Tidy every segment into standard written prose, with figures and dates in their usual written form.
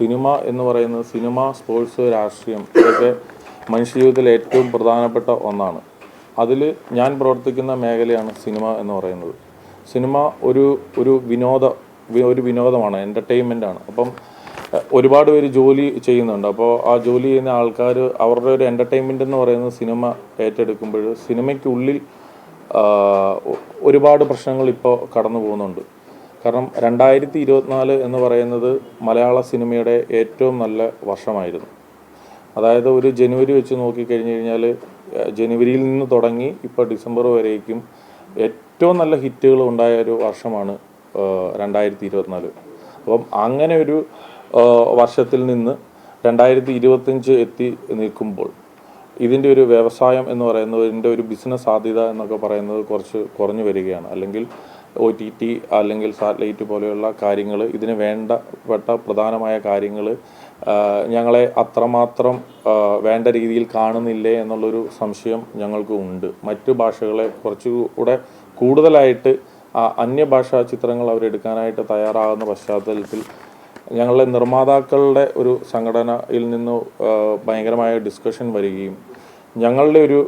Cinema എന്ന് പറയുന്നത് cinema, sports, രാഷ്ട്രീയം ഇതൊക്കെ മനുഷ്യജീവിതത്തിൽ ഏറ്റവും പ്രധാനപ്പെട്ട ഒന്നാണ്. അതിൽ ഞാൻ പ്രവർത്തിക്കുന്ന മേഖലയാണ് സിനിമ എന്ന് പറയുന്നത്. സിനിമ ഒരു വിനോദമാണ്, എൻ്റർടൈൻമെൻ്റാണ്. അപ്പം ഒരുപാട് പേര് ജോലി ചെയ്യുന്നുണ്ട്. അപ്പോൾ ആ ജോലി ചെയ്യുന്ന ആൾക്കാർ അവരുടെ ഒരു എൻ്റർടൈൻമെൻ്റ് എന്ന് പറയുന്നത് സിനിമ ഏറ്റെടുക്കുമ്പോൾ സിനിമയ്ക്കുള്ളിൽ ഒരുപാട് പ്രശ്നങ്ങൾ ഇപ്പോൾ കടന്നു പോകുന്നുണ്ട്. കാരണം 2024 എന്ന് പറയുന്നത് മലയാള സിനിമയുടെ ഏറ്റവും നല്ല വർഷമായിരുന്നു. അതായത് ഒരു ജനുവരി വെച്ച് നോക്കിക്കഴിഞ്ഞ് കഴിഞ്ഞാൽ ജനുവരിയിൽ നിന്ന് തുടങ്ങി ഇപ്പോൾ ഡിസംബർ വരേക്കും ഏറ്റവും നല്ല ഹിറ്റുകൾ ഉണ്ടായ ഒരു വർഷമാണ് 2024. അപ്പം അങ്ങനെ ഒരു വർഷത്തിൽ നിന്ന് 2025 എത്തി നിൽക്കുമ്പോൾ ഇതിൻ്റെ ഒരു വ്യവസായം എന്ന് പറയുന്നത്, ഇതിൻ്റെ ഒരു ബിസിനസ് സാധ്യത എന്നൊക്കെ പറയുന്നത് കുറച്ച് കുറഞ്ഞു വരികയാണ്. അല്ലെങ്കിൽ OTT അല്ലെങ്കിൽ സാറ്റലൈറ്റ് പോലെയുള്ള കാര്യങ്ങൾ, ഇതിന് വേണ്ടപ്പെട്ട പ്രധാനമായ കാര്യങ്ങൾ ഞങ്ങളെ അത്രമാത്രം വേണ്ട രീതിയിൽ കാണുന്നില്ലേ എന്നുള്ളൊരു സംശയം ഞങ്ങൾക്ക് ഉണ്ട്. മറ്റു ഭാഷകളെ കുറച്ചുകൂടെ കൂടുതലായിട്ട് അന്യഭാഷാ ചിത്രങ്ങൾ അവരെടുക്കാനായിട്ട് തയ്യാറാകുന്ന പശ്ചാത്തലത്തിൽ ഞങ്ങളുടെ നിർമ്മാതാക്കളുടെ ഒരു സംഘടനയിൽ നിന്ന് ഭയങ്കരമായ ഡിസ്കഷൻ വരികയും ഞങ്ങളുടെ ഒരു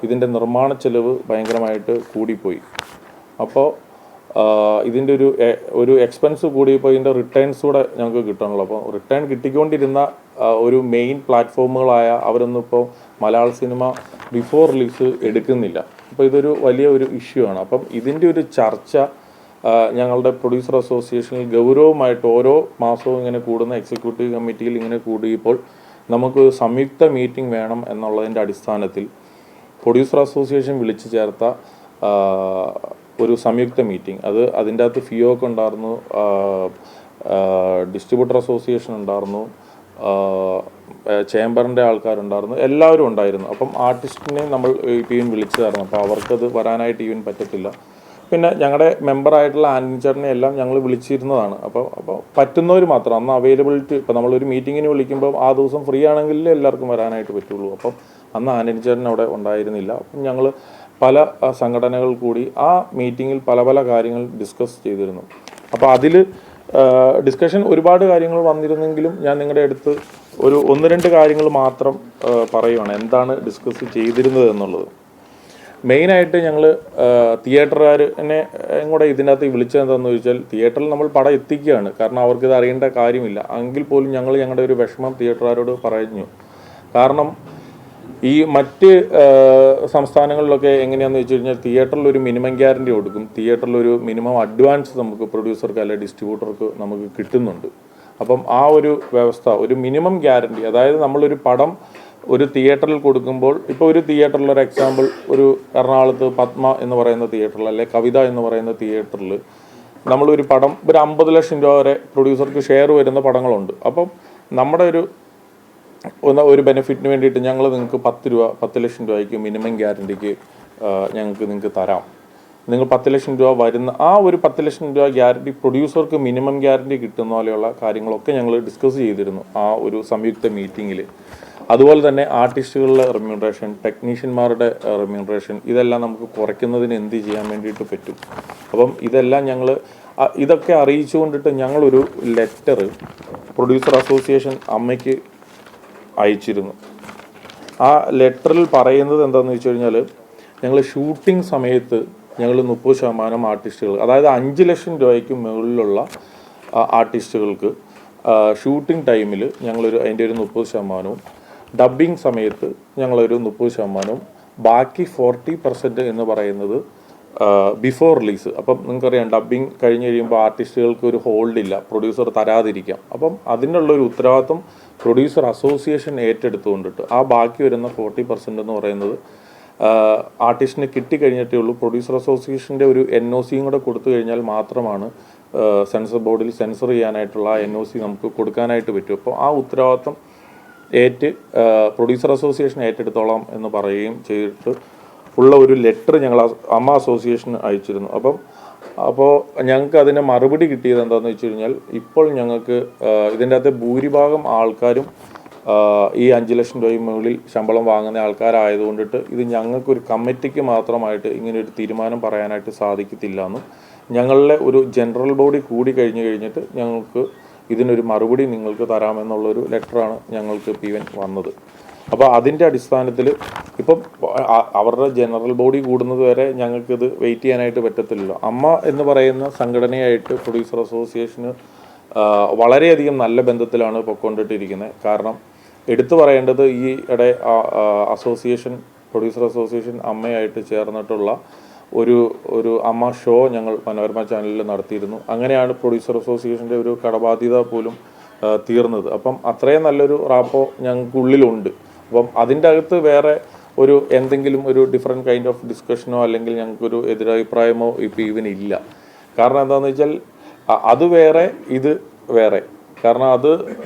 ഇതിൻ്റെ നിർമ്മാണ ചെലവ് ഭയങ്കരമായിട്ട് കൂടിപ്പോയി. അപ്പോൾ ഇതിൻ്റെ ഒരു എക്സ്പെൻസ് കൂടിയപ്പോൾ ഇതിൻ്റെ റിട്ടേൺസ് കൂടെ ഞങ്ങൾക്ക് കിട്ടണമല്ലോ. അപ്പോൾ റിട്ടേൺ കിട്ടിക്കൊണ്ടിരുന്ന ഒരു മെയിൻ പ്ലാറ്റ്ഫോമുകളായ അവരൊന്നും ഇപ്പോൾ മലയാള സിനിമ ബിഫോർ റിലീസ് എടുക്കുന്നില്ല. അപ്പോൾ ഇതൊരു വലിയ ഒരു ഇഷ്യൂ ആണ്. അപ്പം ഇതിൻ്റെ ഒരു ചർച്ച ഞങ്ങളുടെ പ്രൊഡ്യൂസർ അസോസിയേഷനിൽ ഗൗരവമായിട്ട് ഓരോ മാസവും ഇങ്ങനെ കൂടുന്ന എക്സിക്യൂട്ടീവ് കമ്മിറ്റിയിൽ ഇങ്ങനെ കൂടിയപ്പോൾ നമുക്ക് സംയുക്ത മീറ്റിംഗ് വേണം എന്നുള്ളതിൻ്റെ അടിസ്ഥാനത്തിൽ പ്രൊഡ്യൂസർ അസോസിയേഷൻ വിളിച്ചു ചേർത്ത ഒരു സംയുക്ത മീറ്റിംഗ്, അതിൻ്റെ അകത്ത് FIOC ഉണ്ടായിരുന്നു, ഡിസ്ട്രിബ്യൂട്ടർ അസോസിയേഷൻ ഉണ്ടായിരുന്നു, ചേംബറിൻ്റെ ആൾക്കാരുണ്ടായിരുന്നു, എല്ലാവരും ഉണ്ടായിരുന്നു. അപ്പം ആർട്ടിസ്റ്റിനെ നമ്മൾ ഈവൻ വിളിച്ചു തരണം. അപ്പോൾ അവർക്കത് വരാനായിട്ട് ഈവൻ പറ്റത്തില്ല. പിന്നെ ഞങ്ങളുടെ മെമ്പറായിട്ടുള്ള ആൻ്റണി ചേട്ടനെ എല്ലാം ഞങ്ങൾ വിളിച്ചിരുന്നതാണ്. അപ്പോൾ പറ്റുന്നവർ മാത്രം അന്ന് അവൈലബിലിറ്റി, ഇപ്പോൾ നമ്മളൊരു മീറ്റിങ്ങിന് വിളിക്കുമ്പോൾ ആ ദിവസം ഫ്രീ ആണെങ്കിൽ എല്ലാവർക്കും വരാനായിട്ട് പറ്റുള്ളൂ. അപ്പം അന്ന് ആൻ്റണി ചേട്ടൻ അവിടെ ഉണ്ടായിരുന്നില്ല. അപ്പം ഞങ്ങൾ പല സംഘടനകൾ കൂടി ആ മീറ്റിങ്ങിൽ പല കാര്യങ്ങൾ ഡിസ്കസ് ചെയ്തിരുന്നു. അപ്പോൾ അതിൽ ഡിസ്കഷൻ ഒരുപാട് കാര്യങ്ങൾ വന്നിരുന്നെങ്കിലും ഞാൻ നിങ്ങളുടെ അടുത്ത് ഒരു 1-2 കാര്യങ്ങൾ മാത്രം പറയുവാണ് എന്താണ് ഡിസ്കസ് ചെയ്തിരുന്നത് എന്നുള്ളത്. മെയിനായിട്ട് ഞങ്ങൾ തിയേറ്ററുകാരനെ കൂടെ ഇതിനകത്ത് വിളിച്ചതെന്താണെന്ന് ചോദിച്ചാൽ, തിയേറ്ററിൽ നമ്മൾ പടം എത്തിക്കുകയാണ്, കാരണം അവർക്കിത് അറിയേണ്ട കാര്യമില്ല. എങ്കിൽ പോലും ഞങ്ങളുടെ ഒരു വിഷമം തിയേറ്ററുകാരോട് പറഞ്ഞു. കാരണം ഈ മറ്റ് സംസ്ഥാനങ്ങളിലൊക്കെ എങ്ങനെയാണെന്ന് വെച്ച് കഴിഞ്ഞാൽ തിയേറ്ററിൽ ഒരു മിനിമം ഗ്യാരണ്ടി കൊടുക്കും, തിയേറ്ററിൽ ഒരു മിനിമം അഡ്വാൻസ് നമുക്ക് പ്രൊഡ്യൂസർക്ക് അല്ലെങ്കിൽ ഡിസ്ട്രിബ്യൂട്ടർക്ക് നമുക്ക് കിട്ടുന്നുണ്ട്. അപ്പം ആ ഒരു വ്യവസ്ഥ, ഒരു മിനിമം ഗ്യാരണ്ടി, അതായത് നമ്മളൊരു പടം ഒരു തിയേറ്ററിൽ കൊടുക്കുമ്പോൾ, ഇപ്പോൾ ഒരു തിയേറ്ററിൽ ഒരു എക്സാമ്പിൾ, ഒരു എറണാകുളത്ത് പത്മ എന്ന് പറയുന്ന തിയേറ്ററിൽ അല്ലെങ്കിൽ കവിത എന്ന് പറയുന്ന തിയേറ്ററിൽ നമ്മളൊരു പടം ഒരു 50 ലക്ഷം രൂപ വരെ പ്രൊഡ്യൂസർക്ക് ഷെയർ വരുന്ന പടങ്ങളുണ്ട്. അപ്പം നമ്മുടെ ഒരു ബെനിഫിറ്റിന് വേണ്ടിയിട്ട് ഞങ്ങൾ നിങ്ങൾക്ക് 10 ലക്ഷം രൂപയ്ക്ക് മിനിമം ഗ്യാരണ്ടിക്ക് നിങ്ങൾക്ക് തരാം. നിങ്ങൾ 10 ലക്ഷം രൂപ വരുന്ന ആ ഒരു 10 ലക്ഷം രൂപ ഗ്യാരണ്ടി പ്രൊഡ്യൂസർക്ക് മിനിമം ഗ്യാരണ്ടി കിട്ടുന്ന പോലെയുള്ള കാര്യങ്ങളൊക്കെ ഞങ്ങൾ ഡിസ്കസ് ചെയ്തിരുന്നു ആ ഒരു സംയുക്ത മീറ്റിങ്ങിൽ. അതുപോലെ തന്നെ ആർട്ടിസ്റ്റുകളുടെ റെമ്യൂണറേഷൻ, ടെക്നീഷ്യന്മാരുടെ റെമ്യൂണറേഷൻ, ഇതെല്ലാം നമുക്ക് കുറയ്ക്കുന്നതിന് എന്ത് ചെയ്യാൻ വേണ്ടിയിട്ട് പറ്റും. അപ്പം ഇതെല്ലാം ഇതൊക്കെ അറിയിച്ചുകൊണ്ടിട്ട് ഞങ്ങളൊരു ലെറ്റർ പ്രൊഡ്യൂസർ അസോസിയേഷൻ അമ്മയ്ക്ക് അയച്ചിരുന്നു. ആ ലെറ്ററിൽ പറയുന്നത് എന്താണെന്ന് വെച്ച് കഴിഞ്ഞാൽ, ഞങ്ങൾ ഷൂട്ടിംഗ് സമയത്ത് ഞങ്ങൾ 30% ആർട്ടിസ്റ്റുകൾ, അതായത് 5 ലക്ഷം രൂപയ്ക്ക് മുകളിലുള്ള ആർട്ടിസ്റ്റുകൾക്ക് ഷൂട്ടിംഗ് ടൈമിൽ അതിൻ്റെ ഒരു 30%, ഡബ്ബിങ് സമയത്ത് ഞങ്ങളൊരു 30%, ബാക്കി 40% എന്ന് പറയുന്നത് ബിഫോർ റിലീസ്. അപ്പം നിങ്ങൾക്കറിയാം, ഡബ്ബിങ് കഴിഞ്ഞ് കഴിയുമ്പോൾ ആർട്ടിസ്റ്റുകൾക്ക് ഒരു ഹോൾഡില്ല, പ്രൊഡ്യൂസർ തരാതിരിക്കാം. അപ്പം അതിനുള്ളൊരു ഉത്തരവാദിത്വം പ്രൊഡ്യൂസർ അസോസിയേഷൻ ഏറ്റെടുത്തുകൊണ്ടിട്ട് ആ ബാക്കി വരുന്ന 40% എന്ന് പറയുന്നത് ആർട്ടിസ്റ്റിന് കിട്ടിക്കഴിഞ്ഞിട്ടേ ഉള്ളൂ. പ്രൊഡ്യൂസർ അസോസിയേഷൻ്റെ ഒരു NOC കൂടെ കൊടുത്തു കഴിഞ്ഞാൽ മാത്രമാണ് സെൻസർ ബോർഡിൽ സെൻസർ ചെയ്യാനായിട്ടുള്ള ആ NOC നമുക്ക് കൊടുക്കാനായിട്ട് പറ്റും. അപ്പോൾ ആ ഉത്തരവാദിത്വം പ്രൊഡ്യൂസർ അസോസിയേഷൻ ഏറ്റെടുത്തോളാം എന്ന് പറയുകയും ചെയ്തിട്ട് ഉള്ള ഒരു ലെറ്റർ ഞങ്ങൾ അമ്മ അസോസിയേഷന് അയച്ചിരുന്നു. അപ്പോൾ ഞങ്ങൾക്ക് അതിന് മറുപടി കിട്ടിയത് എന്താണെന്ന് വെച്ച് കഴിഞ്ഞാൽ, ഇപ്പോൾ ഞങ്ങൾക്ക് ഇതിൻ്റെ അകത്തെ ഭൂരിഭാഗം ആൾക്കാരും ഈ 5 ലക്ഷം രൂപയ്ക്ക് മുകളിൽ ശമ്പളം വാങ്ങുന്ന ആൾക്കാരായതുകൊണ്ടിട്ട് ഇത് ഞങ്ങൾക്കൊരു കമ്മിറ്റിക്ക് മാത്രമായിട്ട് ഇങ്ങനെ ഒരു തീരുമാനം പറയാനായിട്ട് സാധിക്കത്തില്ല എന്നും, ഞങ്ങളുടെ ഒരു ജനറൽ ബോഡി കൂടി കഴിഞ്ഞിട്ട് ഞങ്ങൾക്ക് ഇതിനൊരു മറുപടി നിങ്ങൾക്ക് തരാമെന്നുള്ളൊരു ലെറ്ററാണ് ഞങ്ങൾക്ക് PN വന്നത്. അപ്പോൾ അതിൻ്റെ അടിസ്ഥാനത്തിൽ ഇപ്പം അവരുടെ ജനറൽ ബോഡി കൂടുന്നത് വരെ ഞങ്ങൾക്കിത് വെയിറ്റ് ചെയ്യാനായിട്ട് പറ്റത്തില്ലല്ലോ. അമ്മ എന്ന് പറയുന്ന സംഘടനയായിട്ട് പ്രൊഡ്യൂസർ അസോസിയേഷന് വളരെയധികം നല്ല ബന്ധത്തിലാണ് പൊയ്ക്കൊണ്ടിട്ടിരിക്കുന്നത്. കാരണം എടുത്തു പറയേണ്ടത് ഈ ഇടെ പ്രൊഡ്യൂസർ അസോസിയേഷൻ അമ്മയായിട്ട് ചേർന്നിട്ടുള്ള ഒരു അമ്മ ഷോ ഞങ്ങൾ മനോരമ ചാനലിൽ നടത്തിയിരുന്നു. അങ്ങനെയാണ് പ്രൊഡ്യൂസർ അസോസിയേഷൻ്റെ ഒരു കടബാധ്യത പോലും തീർന്നത്. അപ്പം അത്രയും നല്ലൊരു റാപ്പോ ഞങ്ങൾക്കുള്ളിലുണ്ട്. അപ്പം അതിൻ്റെ അകത്ത് വേറെ എന്തെങ്കിലും ഒരു ഡിഫറെൻറ്റ് കൈൻഡ് ഓഫ് ഡിസ്കഷനോ അല്ലെങ്കിൽ ഞങ്ങൾക്കൊരു എതിരഭിപ്രായമോ ഇപ്പോൾ ഇവനില്ല. കാരണം എന്താണെന്ന് വെച്ചാൽ അത് വേറെ ഇത് വേറെ. കാരണം അത്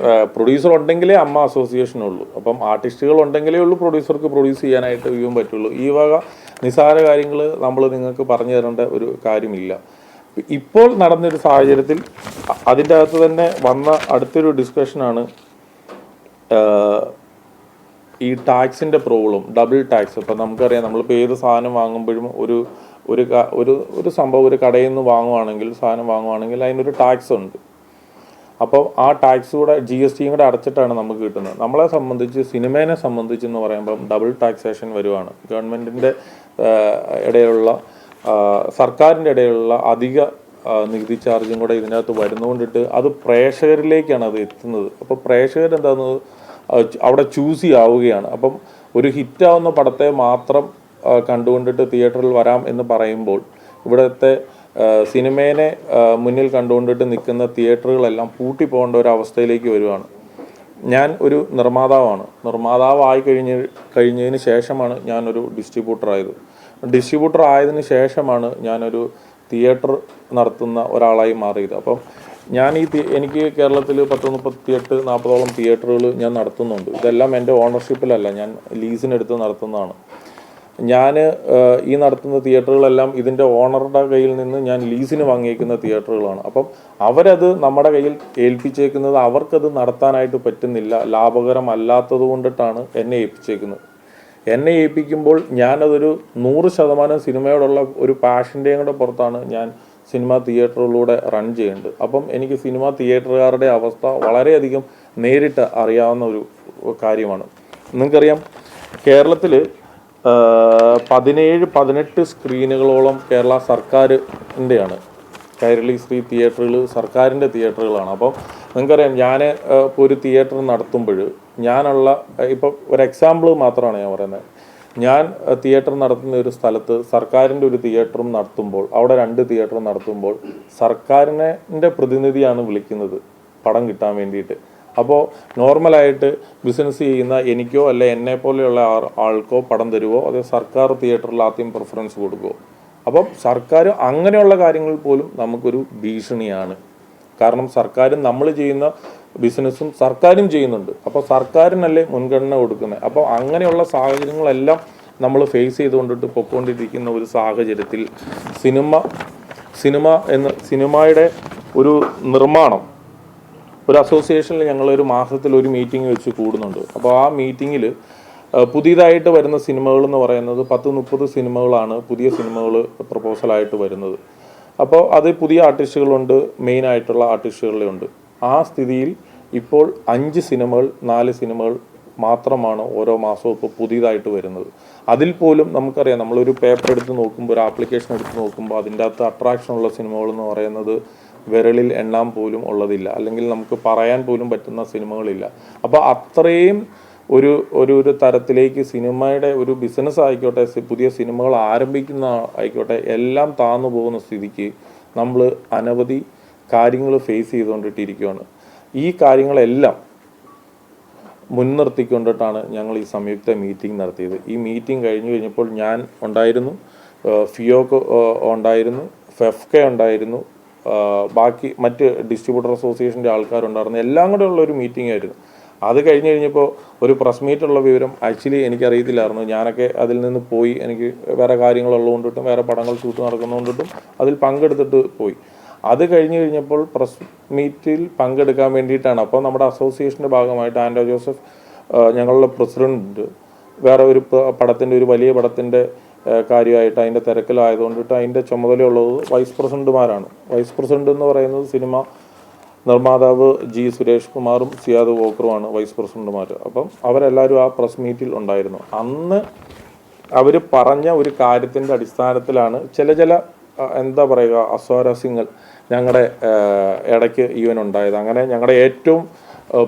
പ്രൊഡ്യൂസർ ഉണ്ടെങ്കിലേ അമ്മ അസോസിയേഷനുള്ളൂ. അപ്പം ആർട്ടിസ്റ്റുകൾ ഉണ്ടെങ്കിലേ ഉള്ളൂ പ്രൊഡ്യൂസർക്ക് പ്രൊഡ്യൂസ് ചെയ്യാനായിട്ട് ഇവൻ പറ്റുള്ളൂ. ഈ വക നിസ്സാര കാര്യങ്ങൾ നമ്മൾ നിങ്ങൾക്ക് പറഞ്ഞു തരേണ്ട ഒരു കാര്യമില്ല. ഇപ്പോൾ നടന്നൊരു സാഹചര്യത്തിൽ അതിൻ്റെ അകത്ത് തന്നെ വന്ന അടുത്തൊരു ഡിസ്കഷനാണ് ഈ ടാക്സിൻ്റെ പ്രോബ്ലം, ഡബിൾ ടാക്സ്. ഇപ്പം നമുക്കറിയാം, നമ്മളിപ്പോൾ ഏത് സാധനം വാങ്ങുമ്പോഴും ഒരു സംഭവം ഒരു കടയിൽ നിന്ന് സാധനം വാങ്ങുവാണെങ്കിൽ അതിനൊരു ടാക്സ് ഉണ്ട്. അപ്പോൾ ആ ടാക്സ് കൂടെ GST കൂടെ അടച്ചിട്ടാണ് നമുക്ക് കിട്ടുന്നത്. നമ്മളെ സംബന്ധിച്ച്, സിനിമേനെ സംബന്ധിച്ചെന്ന് പറയുമ്പം ഡബിൾ ടാക്സേഷൻ വരുവാണ്. ഗവൺമെൻറ്റിൻ്റെ ഇടയിലുള്ള സർക്കാരിൻ്റെ ഇടയിലുള്ള അധിക നികുതി ചാർജും കൂടെ ഇതിനകത്ത് വരുന്നതുകൊണ്ടിട്ട് അത് പ്രേക്ഷകരിലേക്കാണ് അത് എത്തുന്നത്. അപ്പോൾ പ്രേക്ഷകരെന്താന്ന് അവിടെ ചൂസി ആവുകയാണ്. അപ്പം ഒരു ഹിറ്റാവുന്ന പടത്തെ മാത്രം കണ്ടുകൊണ്ടിട്ട് തിയേറ്ററിൽ വരാം എന്ന് പറയുമ്പോൾ ഇവിടുത്തെ സിനിമേനെ മുന്നിൽ കണ്ടുകൊണ്ടിട്ട് നിൽക്കുന്ന തിയേറ്ററുകളെല്ലാം പൂട്ടിപ്പോകേണ്ട ഒരു അവസ്ഥയിലേക്ക് വരുവാണ്. ഞാൻ ഒരു നിർമ്മാതാവായി കഴിഞ്ഞതിന് ശേഷമാണ് ഞാനൊരു ഡിസ്ട്രിബ്യൂട്ടർ ആയതിന് ശേഷമാണ് ഞാനൊരു തിയേറ്റർ നടത്തുന്ന ഒരാളായി മാറിയത്. അപ്പം ഞാൻ എനിക്ക് കേരളത്തിൽ 38-40ഓളം തിയേറ്ററുകൾ ഞാൻ നടത്തുന്നുണ്ട്. ഇതെല്ലാം എൻ്റെ ഓണർഷിപ്പിലല്ല, ഞാൻ ലീസിനെടുത്ത് നടത്തുന്നതാണ്. ഞാൻ ഈ നടത്തുന്ന തിയേറ്ററുകളെല്ലാം ഇതിൻ്റെ ഓണറുടെ കയ്യിൽ നിന്ന് ഞാൻ ലീസിന് വാങ്ങിയേക്കുന്ന തിയേറ്ററുകളാണ്. അപ്പം അവരത് നമ്മുടെ കയ്യിൽ ഏൽപ്പിച്ചേക്കുന്നത് അവർക്കത് നടത്താനായിട്ട് പറ്റുന്നില്ല, ലാഭകരമല്ലാത്തത് കൊണ്ടിട്ടാണ് എന്നെ ഏൽപ്പിച്ചേക്കുന്നത്. എന്നെ ഏൽപ്പിക്കുമ്പോൾ ഞാനതൊരു 100% സിനിമയോടുള്ള ഒരു പാഷൻ്റെയും കൂടെ പുറത്താണ് ഞാൻ സിനിമ തിയേറ്ററിലൂടെ റൺ ചെയ്യേണ്ടത്. അപ്പം എനിക്ക് സിനിമ തിയേറ്ററുകാരുടെ അവസ്ഥ വളരെയധികം നേരിട്ട് അറിയാവുന്ന ഒരു കാര്യമാണ്. നിങ്ങൾക്കറിയാം, കേരളത്തിൽ 17-18 സ്ക്രീനുകളോളം കേരള സർക്കാരിൻ്റെയാണ്, കൈരളി ശ്രീ തിയേറ്ററുകൾ സർക്കാരിൻ്റെ തിയേറ്ററുകളാണ്. അപ്പം നിങ്ങൾക്കറിയാം, ഞാൻ ഇപ്പോൾ ഒരു തിയേറ്റർ നടത്തുമ്പോൾ ഇപ്പോൾ ഒരു എക്സാമ്പിൾ മാത്രമാണ് ഞാൻ പറയുന്നത്. ഞാൻ തിയേറ്റർ നടത്തുന്ന ഒരു സ്ഥലത്ത് സർക്കാരിൻ്റെ ഒരു തിയേറ്ററും നടത്തുമ്പോൾ, അവിടെ 2 തിയേറ്റർ നടത്തുമ്പോൾ സർക്കാരിൻ്റെ പ്രതിനിധിയാണ് വിളിക്കുന്നത് പടം കിട്ടാൻ വേണ്ടിയിട്ട്. അപ്പോൾ നോർമലായിട്ട് ബിസിനസ് ചെയ്യുന്ന എനിക്കോ അല്ലെ എന്നെ പോലെയുള്ള ആൾക്കോ പടം തരുമോ അതോ സർക്കാർ തിയേറ്ററിൽ ആദ്യം പ്രിഫറൻസ് കൊടുക്കുമോ? അപ്പം സർക്കാർ അങ്ങനെയുള്ള കാര്യങ്ങൾ പോലും നമുക്കൊരു ഭീഷണിയാണ്. കാരണം സർക്കാരും നമ്മൾ ചെയ്യുന്ന ബിസിനസ്സും സർക്കാരും ചെയ്യുന്നുണ്ട്. അപ്പോൾ സർക്കാരിനല്ലേ മുൻഗണന കൊടുക്കുന്നത്. അപ്പോൾ അങ്ങനെയുള്ള സാഹചര്യങ്ങളെല്ലാം നമ്മൾ ഫേസ് ചെയ്തുകൊണ്ടിട്ട് പൊയ്ക്കൊണ്ടിരിക്കുന്ന ഒരു സാഹചര്യത്തിൽ സിനിമയുടെ ഒരു നിർമ്മാണം, ഒരു അസോസിയേഷനിൽ ഞങ്ങളൊരു മാസത്തിൽ ഒരു മീറ്റിംഗ് വെച്ച് കൂടുന്നുണ്ട്. അപ്പോൾ ആ മീറ്റിങ്ങിൽ പുതിയതായിട്ട് വരുന്ന സിനിമകൾ എന്ന് പറയുന്നത് 10-30 സിനിമകളാണ്, പുതിയ സിനിമകൾ പ്രപ്പോസലായിട്ട് വരുന്നത്. അപ്പോൾ അത് പുതിയ ആർട്ടിസ്റ്റുകളുണ്ട്, മെയിനായിട്ടുള്ള ആർട്ടിസ്റ്റുകളുണ്ട്. ആ സ്ഥിതിയിൽ ഇപ്പോൾ 5 സിനിമകൾ 4 സിനിമകൾ മാത്രമാണ് ഓരോ മാസവും ഇപ്പോൾ പുതിയതായിട്ട് വരുന്നത്. അതിൽ പോലും നമുക്കറിയാം, നമ്മളൊരു പേപ്പർ എടുത്ത് നോക്കുമ്പോൾ, ഒരു ആപ്ലിക്കേഷൻ എടുത്ത് നോക്കുമ്പോൾ അതിൻ്റെ അകത്ത് അട്രാക്ഷനുള്ള സിനിമകൾ എന്ന് പറയുന്നത് വിരലിൽ എണ്ണാൻ പോലും ഉള്ളതില്ല, അല്ലെങ്കിൽ നമുക്ക് പറയാൻ പോലും പറ്റുന്ന സിനിമകളില്ല. അപ്പോൾ അത്രയും ഒരു തരത്തിലേക്ക് സിനിമയുടെ ഒരു ബിസിനസ് ആയിക്കോട്ടെ, പുതിയ സിനിമകൾ ആരംഭിക്കുന്ന ആയിക്കോട്ടെ, എല്ലാം താന്നു പോകുന്ന സ്ഥിതിക്ക് നമ്മൾ അനവധി കാര്യങ്ങൾ ഫേസ് ചെയ്തുകൊണ്ടിട്ടിരിക്കുകയാണ്. ഈ കാര്യങ്ങളെല്ലാം മുൻനിർത്തിക്കൊണ്ടിട്ടാണ് ഞങ്ങൾ ഈ സംയുക്ത മീറ്റിംഗ് നടത്തിയത്. ഈ മീറ്റിംഗ് കഴിഞ്ഞപ്പോൾ ഞാൻ ഉണ്ടായിരുന്നു, ഫിയോക്ക് ഉണ്ടായിരുന്നു, ഫെഫ്കെ ഉണ്ടായിരുന്നു, ബാക്കി മറ്റ് ഡിസ്ട്രിബ്യൂട്ടർ അസോസിയേഷൻ്റെ ആൾക്കാരുണ്ടായിരുന്നു. എല്ലാം കൂടെ ഉള്ളൊരു മീറ്റിംഗ് ആയിരുന്നു. അത് കഴിഞ്ഞപ്പോൾ ഒരു പ്രസ് മീറ്റുള്ള വിവരം ആക്ച്വലി എനിക്കറിയത്തില്ലായിരുന്നു. ഞാനൊക്കെ അതിൽ നിന്ന് പോയി, എനിക്ക് വേറെ കാര്യങ്ങളുള്ളതുകൊണ്ടിട്ടും വേറെ പടങ്ങൾ ഷൂട്ട് നടക്കുന്നതുകൊണ്ടിട്ടും അതിൽ പങ്കെടുത്തിട്ട് പോയി. അത് കഴിഞ്ഞപ്പോൾ പ്രസ് മീറ്റിൽ പങ്കെടുക്കാൻ വേണ്ടിയിട്ടാണ്. അപ്പോൾ നമ്മുടെ അസോസിയേഷൻ്റെ ഭാഗമായിട്ട് ആൻഡോ ജോസഫ്, ഞങ്ങളുടെ പ്രസിഡൻറ്റ്, വേറെ ഒരു പടത്തിൻ്റെ, ഒരു വലിയ പടത്തിൻ്റെ കാര്യമായിട്ട് അതിൻ്റെ തിരക്കിലായതുകൊണ്ടിട്ട് അതിൻ്റെ ചുമതലയുള്ളത് വൈസ് പ്രസിഡൻറ്റുമാരാണ്. വൈസ് പ്രസിഡൻ്റ് എന്ന് പറയുന്നത് സിനിമ നിർമ്മാതാവ് ജി സുരേഷ് കുമാറും സിയാദ് വോക്കറുമാണ് വൈസ് പ്രസിഡന്റുമാർ. അപ്പം അവരെല്ലാവരും ആ പ്രസ് മീറ്റിൽ ഉണ്ടായിരുന്നു. അന്ന് അവർ പറഞ്ഞ ഒരു കാര്യത്തിൻ്റെ അടിസ്ഥാനത്തിലാണ് ചില എന്താ പറയുക അസ്വാരസ്യങ്ങൾ ഞങ്ങളുടെ ഇടയ്ക്ക് ഈവൻ ഉണ്ടായത്. അങ്ങനെ ഞങ്ങളുടെ ഏറ്റവും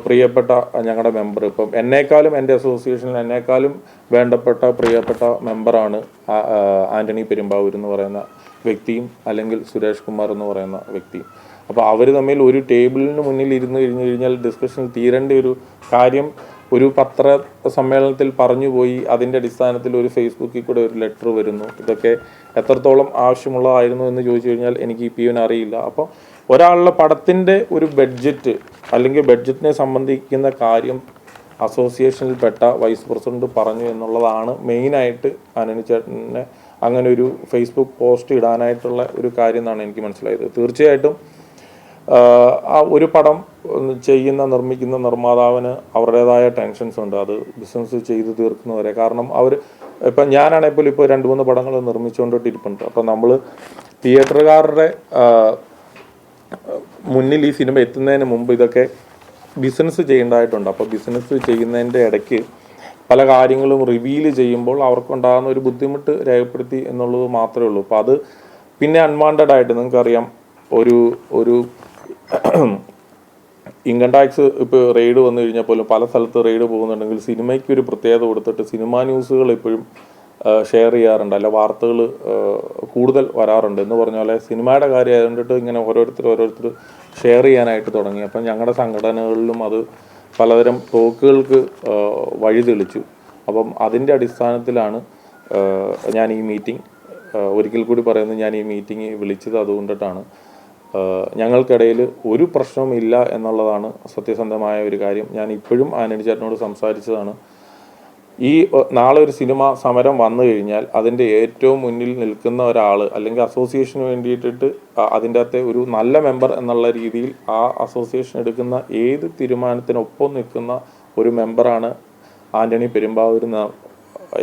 പ്രിയപ്പെട്ട ഞങ്ങളുടെ മെമ്പർ, ഇപ്പം എന്നേക്കാളും എൻ്റെ അസോസിയേഷനിൽ എന്നേക്കാളും വേണ്ടപ്പെട്ട പ്രിയപ്പെട്ട മെമ്പറാണ് ആൻ്റണി പെരുമ്പാവൂർ എന്ന് പറയുന്ന വ്യക്തിയും അല്ലെങ്കിൽ സുരേഷ് കുമാർ എന്ന് പറയുന്ന വ്യക്തിയും. അപ്പോൾ അവർ തമ്മിൽ ഒരു ടേബിളിന് മുന്നിൽ ഇരുന്ന് കഴിഞ്ഞാൽ ഡിസ്കഷൻ തീരേണ്ട ഒരു കാര്യം ഒരു പത്ര സമ്മേളനത്തിൽ പറഞ്ഞു പോയി. അതിൻ്റെ അടിസ്ഥാനത്തിൽ ഒരു ഫേസ്ബുക്കിൽ കൂടെ ഒരു ലെറ്റർ വരുന്നു. ഇതൊക്കെ എത്രത്തോളം ആവശ്യമുള്ളതായിരുന്നു എന്ന് ചോദിച്ചു കഴിഞ്ഞാൽ എനിക്ക് ഇപ്പം അറിയില്ല. അപ്പോൾ ഒരാളുടെ പടത്തിൻ്റെ ഒരു ബഡ്ജറ്റ് അല്ലെങ്കിൽ ബഡ്ജറ്റിനെ സംബന്ധിക്കുന്ന കാര്യം അസോസിയേഷനിൽപ്പെട്ട വൈസ് പ്രസിഡന്റ് പറഞ്ഞു എന്നുള്ളതാണ് മെയിനായിട്ട് ആന്റണി ചേട്ടനെ അങ്ങനെ ഒരു ഫേസ്ബുക്ക് പോസ്റ്റ് ഇടാനായിട്ടുള്ള ഒരു കാര്യം എന്നാണ് എനിക്ക് മനസ്സിലായത്. തീർച്ചയായിട്ടും ആ ഒരു പടം നിർമ്മിക്കുന്ന നിർമ്മാതാവിന് അവരുടേതായ ടെൻഷൻസ് ഉണ്ട്, അത് ബിസിനസ് ചെയ്ത് തീർക്കുന്നവരെ. കാരണം അവർ ഇപ്പം ഞാനാണെങ്കിൽ ഇപ്പോൾ 2-3 പടങ്ങൾ നിർമ്മിച്ചുകൊണ്ടിട്ടിരിപ്പുണ്ട്. അപ്പം നമ്മൾ തിയേറ്ററുകാരുടെ മുന്നിൽ ഈ സിനിമ എത്തുന്നതിന് മുമ്പ് ഇതൊക്കെ ബിസിനസ് ചെയ്യേണ്ടതായിട്ടുണ്ട്. അപ്പോൾ ബിസിനസ് ചെയ്യുന്നതിൻ്റെ ഇടയ്ക്ക് പല കാര്യങ്ങളും റിവീൽ ചെയ്യുമ്പോൾ അവർക്കുണ്ടാകുന്ന ഒരു ബുദ്ധിമുട്ട് രേഖപ്പെടുത്തി എന്നുള്ളത് മാത്രമേ ഉള്ളൂ. അപ്പോൾ അത് പിന്നെ അൺവാണ്ടഡ് ആയിട്ട് നിങ്ങൾക്കറിയാം ഒരു ഇൻകം ടാക്സ് ഇപ്പോൾ റെയ്ഡ് വന്നു കഴിഞ്ഞാൽ പോലും പല സ്ഥലത്ത് റെയ്ഡ് പോകുന്നുണ്ടെങ്കിൽ സിനിമയ്ക്ക് ഒരു പ്രത്യേകത കൊടുത്തിട്ട് സിനിമാ ന്യൂസുകൾ എപ്പോഴും ഷെയർ ചെയ്യാറുണ്ട്, അല്ല വാർത്തകൾ കൂടുതൽ വരാറുണ്ട്. എന്ന് പറഞ്ഞ പോലെ സിനിമയുടെ കാര്യം ആയതുകൊണ്ടിട്ട് ഇങ്ങനെ ഓരോരുത്തർ ഷെയർ ചെയ്യാനായിട്ട് തുടങ്ങി. അപ്പം ഞങ്ങളുടെ സംഘടനകളിലും അത് പലതരം ടോക്കുകൾക്ക് വഴി തെളിച്ചു. അപ്പം അതിൻ്റെ അടിസ്ഥാനത്തിലാണ് ഞാൻ ഈ മീറ്റിംഗ് ഒരിക്കൽ കൂടി പറയുന്നത്, ഞാൻ ഈ മീറ്റിംഗ് വിളിച്ചത് അതുകൊണ്ടിട്ടാണ്. ഞങ്ങൾക്കിടയിൽ ഒരു പ്രശ്നവും ഇല്ല എന്നുള്ളതാണ് സത്യസന്ധമായ ഒരു കാര്യം. ഞാൻ ഇപ്പോഴും ആന്റണി ചേട്ടനോട് സംസാരിച്ചതാണ്. ഈ നാളെ ഒരു സിനിമ സമരം വന്നു കഴിഞ്ഞാൽ അതിൻ്റെ ഏറ്റവും മുന്നിൽ നിൽക്കുന്ന ഒരാൾ അല്ലെങ്കിൽ അസോസിയേഷന് വേണ്ടിയിട്ടിട്ട് അതിൻ്റെ അകത്തെ ഒരു നല്ല മെമ്പർ എന്നുള്ള രീതിയിൽ ആ അസോസിയേഷൻ എടുക്കുന്ന ഏത് തീരുമാനത്തിനൊപ്പം നിൽക്കുന്ന ഒരു മെമ്പറാണ് ആന്റണി പെരുമ്പാവൂർ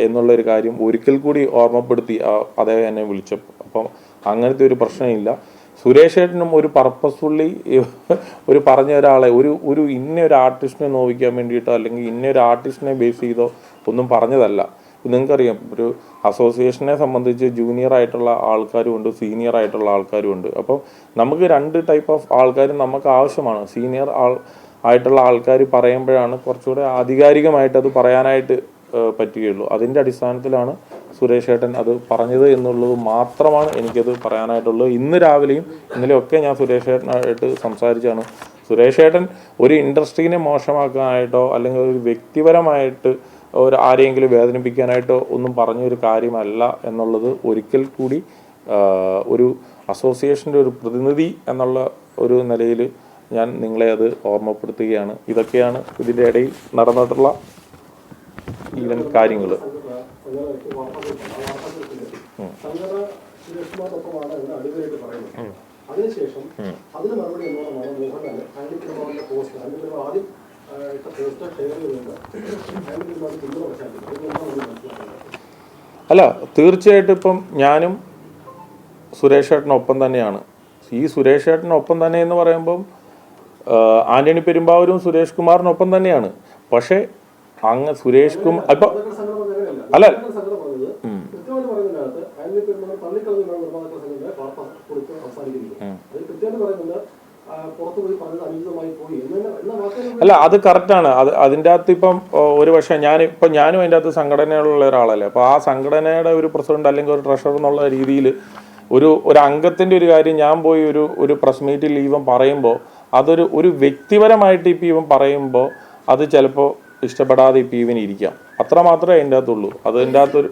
എന്നുള്ളൊരു കാര്യം ഒരിക്കൽ കൂടി ഓർമ്മപ്പെടുത്തി അദ്ദേഹം എന്നെ വിളിച്ചപ്പോൾ. അപ്പം അങ്ങനത്തെ ഒരു പ്രശ്നമില്ല. സുരേഷ് ഏട്ടനും ഒരു പർപ്പസ്ഫുള്ളി ഒരു പറഞ്ഞ ഒരാളെ ഒരു ഇന്നൊരു ആർട്ടിസ്റ്റിനെ നോവിക്കാൻ വേണ്ടിയിട്ടോ അല്ലെങ്കിൽ ഇന്നൊരു ആർട്ടിസ്റ്റിനെ ബേസ് ചെയ്തോ ഒന്നും പറഞ്ഞതല്ല. നിങ്ങൾക്കറിയാം, ഒരു അസോസിയേഷനെ സംബന്ധിച്ച് ജൂനിയർ ആയിട്ടുള്ള ആൾക്കാരും ഉണ്ട്, സീനിയർ ആയിട്ടുള്ള ആൾക്കാരും ഉണ്ട്. അപ്പോൾ നമുക്ക് 2 ടൈപ്പ് ഓഫ് ആൾക്കാരും നമുക്ക് ആവശ്യമാണ്. സീനിയർ ആയിട്ടുള്ള ആൾക്കാർ പറയുമ്പോഴാണ് കുറച്ചുകൂടെ ആധികാരികമായിട്ട് അത് പറയാനായിട്ട് പറ്റുകയുള്ളൂ. അതിൻ്റെ അടിസ്ഥാനത്തിലാണ് സുരേഷ് ഏട്ടൻ അത് പറഞ്ഞത് എന്നുള്ളത് മാത്രമാണ് എനിക്കത് പറയാനായിട്ടുള്ളത്. ഇന്ന് രാവിലെയും ഇന്നലെയൊക്കെ ഞാൻ സുരേഷ് ഏട്ടനായിട്ട് സംസാരിച്ചാണ്. സുരേഷ് ഏട്ടൻ ഒരു ഇൻഡസ്ട്രീനെ മോശമാക്കാനായിട്ടോ അല്ലെങ്കിൽ ഒരു വ്യക്തിപരമായിട്ട് ആരെയെങ്കിലും വേദനിപ്പിക്കാനായിട്ടോ ഒന്നും പറഞ്ഞൊരു കാര്യമല്ല എന്നുള്ളത് ഒരിക്കൽ കൂടി ഒരു അസോസിയേഷൻ്റെ ഒരു പ്രതിനിധി എന്നുള്ള ഒരു നിലയിൽ ഞാൻ നിങ്ങളെ അത് ഓർമ്മപ്പെടുത്തുകയാണ്. ഇതൊക്കെയാണ് ഇതിൻ്റെ ഇടയിൽ നടന്നിട്ടുള്ള ഈവൻ കാര്യങ്ങൾ. അതിനുശേഷം അതിന് മറുപടി എന്നോണമാണ് മോഹൻലാൽ ആന്റണി പെരുമ്പാവൂരിന്റെ പോസ്റ്റ് ആദ്യം പോസ്റ്റ് ഷെയർ ചെയ്തുകൊണ്ട് ആന്റണി പെരുമ്പാവൂർ പിന്തുണ പ്രഖ്യാപിച്ചു. അല്ല, തീർച്ചയായിട്ടും ഇപ്പം ഞാനും സുരേഷ് ഏട്ടനൊപ്പം തന്നെയാണ്. ഈ സുരേഷ് ഏട്ടനൊപ്പം തന്നെ എന്ന് പറയുമ്പം ആന്റണി പെരുമ്പാവൂരും സുരേഷ് കുമാറിനൊപ്പം തന്നെയാണ്. പക്ഷേ അങ്ങ് സുരേഷ് കുമാർ ഇപ്പം അല്ല അല്ല അത് കറക്റ്റാണ്. അതിൻ്റെ അകത്ത് ഇപ്പം ഒരു പക്ഷേ ഞാനും അതിൻ്റെ അകത്ത് സംഘടനയിലുള്ള ഒരാളല്ലേ. അപ്പോൾ ആ സംഘടനയുടെ ഒരു പ്രസിഡന്റ് അല്ലെങ്കിൽ ഒരു ട്രഷറർ എന്നുള്ള രീതിയിൽ ഒരു അംഗത്തിൻ്റെ ഒരു കാര്യം ഞാൻ പോയി ഒരു പ്രസ് മീറ്റിൽ ഇവൻ പറയുമ്പോൾ ഒരു വ്യക്തിപരമായിട്ട് ഇപ്പം ഇവൻ പറയുമ്പോൾ അത് ചിലപ്പോൾ ഇഷ്ടപ്പെടാതെ ഇപ്പം ഇവന് ഇരിക്കാം. അത്ര മാത്രമേ അതിൻ്റെ അകത്തുള്ളൂ. അതിൻ്റെ അകത്തൊരു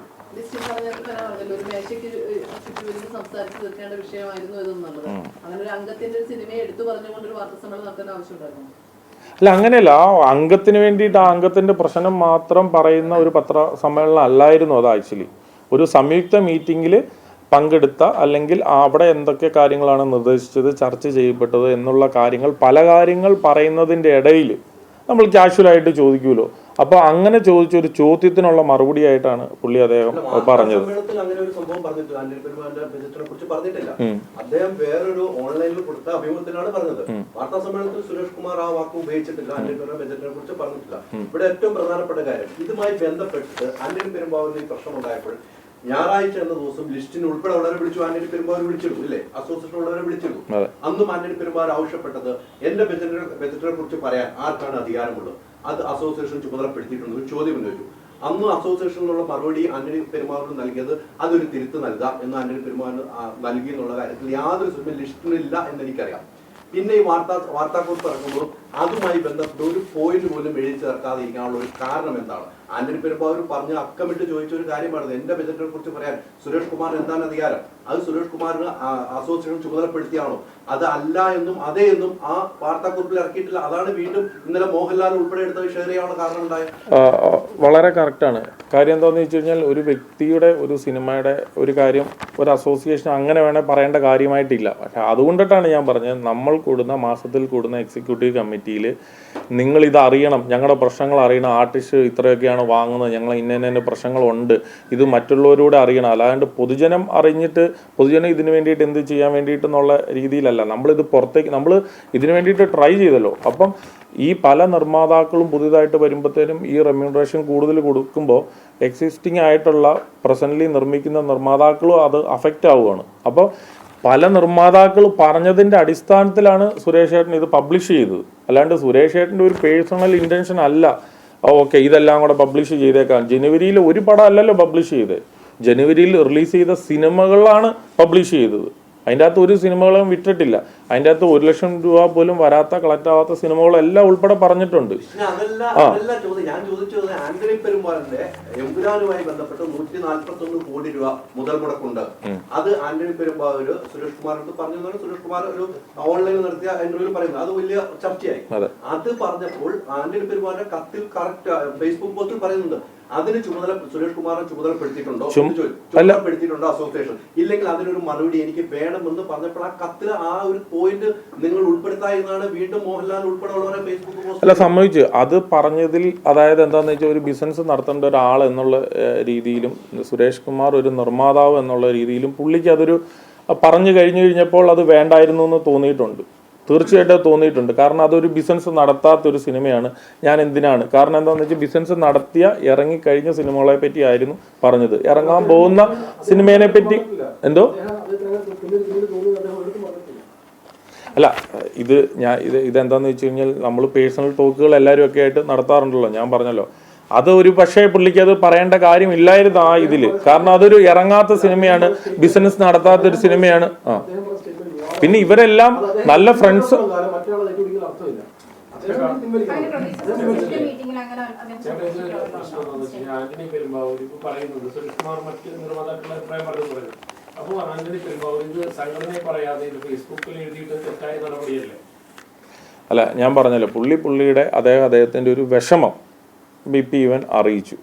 അല്ല അങ്ങനെയല്ല. ആ അംഗത്തിന് വേണ്ടിയിട്ട് ആ അംഗത്തിന്റെ പ്രശ്നം മാത്രം പറയുന്ന ഒരു പത്രസമ്മേളനം അല്ലായിരുന്നു അത്. ആക്ച്വലി ഒരു സംയുക്ത മീറ്റിംഗിൽ പങ്കെടുത്ത അല്ലെങ്കിൽ അവിടെ എന്തൊക്കെ കാര്യങ്ങളാണ് നിർദ്ദേശിച്ചത്, ചർച്ച ചെയ്യപ്പെട്ടത് എന്നുള്ള കാര്യങ്ങൾ പല കാര്യങ്ങൾ പറയുന്നതിൻ്റെ ഇടയിൽ നമ്മൾ കാഷ്വലായിട്ട് ചോദിക്കുമല്ലോ, അപ്പോൾ അങ്ങനെ ചോദിച്ചൊരു ചോദ്യത്തിനുള്ള മറുപടിയായിട്ടാണ് പുള്ളി അദ്ദേഹം പറഞ്ഞത്. അങ്ങനെ ഒരു സംഭവം പറഞ്ഞിട്ടില്ല, അദ്ദേഹം വേറൊരു ഓൺലൈനിൽ കൊടുത്ത അഭിമുഖത്തിലാണ് പറഞ്ഞത്. വാർത്താ സമ്മേളനത്തിൽ സുരേഷ് കുമാർ ആ വാക്ക് ഉപയോഗിച്ചിട്ടില്ല, ആന്റണി ബജറ്റിനെ കുറിച്ച് പറഞ്ഞിട്ടില്ല. ഇവിടെ ഏറ്റവും പ്രധാനപ്പെട്ട കാര്യം, ഇതുമായി ബന്ധപ്പെട്ട് ആന്റണി പെരുമ്പാവൂരിന് ഈ പ്രശ്നം ഉണ്ടായപ്പോൾ ഞായറാഴ്ച എന്ന ദിവസം ലിസ്റ്റിന് ഉൾപ്പെടെ ഉള്ളവരെ വിളിച്ചു, ആന്റണി പെരുമ്പാവൂർ വിളിച്ചിരുന്നു ഇല്ലേ, അസോസിയേഷൻ ഉള്ളവരെ വിളിച്ചിരുന്നു. അന്നും ആന്റണി പെരുമ്പാവൂർ ആവശ്യപ്പെട്ടത് എന്റെ ബജറ്റിനെ കുറിച്ച് പറയാൻ ആർക്കാണ് അധികാരമുള്ളത്, അത് അസോസിയേഷൻ ചുമതലപ്പെടുത്തിയിട്ടുണ്ട്, ഒരു ചോദ്യം ഉന്നയിച്ചു. അന്ന് അസോസിയേഷനിലുള്ള മറുപടി ആന്റണി പെരുമ്പാവൂർ നൽകിയത് അതൊരു തിരുത്ത് നൽകാം എന്ന് ആന്റണി പെരുമ്പാവൂർ നൽകി എന്നുള്ള കാര്യത്തിൽ യാതൊരു ലിസ്റ്റിനില്ല എന്ന് എനിക്കറിയാം. പിന്നെ ഈ വാർത്താക്കുറിപ്പ് ഇറങ്ങുമ്പോൾ അതുമായി ബന്ധപ്പെട്ട് ഒരു പോയിന്റ് പോലും എഴുതി ചേർക്കാതെ ഇരിക്കാനുള്ള ഒരു കാരണം എന്താണ്? ആന്റണി പെരുമ്പാവൂർ പറഞ്ഞ് അക്കമിട്ട് ചോദിച്ച ഒരു കാര്യമാണ്, എന്റെ ബജറ്റിനെ കുറിച്ച് പറയാൻ സുരേഷ് കുമാർ എന്താണ് അധികാരം, അത് സുരേഷ് കുമാറിന് അസോസിയേഷൻ ചുമതലപ്പെടുത്തിയാണോ? അത് അല്ല എന്നും അതേ എന്നും ആ വാർത്താക്കുറിപ്പിൽ ഇറക്കിയിട്ടില്ല. അതാണ് വീണ്ടും ഇന്നലെ മോഹൻലാൽ ഉൾപ്പെടെ എടുത്ത ഷെയർ ചെയ്യാനുള്ള കാരണം ഉണ്ടായത്. വളരെ കറക്റ്റാണ്. കാര്യം എന്താണെന്ന് വെച്ച് കഴിഞ്ഞാൽ ഒരു വ്യക്തിയുടെ ഒരു സിനിമയുടെ ഒരു കാര്യം ഒരു അസോസിയേഷൻ അങ്ങനെ വേണേൽ പറയേണ്ട കാര്യമായിട്ടില്ല. പക്ഷെ അതുകൊണ്ടിട്ടാണ് ഞാൻ പറഞ്ഞത്, നമ്മൾ കൂടുന്ന മാസത്തിൽ കൂടുന്ന എക്സിക്യൂട്ടീവ് കമ്മിറ്റിയിൽ നിങ്ങൾ ഇത് അറിയണം, ഞങ്ങളുടെ പ്രശ്നങ്ങൾ അറിയണം, ആർട്ടിസ്റ്റ് ഇത്രയൊക്കെയാണ് വാങ്ങുന്നത്, ഞങ്ങൾ ഇന്ന പ്രശ്നങ്ങളുണ്ട്, ഇത് മറ്റുള്ളവരോട് അറിയണം. അല്ലാണ്ട് പൊതുജനം അറിഞ്ഞിട്ട് പൊതുജനം ഇതിനു വേണ്ടിയിട്ട് എന്ത് ചെയ്യാൻ വേണ്ടിയിട്ടെന്നുള്ള രീതിയിലല്ല നമ്മളിത് പുറത്തേക്ക്, നമ്മൾ ഇതിനു വേണ്ടിയിട്ട് ട്രൈ ചെയ്തല്ലോ. അപ്പം ഈ പല നിർമ്മാതാക്കളും പുതിയതായിട്ട് വരുമ്പോഴത്തേനും ഈ റെമ്യൂണറേഷൻ കൂടുതൽ കൊടുക്കുമ്പോൾ എക്സിസ്റ്റിംഗ് ആയിട്ടുള്ള പ്രസൻ്റ്ലി നിർമ്മിക്കുന്ന നിർമ്മാതാക്കളും അത് അഫക്റ്റ് ആവുകയാണ്. അപ്പോൾ പല നിർമ്മാതാക്കൾ പറഞ്ഞതിൻ്റെ അടിസ്ഥാനത്തിലാണ് സുരേഷ് ഏട്ടൻ ഇത് പബ്ലിഷ് ചെയ്തത്. അല്ലാണ്ട് സുരേഷ് ഏട്ടൻ്റെ ഒരു പേഴ്സണൽ ഇൻറ്റൻഷൻ അല്ല ഓക്കെ ഇതെല്ലാം കൂടെ പബ്ലിഷ് ചെയ്തേക്കാം. ജനുവരിയിൽ ഒരു പടം അല്ലല്ലോ പബ്ലിഷ് ചെയ്തത്, ജനുവരിയിൽ റിലീസ് ചെയ്ത സിനിമകളാണ് പബ്ലിഷ് ചെയ്തത്. അതിൻ്റെ അകത്ത് ഒരു സിനിമകളും വിറ്റിട്ടില്ല. അതിൻ്റെ അകത്ത് 1 ലക്ഷം രൂപ പോലും വരാത്ത കളക്ട് ആവാത്ത സിനിമകളെല്ലാം ഉൾപ്പെടെ പറഞ്ഞിട്ടുണ്ട്. ഞാൻ ചോദിച്ചത് ആന്റണി പെരുമ്പാവൂരിന്റെ എമ്പുരാനുമായി ബന്ധപ്പെട്ട് 141 കോടി രൂപ മുതൽ മുടക്കുണ്ട്. അത് ആന്റണി പെരുമ്പാവൂര് സുരേഷ് കുമാറിനോട് പറഞ്ഞതാണ്. സുരേഷ് കുമാർ ഒരു ഓൺലൈനിൽ നടത്തിയ ഇന്റർവ്യൂവിൽ പറയുന്നത് അത് വലിയ ചർച്ചയായി. അത് പറഞ്ഞപ്പോൾ ആന്റണി പെരുമ്പാവൂരിന്റെ കത്തിൽ കറക്റ്റ് ഫേസ്ബുക്ക് പോസ്റ്റിൽ പറയുന്നുണ്ട് അതിന് ചുമതല സുരേഷ് കുമാറിനെ ചുമതലപ്പെടുത്തിയിട്ടുണ്ടോ, ചുമതലപ്പെടുത്തിയിട്ടുണ്ടോ അസോസിയേഷൻ, ഇല്ലെങ്കിൽ അതിനൊരു മറുപടി എനിക്ക് വേണമെന്ന് പറഞ്ഞപ്പോൾ ആ കത്തിൽ ആ ഒരു പോയിന്റ് നിങ്ങൾ ഉൾപ്പെടുത്തായെന്നാണ് വീണ്ടും മോഹൻലാൽ ഉൾപ്പെടെയുള്ളവരെ ഫേസ്ബുക്ക് പോസ്റ്റ് അല്ല സംഭവിച്ചു. അത് പറഞ്ഞതിൽ അതായത് എന്താണെന്ന് വെച്ചാൽ ഒരു ബിസിനസ് നടത്തേണ്ട ഒരാൾ എന്നുള്ള രീതിയിലും സുരേഷ് കുമാർ ഒരു നിർമ്മാതാവ് എന്നുള്ള രീതിയിലും പുള്ളിക്ക് അതൊരു പറഞ്ഞു കഴിഞ്ഞപ്പോൾ അത് വേണ്ടായിരുന്നു എന്ന് തോന്നിയിട്ടുണ്ട്. തീർച്ചയായിട്ടും തോന്നിയിട്ടുണ്ട്. കാരണം അതൊരു ബിസിനസ് നടത്താത്തൊരു സിനിമയാണ്. ഞാൻ എന്തിനാണ്, കാരണം എന്താണെന്ന് വെച്ചാൽ ബിസിനസ് നടത്തിയ ഇറങ്ങിക്കഴിഞ്ഞ സിനിമകളെ പറ്റി ആയിരുന്നു പറഞ്ഞത്. ഇറങ്ങാൻ പോകുന്ന സിനിമയെ പറ്റി എന്തോ അല്ല ഇതെന്താന്ന് വെച്ച് കഴിഞ്ഞാൽ നമ്മൾ പേഴ്സണൽ ടോക്കുകൾ എല്ലാവരും ഒക്കെ ആയിട്ട് നടത്താറുണ്ടല്ലോ. ഞാൻ പറഞ്ഞല്ലോ അത് ഒരു പക്ഷേ പുള്ളിക്ക് അത് പറയേണ്ട കാര്യമില്ലായിരുന്നു ആ ഇതിൽ. കാരണം അതൊരു ഇറങ്ങാത്ത സിനിമയാണ്, ബിസിനസ് നടത്താത്തൊരു സിനിമയാണ്. പിന്നെ ഇവരെല്ലാം നല്ല ഫ്രണ്ട്സ്. ആന്റണി പെരുമ്പാവൂർ പറയുന്നത് സുരേഷ് കുമാർ മറ്റ് നിർമ്മാതാക്കളുടെ അഭിപ്രായം പറഞ്ഞു. അപ്പോൾ ആന്റണി പെരുമ്പാവൂർ ഇത് സംഘടനയെ പറയാതെ ഇത് ഫേസ്ബുക്കിൽ എഴുതിയിട്ട് തെറ്റായ നടപടിയല്ലേ? അല്ല ഞാൻ പറഞ്ഞല്ലോ, പുള്ളിയുടെ അദ്ദേഹത്തിൻ്റെ ഒരു വിഷമം BP ഇവൻ അറിയിച്ചു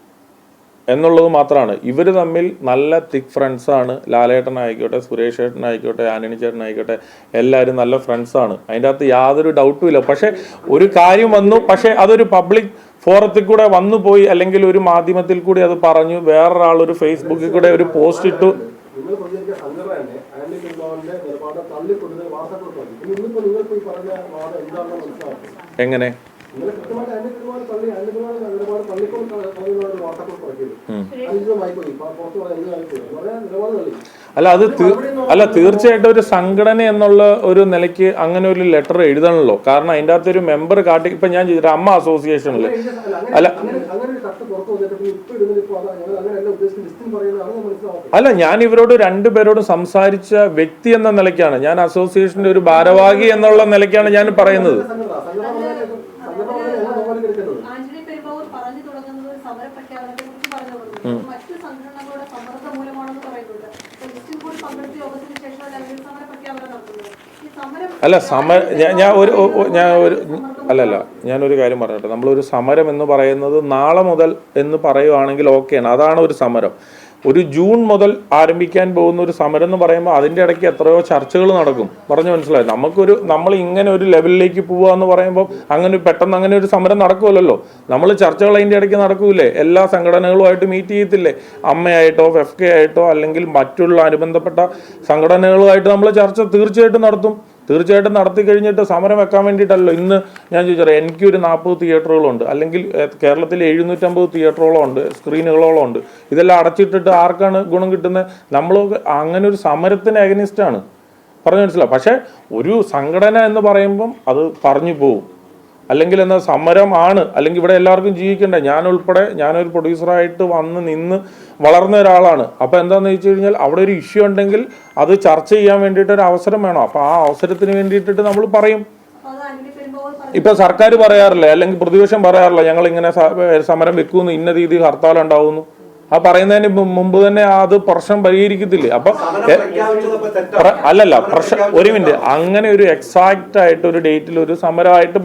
എന്നുള്ളത് മാത്രമാണ്. ഇവർ തമ്മിൽ നല്ല തിക് ഫ്രണ്ട്സാണ്. ലാലേട്ടനായിക്കോട്ടെ, സുരേഷ് ഏട്ടനായിക്കോട്ടെ, ആന്റണി ചേട്ടനായിക്കോട്ടെ, എല്ലാവരും നല്ല ഫ്രണ്ട്സാണ്. അതിൻ്റെ അകത്ത് യാതൊരു ഡൗട്ടും ഇല്ല. പക്ഷേ ഒരു കാര്യം വന്നു, പക്ഷേ അതൊരു പബ്ലിക് ഫോറത്തിൽ കൂടെ വന്നു പോയി, അല്ലെങ്കിൽ ഒരു മാധ്യമത്തിൽ കൂടി അത് പറഞ്ഞു, വേറൊരാൾ ഒരു ഫേസ്ബുക്കിൽ കൂടെ ഒരു പോസ്റ്റ് ഇട്ടു. എങ്ങനെ അല്ല തീർച്ചയായിട്ടും ഒരു സംഘടന എന്നുള്ള ഒരു നിലയ്ക്ക് അങ്ങനെ ഒരു ലെറ്റർ എഴുതണല്ലോ. കാരണം അതിൻ്റെ അകത്ത് ഒരു മെമ്പർ കാട്ടി, ഇപ്പൊ ഞാൻ ചെയ്തിട്ട് അമ്മ അസോസിയേഷനിൽ അല്ല ഞാൻ ഇവരോട് രണ്ടുപേരോടും സംസാരിച്ച വ്യക്തി എന്ന നിലയ്ക്കാണ്, ഞാൻ അസോസിയേഷന്റെ ഒരു ഭാരവാഹി എന്നുള്ള നിലയ്ക്കാണ് ഞാൻ പറയുന്നത്. അല്ല ഞാനൊരു കാര്യം പറഞ്ഞിട്ട്, നമ്മളൊരു സമരം എന്ന് പറയുന്നത് നാളെ മുതൽ എന്ന് പറയുവാണെങ്കിൽ ഓക്കെയാണ്, അതാണ് ഒരു സമരം. ഒരു ജൂൺ മുതൽ ആരംഭിക്കാൻ പോകുന്ന ഒരു സമരം എന്ന് പറയുമ്പോൾ അതിൻ്റെ ഇടയ്ക്ക് എത്രയോ ചർച്ചകൾ നടക്കും. പറഞ്ഞു മനസ്സിലായി. നമ്മൾ ഇങ്ങനെ ഒരു ലെവലിലേക്ക് പോവുക എന്ന് പറയുമ്പോൾ അങ്ങനെ പെട്ടെന്ന് അങ്ങനെ ഒരു സമരം നടക്കുമല്ലോ. നമ്മൾ ചർച്ചകൾ അതിൻ്റെ ഇടയ്ക്ക് നടക്കൂലേ? എല്ലാ സംഘടനകളുമായിട്ട് മീറ്റ് ചെയ്യത്തില്ലേ? അമ്മയായിട്ടോ FK ആയിട്ടോ അല്ലെങ്കിൽ മറ്റുള്ള അനുബന്ധപ്പെട്ട സംഘടനകളുമായിട്ട് നമ്മൾ ചർച്ച തീർച്ചയായിട്ടും നടത്തി കഴിഞ്ഞിട്ട് സമരം വെക്കാൻ വേണ്ടിയിട്ടല്ലോ. ഇന്ന് ഞാൻ ചോദിച്ചാൽ എനിക്കൊരു 40 തിയേറ്ററുകളുണ്ട്, അല്ലെങ്കിൽ കേരളത്തിൽ 750 തിയേറ്ററുകളോ ഉണ്ട്, സ്ക്രീനുകളോളം ഉണ്ട്. ഇതെല്ലാം അടച്ചിട്ടിട്ട് ആർക്കാണ് ഗുണം കിട്ടുന്നത്? നമ്മൾ അങ്ങനെ ഒരു സമരത്തിന് അഗനിസ്റ്റാണ്. പറഞ്ഞു മനസ്സിലാവും. പക്ഷേ ഒരു സംഘടന എന്ന് പറയുമ്പം അത് പറഞ്ഞു പോവും. അല്ലെങ്കിൽ എന്നാൽ സമരമാണ്, അല്ലെങ്കിൽ ഇവിടെ എല്ലാവർക്കും ജീവിക്കണ്ടേ. ഞാനുൾപ്പെടെ ഞാനൊരു പ്രൊഡ്യൂസറായിട്ട് വന്ന് നിന്ന് വളർന്ന ഒരാളാണ്. അപ്പോൾ എന്താണെന്ന് വെച്ച് കഴിഞ്ഞാൽ അവിടെ ഒരു ഇഷ്യൂ ഉണ്ടെങ്കിൽ അത് ചർച്ച ചെയ്യാൻ വേണ്ടിയിട്ട് ഒരു അവസരം വേണം. അപ്പോൾ ആ അവസരത്തിന് വേണ്ടിയിട്ട് നമ്മൾ പറയും. ഇപ്പൊ സർക്കാർ പറയാറില്ല, അല്ലെങ്കിൽ പ്രതിപക്ഷം പറയാറില്ല ഞങ്ങളിങ്ങനെ സമരം വെക്കുന്നു, ഇന്ന രീതി ഹർത്താൽ ഉണ്ടാവുന്നു. ആ പറയുന്നതിന് മുമ്പ് തന്നെ അത് പ്രശ്നം പരിഹരിക്കത്തില്ലേ? അപ്പൊ അല്ലല്ല പ്രശ്നം ഒരു മിനിറ്റ്, അങ്ങനെ ഒരു എക്സാക്റ്റ് ആയിട്ട് ഒരു ഡേറ്റിൽ ഒരു സമരമായിട്ട്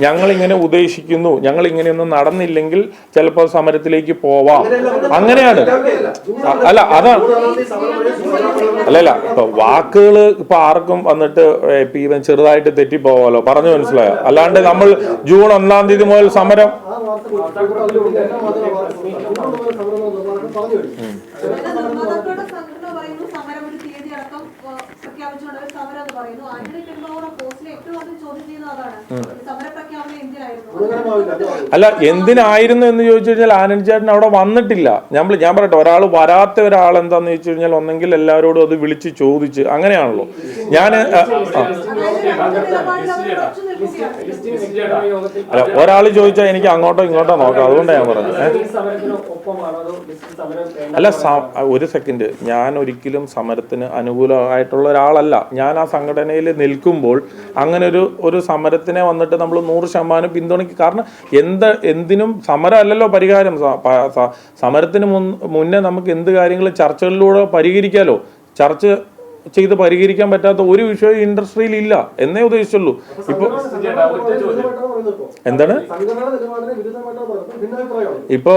ഞങ്ങൾ ഇങ്ങനെ ഉദ്ദേശിക്കുന്നു, ഞങ്ങൾ ഇങ്ങനെയൊന്നും നടന്നില്ലെങ്കിൽ ചിലപ്പോൾ സമരത്തിലേക്ക് പോവാം, അങ്ങനെയാണ്. അല്ല അതാണ് അല്ലല്ല ഇപ്പൊ വാക്കുകൾ ഇപ്പൊ ആർക്കും വന്നിട്ട് ഇവൻ ചെറുതായിട്ട് തെറ്റിപ്പോവാലോ. പറഞ്ഞു മനസ്സിലായോ? അല്ലാണ്ട് നമ്മൾ ജൂൺ 1 തീയതി മുതൽ സമരം അല്ല എന്തിനായിരുന്നു എന്ന് ചോദിച്ചു കഴിഞ്ഞാൽ ആനന്ദ് ചേട്ടൻ അവിടെ വന്നിട്ടില്ല. ഞാൻ പറയട്ടെ, ഒരാൾ വരാത്ത ഒരാൾ എന്താന്ന് ചോദിച്ചു കഴിഞ്ഞാൽ ഒന്നെങ്കിൽ എല്ലാവരോടും അത് വിളിച്ച് ചോദിച്ച് അങ്ങനെയാണല്ലോ. അല്ല ഒരാൾ ചോദിച്ചാൽ എനിക്ക് അങ്ങോട്ടോ ഇങ്ങോട്ടോ നോക്കാം, അതുകൊണ്ടാണ് ഞാൻ പറഞ്ഞത്. അല്ല ഒരു സെക്കൻഡ്, ഞാൻ ഒരിക്കലും സമരത്തിന് അനുകൂലമായിട്ടുള്ള ഒരാളല്ല. ഞാൻ ആ സംഘടനയിൽ നിൽക്കുമ്പോൾ അങ്ങനെ ഒരു സമരത്തിനെ വന്നിട്ട് നമ്മൾ 100% പിന്തുണയ്ക്കും. കാരണം എന്തിനും സമരം അല്ലല്ലോ പരിഹാരം. സമരത്തിന് മുന്നേ നമുക്ക് എന്ത് കാര്യങ്ങളും ചർച്ചകളിലൂടെ പരിഹരിക്കാലോ. ചർച്ച ചെയ്ത് പരിഹരിക്കാൻ പറ്റാത്ത ഒരു വിഷയം ഇൻഡസ്ട്രിയിൽ ഇല്ല എന്നേ ഉദ്ദേശിച്ചുള്ളൂ. ഇപ്പൊ എന്താണ് ഇപ്പോ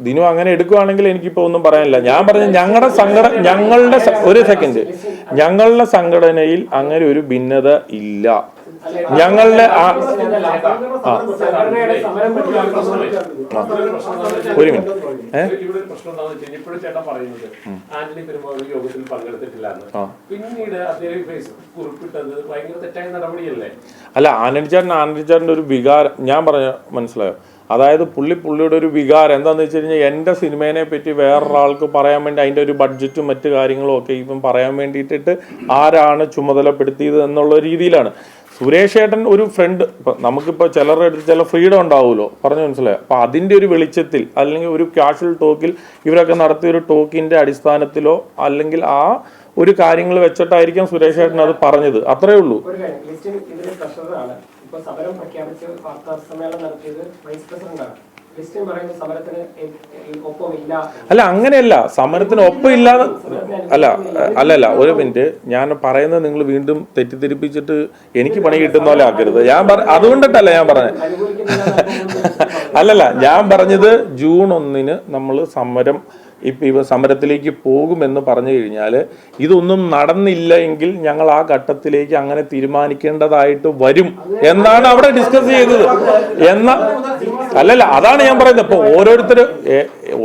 ദിനു അങ്ങനെ എടുക്കുകയാണെങ്കിൽ എനിക്കിപ്പോ ഒന്നും പറയാനില്ല. ഞാൻ പറഞ്ഞ ഞങ്ങളുടെ സംഘടനയിൽ അങ്ങനെ ഒരു ഭിന്നത ഇല്ല. ഞങ്ങളുടെ ഒരു മിനിറ്റ് അല്ല ആനന്ദ് ചേട്ടൻ്റെ ഒരു വികാരം ഞാൻ പറഞ്ഞ മനസ്സിലായോ? അതായത് പുള്ളിയുടെ ഒരു വികാരം എന്താണെന്ന് വെച്ച് കഴിഞ്ഞാൽ എൻ്റെ സിനിമേനെ പറ്റി വേറൊരാൾക്ക് പറയാൻ വേണ്ടി അതിൻ്റെ ഒരു ബഡ്ജറ്റും മറ്റു കാര്യങ്ങളും ഒക്കെ ഇപ്പം പറയാൻ വേണ്ടിയിട്ടിട്ട് ആരാണ് ചുമതലപ്പെടുത്തിയത് എന്നുള്ള രീതിയിലാണ്. സുരേഷ് ഏട്ടൻ ഒരു ഫ്രണ്ട്, ഇപ്പം നമുക്കിപ്പോൾ ചിലരുടെ അടുത്ത് ചില ഫ്രീഡം ഉണ്ടാവുമല്ലോ. പറഞ്ഞു മനസ്സിലായോ? അപ്പം അതിൻ്റെ ഒരു വെളിച്ചത്തിൽ അല്ലെങ്കിൽ ഒരു കാഷ്വൽ ടോക്കിൽ ഇവരൊക്കെ നടത്തിയ ഒരു ടോക്കിൻ്റെ അടിസ്ഥാനത്തിലോ അല്ലെങ്കിൽ ആ ഒരു കാര്യങ്ങൾ വെച്ചിട്ടായിരിക്കാം സുരേഷ് ഏട്ടൻ അത് പറഞ്ഞത്. അത്രേ ഉള്ളൂ. സമരം പ്രഖ്യാപിച്ച് വാർത്താ സമ്മേളനം നടത്തിയത് വൈസ് പ്രസിഡന്റാണ്. അല്ല അങ്ങനെയല്ല, സമരത്തിന് ഒപ്പം ഇല്ലാതെ അല്ലല്ല ഒരു മിനിറ്റ്, ഞാൻ പറയുന്നത് നിങ്ങൾ വീണ്ടും തെറ്റിദ്ധരിപ്പിച്ചിട്ട് എനിക്ക് പണി കിട്ടുന്ന പോലെ ആക്കരുത്. അതുകൊണ്ടിട്ടല്ല ഞാൻ പറഞ്ഞത്. അല്ലല്ല ഞാൻ പറഞ്ഞത് ജൂൺ 1 നമ്മൾ സമരത്തിലേക്ക് പോകുമെന്ന് പറഞ്ഞു കഴിഞ്ഞാൽ ഇതൊന്നും നടന്നില്ല എങ്കിൽ ഞങ്ങൾ ആ ഘട്ടത്തിലേക്ക് അങ്ങനെ തീരുമാനിക്കേണ്ടതായിട്ട് വരും എന്നാണ് അവിടെ ഡിസ്കസ് ചെയ്തത്. അല്ലല്ല അതാണ് ഞാൻ പറയുന്നത്. ഇപ്പോൾ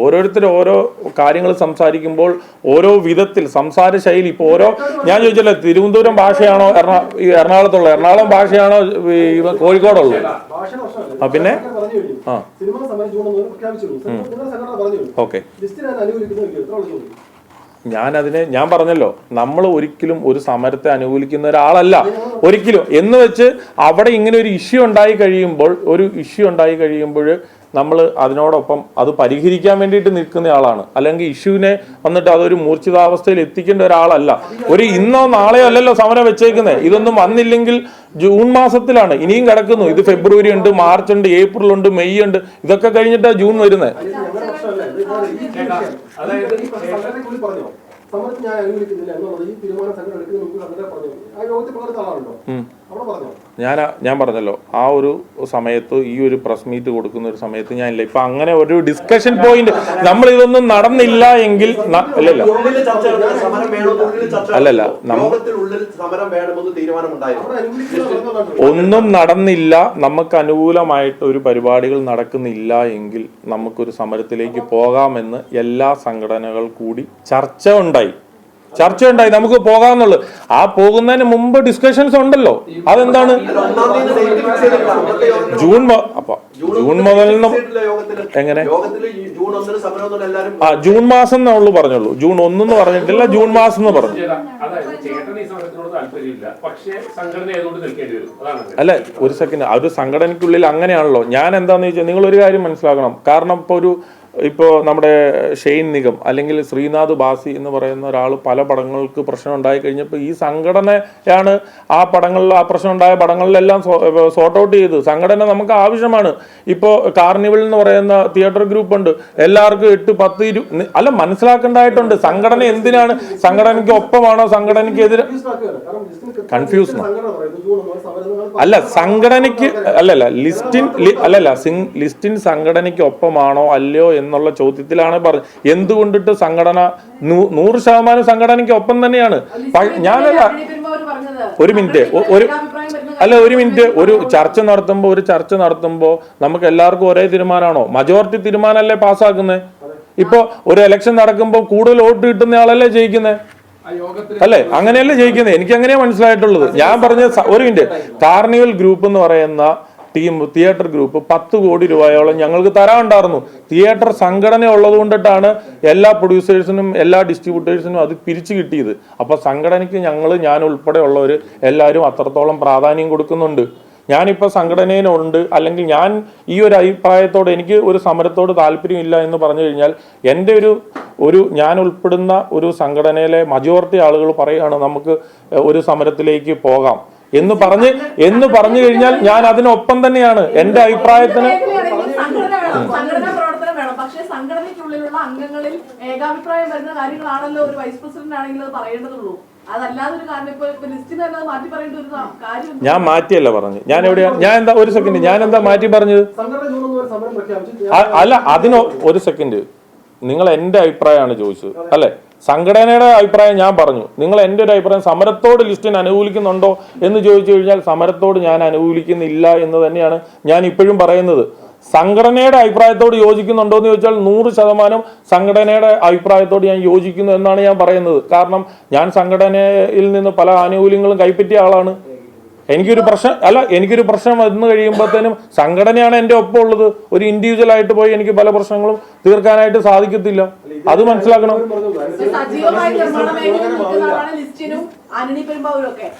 ഓരോരുത്തർ ഓരോ കാര്യങ്ങൾ സംസാരിക്കുമ്പോൾ ഓരോ വിധത്തിൽ സംസാര ശൈലി, ഇപ്പോൾ ഞാൻ ചോദിച്ചല്ലേ തിരുവനന്തപുരം ഭാഷയാണോ എറണാകുളം ഭാഷയാണോ കോഴിക്കോടുള്ളത്? പിന്നെ ഓക്കെ, ഞാൻ പറഞ്ഞല്ലോ നമ്മൾ ഒരിക്കലും ഒരു സമരത്തെ അനുകൂലിക്കുന്ന ഒരാളല്ല ഒരിക്കലും. എന്ന് വെച്ച് അവിടെ ഇങ്ങനെ ഒരു ഇഷ്യൂ ഉണ്ടായി കഴിയുമ്പോൾ നമ്മൾ അതിനോടൊപ്പം അത് പരിഹരിക്കാൻ വേണ്ടിയിട്ട് നിൽക്കുന്ന ആളാണ്. അല്ലെങ്കിൽ ഇഷ്യൂവിനെ വന്നിട്ട് അതൊരു മൂർച്ഛിതാവസ്ഥയിൽ എത്തിക്കേണ്ട ഒരാളല്ല. ഒരു ഇന്നോ നാളെയോ അല്ലല്ലോ സമരം വെച്ചേക്കുന്നത്. ഇതൊന്നും വന്നില്ലെങ്കിൽ ജൂൺ മാസത്തിലാണ് ഇനിയും കിടക്കുന്നു. ഇത് ഫെബ്രുവരി ഉണ്ട്, മാർച്ച് ഉണ്ട്, ഏപ്രിൽ ഉണ്ട്, മെയ് ഉണ്ട്. ഇതൊക്കെ കഴിഞ്ഞിട്ടാണ് ജൂൺ വരുന്നത്. സമരത്തിൽ ഞാൻ അനുകൂലിക്കുന്നില്ല എന്നുള്ളത് ഈ തീരുമാനം സംഘടന എടുക്കുന്ന മുമ്പ് സംഘടന പറഞ്ഞു. ആ യോഗത്തിൽ പങ്കെടുത്ത ആളാണല്ലോ. ഞാൻ പറഞ്ഞല്ലോ ആ ഒരു സമയത്ത് ഈ ഒരു പ്രസ് മീറ്റ് കൊടുക്കുന്ന ഒരു സമയത്ത് ഞാനില്ല. ഇപ്പൊ അങ്ങനെ ഒരു ഡിസ്കഷൻ പോയിന്റ് നമ്മൾ ഇതൊന്നും നടന്നില്ല എങ്കിൽ അല്ലല്ല ഒന്നും നടന്നില്ല, നമുക്ക് അനുകൂലമായിട്ട് ഒരു പരിപാടികൾ നടക്കുന്നില്ല എങ്കിൽ നമുക്കൊരു സമരത്തിലേക്ക് പോകാമെന്ന് എല്ലാ സംഘടനകൾ കൂടി ചർച്ച ഉണ്ടായി, നമുക്ക് പോകാമെന്നുള്ളത്. ആ പോകുന്നതിന് മുമ്പ് ഡിസ്കഷൻസ് ഉണ്ടല്ലോ. അതെന്താണ് ജൂൺ മുതൽ എങ്ങനെ ജൂൺ മാസം എന്നുള്ളൂ പറഞ്ഞുള്ളൂ. ജൂൺ 1 എന്ന് പറഞ്ഞിട്ടില്ല, ജൂൺ മാസം എന്ന് പറഞ്ഞു. അല്ല ഒരു സെക്കൻഡ്, ഒരു സംഘടനയ്ക്കുള്ളിൽ അങ്ങനെയാണല്ലോ. ഞാൻ എന്താന്ന് വെച്ചാൽ നിങ്ങൾ ഒരു കാര്യം മനസ്സിലാക്കണം. കാരണം ഇപ്പോൾ നമ്മുടെ ഷെയ്ൻ നിഗം അല്ലെങ്കിൽ ശ്രീനാഥ് ബാസി എന്ന് പറയുന്ന ഒരാൾ പല പടങ്ങൾക്ക് പ്രശ്നം ഉണ്ടായി കഴിഞ്ഞപ്പോൾ ഈ സംഘടനയാണ് ആ പടങ്ങളിൽ ആ പ്രശ്നം ഉണ്ടായ പടങ്ങളിലെല്ലാം സോർട്ട് ഔട്ട് ചെയ്ത്. സംഘടന നമുക്ക് ആവശ്യമാണ്. ഇപ്പോൾ കാർണിവൽ എന്ന് പറയുന്ന തിയേറ്റർ ഗ്രൂപ്പ് ഉണ്ട്, എല്ലാവർക്കും 8, 10, 20 അല്ല മനസ്സിലാക്കേണ്ടതായിട്ടുണ്ട്. സംഘടന എന്തിനാണ്? സംഘടനയ്ക്ക് ഒപ്പമാണോ സംഘടനയ്ക്ക് എതിരെ? കൺഫ്യൂസ് അല്ല, സംഘടനയ്ക്ക് ലിസ്റ്റിൻ സംഘടനയ്ക്ക് ഒപ്പമാണോ അല്ലയോ എന്നുള്ള ചോദ്യത്തിലാണ് പറഞ്ഞത്. എന്തുകൊണ്ടിട്ട് സംഘടന 100% സംഘടനയ്ക്ക് ഒപ്പം തന്നെയാണ്. ഞാനല്ല ഒരു മിനിറ്റ് ഒരു ചർച്ച നടത്തുമ്പോൾ നമുക്ക് എല്ലാവർക്കും ഒരേ തീരുമാനമാണോ? മജോറിറ്റി തീരുമാനമല്ലേ പാസ്സാക്കുന്നത്? ഇപ്പൊ ഒരു ഇലക്ഷൻ നടക്കുമ്പോൾ കൂടുതൽ വോട്ട് കിട്ടുന്ന ആളല്ലേ ജയിക്കുന്നത്, അല്ലേ? അങ്ങനെയല്ലേ ജയിക്കുന്നത്. എനിക്ക് അങ്ങനെയാ മനസ്സിലായിട്ടുള്ളത്. ഞാൻ പറഞ്ഞ ഒരു മിനിറ്റ്, കാർണിവൽ ഗ്രൂപ്പ് എന്ന് പറയുന്ന തിയേറ്റർ ഗ്രൂപ്പ് 10 കോടി രൂപയോളം ഞങ്ങൾക്ക് തരാനുണ്ടായിരുന്നു. തിയേറ്റർ സംഘടന ഉള്ളത് കൊണ്ടിട്ടാണ് എല്ലാ പ്രൊഡ്യൂസേഴ്സിനും എല്ലാ ഡിസ്ട്രിബ്യൂട്ടേഴ്സിനും അത് പിരിച്ചു കിട്ടിയത്. അപ്പൊ സംഘടനയ്ക്ക് ഞാൻ ഉൾപ്പെടെ ഉള്ളവർ എല്ലാവരും അത്രത്തോളം പ്രാധാന്യം കൊടുക്കുന്നുണ്ട്. ഞാനിപ്പോൾ സംഘടനയിലുണ്ട്, അല്ലെങ്കിൽ ഞാൻ ഈ ഒരു അഭിപ്രായത്തോട് എനിക്ക് ഒരു സമരത്തോട് താല്പര്യമില്ല എന്ന് പറഞ്ഞു കഴിഞ്ഞാൽ എൻ്റെ ഞാൻ ഉൾപ്പെടുന്ന ഒരു സംഘടനയിലെ മജോറിറ്റി ആളുകൾ പറയുകയാണ് നമുക്ക് ഒരു സമരത്തിലേക്ക് പോകാം എന്ന് പറഞ്ഞു കഴിഞ്ഞാൽ ഞാൻ അതിനൊപ്പം തന്നെയാണ്. എൻ്റെ അഭിപ്രായത്തിന് പക്ഷേ സംഘടനയ്ക്കുള്ളിലുള്ള അംഗങ്ങളിൽ ഏകാഭിപ്രായം വരുന്ന കാര്യങ്ങളാണല്ലോ ഒരു വൈസ് പ്രസിഡന്റ് ആണെങ്കിൽ അത് പറയേണ്ടതുള്ളൂ. അതല്ലാതൊരു കാരണം ഇപ്പൊ ലിസ്റ്റിൽ തന്നെ മാറ്റി പറയേണ്ട ഒരു കാര്യം ഞാൻ മാറ്റിയല്ല പറഞ്ഞു. ഞാൻ ഒരു സെക്കൻഡ്, ഞാൻ എന്താ മാറ്റി പറഞ്ഞത്? അല്ല, ഒരു സെക്കൻഡ്, നിങ്ങൾ എൻ്റെ അഭിപ്രായമാണ് ചോദിച്ചത് അല്ലെ? സംഘടനയുടെ അഭിപ്രായം ഞാൻ പറഞ്ഞു. നിങ്ങൾ എൻ്റെ ഒരു അഭിപ്രായം സമരത്തോട് ലിസ്റ്റിന് അനുകൂലിക്കുന്നുണ്ടോ എന്ന് ചോദിച്ചു കഴിഞ്ഞാൽ സമരത്തോട് ഞാൻ അനുകൂലിക്കുന്നില്ല എന്ന് തന്നെയാണ് ഞാൻ ഇപ്പോഴും പറയുന്നത്. സംഘടനയുടെ അഭിപ്രായത്തോട് യോജിക്കുന്നുണ്ടോ എന്ന് ചോദിച്ചാൽ 100% സംഘടനയുടെ അഭിപ്രായത്തോട് ഞാൻ യോജിക്കുന്നു എന്നാണ് ഞാൻ പറയുന്നത്. കാരണം ഞാൻ സംഘടനയിൽ നിന്ന് പല ആനുകൂല്യങ്ങളും കൈപ്പറ്റിയ ആളാണ്. എനിക്കൊരു പ്രശ്നം വന്നു കഴിയുമ്പോഴത്തേനും സംഘടനയാണ് എൻ്റെ ഒപ്പം ഉള്ളത്. ഒരു ഇൻഡിവിജ്വൽ ആയിട്ട് പോയി എനിക്ക് പല പ്രശ്നങ്ങളും തീർക്കാനായിട്ട് സാധിക്കത്തില്ല. അത് മനസ്സിലാക്കണം.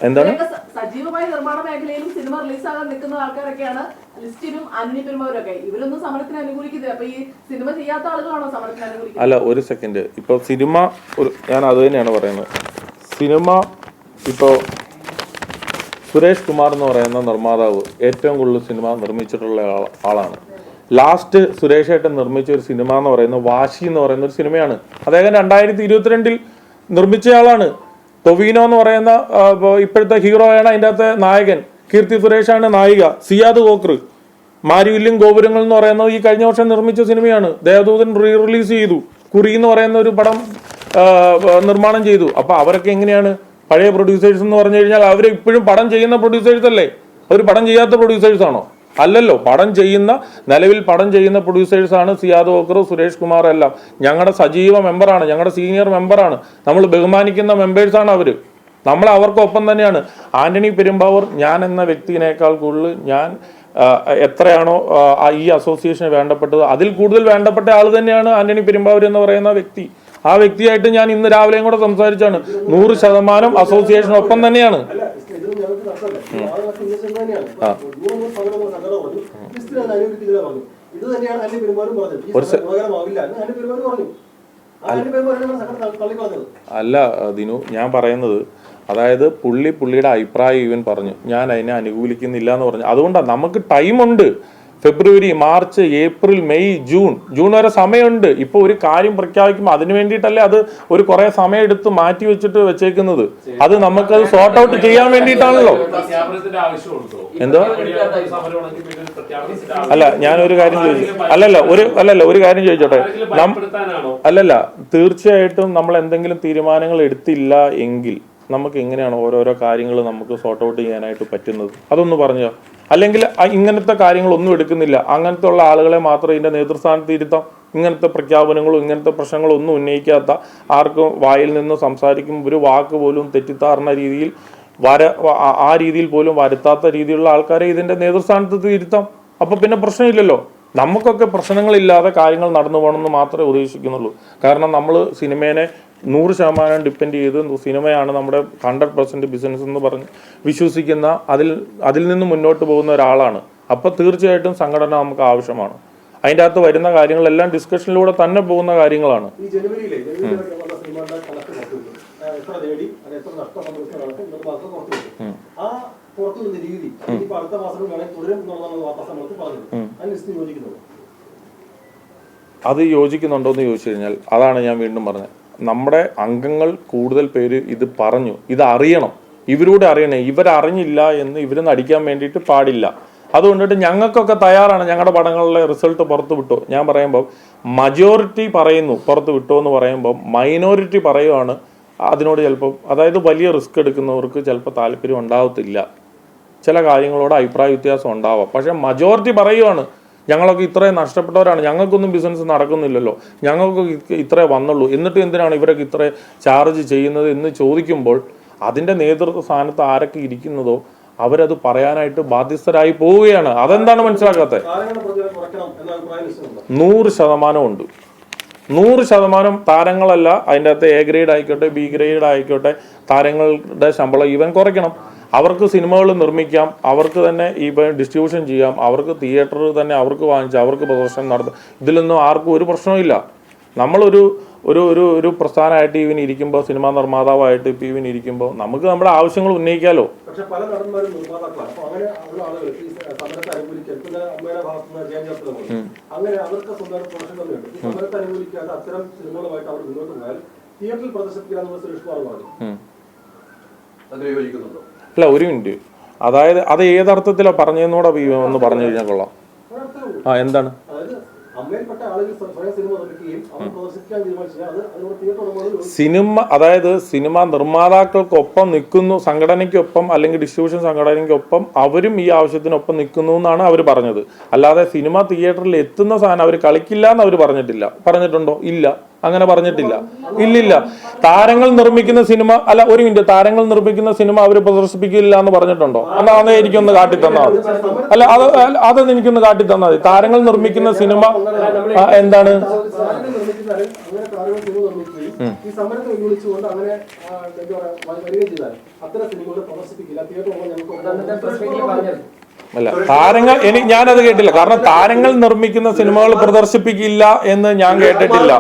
എന്താണ് സജീവമായി നിർമ്മാണ മേഖലയിലും സിനിമ റിലീസാകാൻ നിൽക്കുന്ന ആൾക്കാരൊക്കെയാണ് ലിസ്റ്റിനും അനിനി പെരുമ്പാവൂരൊക്കെ. ഇവരൊന്നും സമരത്തിന് അനുകൂലിക്കുന്നില്ല. അപ്പൊ ഈ സിനിമ ചെയ്യാത്ത ആളുകളാണോ സമരത്തിന് അനുകൂലിക്കുന്നത്? അല്ല, ഒരു സെക്കൻഡ്. ഇപ്പൊ സിനിമ ഞാൻ അത് തന്നെയാണ് പറയുന്നത്. സിനിമ ഇപ്പോ സുരേഷ് കുമാർ എന്ന് പറയുന്ന നിർമ്മാതാവ് ഏറ്റവും കൂടുതൽ സിനിമ നിർമ്മിച്ചിട്ടുള്ള ആളാണ്. ലാസ്റ്റ് സുരേഷ് ഏട്ടൻ നിർമ്മിച്ച ഒരു സിനിമ എന്ന് പറയുന്നത് വാശി എന്ന് പറയുന്ന ഒരു സിനിമയാണ്. അദ്ദേഹം 2022 നിർമ്മിച്ച ആളാണ്. ടൊവിനോ എന്ന് പറയുന്ന ഇപ്പോഴത്തെ ഹീറോയാണ് അതിൻ്റെ അകത്തെ നായകൻ. കീർത്തി സുരേഷാണ് നായിക. സിയാദ് കോക്ർ, മാരിവില്യം ഗോപുരങ്ങൾ എന്ന് പറയുന്നത് ഈ കഴിഞ്ഞ വർഷം നിർമ്മിച്ച സിനിമയാണ്. ദേവദൂതൻ റിലീസ് ചെയ്തു. കുറി എന്ന് പറയുന്ന ഒരു പടം നിർമ്മാണം ചെയ്തു. അപ്പൊ അവരൊക്കെ എങ്ങനെയാണ് പഴയ പ്രൊഡ്യൂസേഴ്സ് എന്ന് പറഞ്ഞു കഴിഞ്ഞാൽ? അവർ ഇപ്പോഴും പടം ചെയ്യുന്ന പ്രൊഡ്യൂസേഴ്സ് അല്ലേ? അവർ പടം ചെയ്യാത്ത പ്രൊഡ്യൂസേഴ്സ് ആണോ? അല്ലല്ലോ. നിലവിൽ പടം ചെയ്യുന്ന പ്രൊഡ്യൂസേഴ്സാണ് സിയാദ് കോക്കർ, സുരേഷ് കുമാർ എല്ലാം. ഞങ്ങളുടെ സജീവ മെമ്പറാണ്, ഞങ്ങളുടെ സീനിയർ മെമ്പറാണ്, നമ്മൾ ബഹുമാനിക്കുന്ന മെമ്പേഴ്സാണ് അവർ. നമ്മൾ അവർക്കൊപ്പം തന്നെയാണ്. ആന്റണി പെരുമ്പാവൂർ ഞാൻ എന്ന വ്യക്തിനേക്കാൾ കൂടുതൽ ഞാൻ എത്രയാണോ ഈ അസോസിയേഷന് വേണ്ടപ്പെട്ടത് അതിൽ കൂടുതൽ വേണ്ടപ്പെട്ട ആൾ തന്നെയാണ് ആന്റണി പെരുമ്പാവൂർ എന്ന് പറയുന്ന വ്യക്തി. ആ വ്യക്തിയായിട്ട് ഞാൻ ഇന്ന് രാവിലെയും കൂടെ സംസാരിച്ചാണ്. 100% അസോസിയേഷനൊപ്പം തന്നെയാണ്. അല്ല ദിനു, ഞാൻ പറയുന്നത് അതായത് പുള്ളിയുടെ അഭിപ്രായം ഇവൻ പറഞ്ഞു, ഞാൻ അതിനെ അനുകൂലിക്കുന്നില്ല എന്ന് പറഞ്ഞു. അതുകൊണ്ടാണ് നമുക്ക് ടൈമുണ്ട്. ഫെബ്രുവരി, മാർച്ച്, ഏപ്രിൽ, മെയ്, ജൂൺ വരെ സമയമുണ്ട്. ഇപ്പോൾ ഒരു കാര്യം പ്രഖ്യാപിക്കുമ്പോൾ അതിന് വേണ്ടിയിട്ടല്ലേ അത് ഒരു കുറെ സമയം എടുത്ത് മാറ്റി വെച്ചിട്ട് വെച്ചേക്കുന്നത്. അത് നമുക്കത് സോർട്ട് ഔട്ട് ചെയ്യാൻ വേണ്ടിയിട്ടാണല്ലോ. എന്തോ അല്ല, ഞാനൊരു കാര്യം ചോദിച്ചു. ഒരു കാര്യം ചോദിച്ചോട്ടെ. അല്ലല്ല, തീർച്ചയായിട്ടും നമ്മൾ എന്തെങ്കിലും തീരുമാനങ്ങൾ എടുത്തില്ല എങ്കിൽ നമുക്ക് എങ്ങനെയാണ് ഓരോരോ കാര്യങ്ങൾ നമുക്ക് സോർട്ട് ഔട്ട് ചെയ്യാനായിട്ട് പറ്റുന്നത്? അതൊന്ന് പറഞ്ഞോ. അല്ലെങ്കിൽ ഇങ്ങനത്തെ കാര്യങ്ങളൊന്നും എടുക്കുന്നില്ല, അങ്ങനത്തെ ഉള്ള ആളുകളെ മാത്രം ഇതിന്റെ നേതൃസ്ഥാനത്ത് ഇരുത്താം. ഇങ്ങനത്തെ പ്രഖ്യാപനങ്ങളും ഇങ്ങനത്തെ പ്രശ്നങ്ങളും ഒന്നും ഉന്നയിക്കാത്ത, ആർക്കും വായിൽ നിന്ന് സംസാരിക്കുമ്പോൾ ഒരു വാക്ക് പോലും തെറ്റിദ്ധാരണ രീതിയിൽ ആ രീതിയിൽ പോലും വരുത്താത്ത രീതിയിലുള്ള ആൾക്കാരെ ഇതിന്റെ നേതൃസ്ഥാനത്ത് ഇരുത്താം. അപ്പൊ പിന്നെ പ്രശ്നമില്ലല്ലോ. നമുക്കൊക്കെ പ്രശ്നങ്ങളില്ലാതെ കാര്യങ്ങൾ നടന്നു പോകണമെന്ന് മാത്രമേ ഉദ്ദേശിക്കുന്നുള്ളൂ. കാരണം നമ്മൾ സിനിമേനെ 100% ഡിപ്പെൻഡ് ചെയ്ത് സിനിമയാണ് നമ്മുടെ 100% ബിസിനസ് എന്ന് പറഞ്ഞ് വിശ്വസിക്കുന്ന, അതിൽ നിന്ന് മുന്നോട്ട് പോകുന്ന ഒരാളാണ്. അപ്പോൾ തീർച്ചയായിട്ടും സംഘടന നമുക്ക് ആവശ്യമാണ്. അതിൻ്റെ അകത്ത് വരുന്ന കാര്യങ്ങളെല്ലാം ഡിസ്കഷനിലൂടെ തന്നെ പോകുന്ന കാര്യങ്ങളാണ്. ഈ ജനുവരിയിലെ സിനിമയുടെ കണക്ക് എത്ര നേടി, എത്ര നഷ്ടം സംഭവിച്ച കണക്ക് ഇന്നത്തെ മാസം പുറത്തു വരും. ആ പുറത്തു വന്ന രീതി ഇനിയിപ്പോൾ അടുത്ത മാസം വേണമെങ്കിൽ തുടരും എന്നുള്ളതാണ് വാർത്താസമ്മേളനത്തിൽ പറഞ്ഞത്. അതിന് യോജിക്കുന്നത്? അത് യോജിക്കുന്നുണ്ടോ എന്ന് ചോദിച്ചു കഴിഞ്ഞാൽ അതാണ് ഞാൻ വീണ്ടും പറഞ്ഞത്. നമ്മുടെ അംഗങ്ങൾ കൂടുതൽ പേര് ഇത് പറഞ്ഞു, ഇത് അറിയണം, ഇവരൂടെ അറിയണേ. ഇവരറിഞ്ഞില്ല എന്ന് ഇവർ നടിക്കാൻ വേണ്ടിയിട്ട് പാടില്ല. അതുകൊണ്ടിട്ട് ഞങ്ങൾക്കൊക്കെ തയ്യാറാണ്. ഞങ്ങളുടെ പടങ്ങളിലെ റിസൾട്ട് പുറത്തു വിട്ടോ, ഞാൻ പറയുമ്പോൾ മജോറിറ്റി പറയുന്നു പുറത്ത് വിട്ടോ എന്ന് പറയുമ്പോൾ മൈനോറിറ്റി പറയുവാണ്. അതിനോട് ചിലപ്പോൾ, അതായത് വലിയ റിസ്ക് എടുക്കുന്നവർക്ക് ചിലപ്പോൾ താല്പര്യം ഉണ്ടാവത്തില്ല, ചില കാര്യങ്ങളോട് അഭിപ്രായ വ്യത്യാസം ഉണ്ടാവാം. പക്ഷെ മജോറിറ്റി പറയുവാണ് ഞങ്ങളൊക്കെ ഇത്രയും നഷ്ടപ്പെട്ടവരാണ്, ഞങ്ങൾക്കൊന്നും ബിസിനസ് നടക്കുന്നില്ലല്ലോ, ഞങ്ങൾക്ക് ഇത്രേ വന്നുള്ളൂ, എന്നിട്ട് എന്തിനാണ് ഇവരൊക്കെ ഇത്ര ചാർജ് ചെയ്യുന്നത് എന്ന് ചോദിക്കുമ്പോൾ അതിൻ്റെ നേതൃത്വ സ്ഥാനത്ത് ആരൊക്കെ ഇരിക്കുന്നതോ അവരത് പറയാനായിട്ട് ബാധ്യസ്ഥരായി പോവുകയാണ്. അതെന്താണ് മനസ്സിലാക്കാത്തത്? 100% ഉണ്ട്. 100% താരങ്ങളല്ല, അതിൻ്റെ അകത്ത് എ ഗ്രേഡ് ആയിക്കോട്ടെ ബി ഗ്രേഡ് ആയിക്കോട്ടെ, താരങ്ങളുടെ ശമ്പളം ഈവൻ കുറയ്ക്കണം. അവർക്ക് സിനിമകൾ നിർമ്മിക്കാം, അവർക്ക് തന്നെ ഡിസ്ട്രിബ്യൂഷൻ ചെയ്യാം, അവർക്ക് തിയേറ്റർ തന്നെ അവർക്ക് വാങ്ങിച്ച് അവർക്ക് പ്രദർശനം നടത്താം. ഇതിലൊന്നും ആർക്കും ഒരു പ്രശ്നമില്ല. നമ്മളൊരു ഒരു ഒരു ഒരു പ്രസ്ഥാനമായിട്ട് ഇവൻ ഇരിക്കുമ്പോൾ, സിനിമാ നിർമ്മാതാവായിട്ട് ഇപ്പം ഇവൻ ഇരിക്കുമ്പോൾ നമുക്ക് നമ്മുടെ ആവശ്യങ്ങൾ ഉന്നയിക്കാമല്ലോ. പക്ഷെ പല നടന്മാരും നിർമ്മാതാക്കളാണ്. അപ്പൊ അങ്ങനെ ഉള്ള ആളുകൾ ഈ സമരത്തെ അനുകൂലിക്കാൻ, പിന്നെ അമ്മയുടെ ഭാഗത്തുനിന്ന് ജയചന്ദ്രൻ അങ്ങനെ അവർക്ക് സ്വന്തം പ്രൊഫഷൻ തന്നെയുണ്ട്. ഈ സമരത്തെ അനുകൂലിക്കാതെ അത്തരം സിനിമകളുമായിട്ട് അവർ മുന്നോട്ട് പോയാൽ തിയേറ്ററിൽ പ്രദർശിപ്പിക്കാമെന്ന് സുരേഷ് കുമാർ പറഞ്ഞു. അതിന് യോജിക്കുന്നുണ്ടോ? അല്ല, ഒരു മിനിറ്റ്. അതായത് അത് ഏതർത്ഥത്തിലാണ് പറഞ്ഞതെന്നൂടെ ഒന്ന് പറഞ്ഞു കഴിഞ്ഞാൽ കൊള്ളാം. എന്താണ്? സിനിമ, അതായത് സിനിമ നിർമ്മാതാക്കൾക്കൊപ്പം നിൽക്കുന്നു, സംഘടനയ്ക്കൊപ്പം അല്ലെങ്കിൽ ഡിസ്ട്രിബ്യൂഷൻ സംഘടനയ്ക്കൊപ്പം അവരും ഈ ആവശ്യത്തിനൊപ്പം നിൽക്കുന്നു എന്നാണ് അവർ പറഞ്ഞത്. അല്ലാതെ സിനിമ തിയേറ്ററിൽ എത്തുന്ന സാധനം അവർ കളിക്കില്ല എന്ന് അവർ പറഞ്ഞിട്ടില്ല. പറഞ്ഞിട്ടുണ്ടോ? ഇല്ല, അങ്ങനെ പറഞ്ഞിട്ടില്ല. ഇല്ലില്ല. താരങ്ങൾ നിർമ്മിക്കുന്ന സിനിമ, അല്ല ഒരു മിനിറ്റ്, താരങ്ങൾ നിർമ്മിക്കുന്ന സിനിമ അവർ പ്രദർശിപ്പിക്കില്ല എന്ന് പറഞ്ഞിട്ടുണ്ടോ? എന്നാ എനിക്കൊന്ന് കാട്ടിത്തന്നാൽ മതി. അല്ല, അതൊന്ന് എനിക്കൊന്ന് കാട്ടിത്തന്നാൽ മതി. താരങ്ങൾ നിർമ്മിക്കുന്ന സിനിമ എന്താണ്? അല്ല, താരങ്ങൾ ഞാനത് കേട്ടില്ല. കാരണം താരങ്ങൾ നിർമ്മിക്കുന്ന സിനിമകൾ പ്രദർശിപ്പിക്കില്ല എന്ന് ഞാൻ കേട്ടിട്ടില്ല.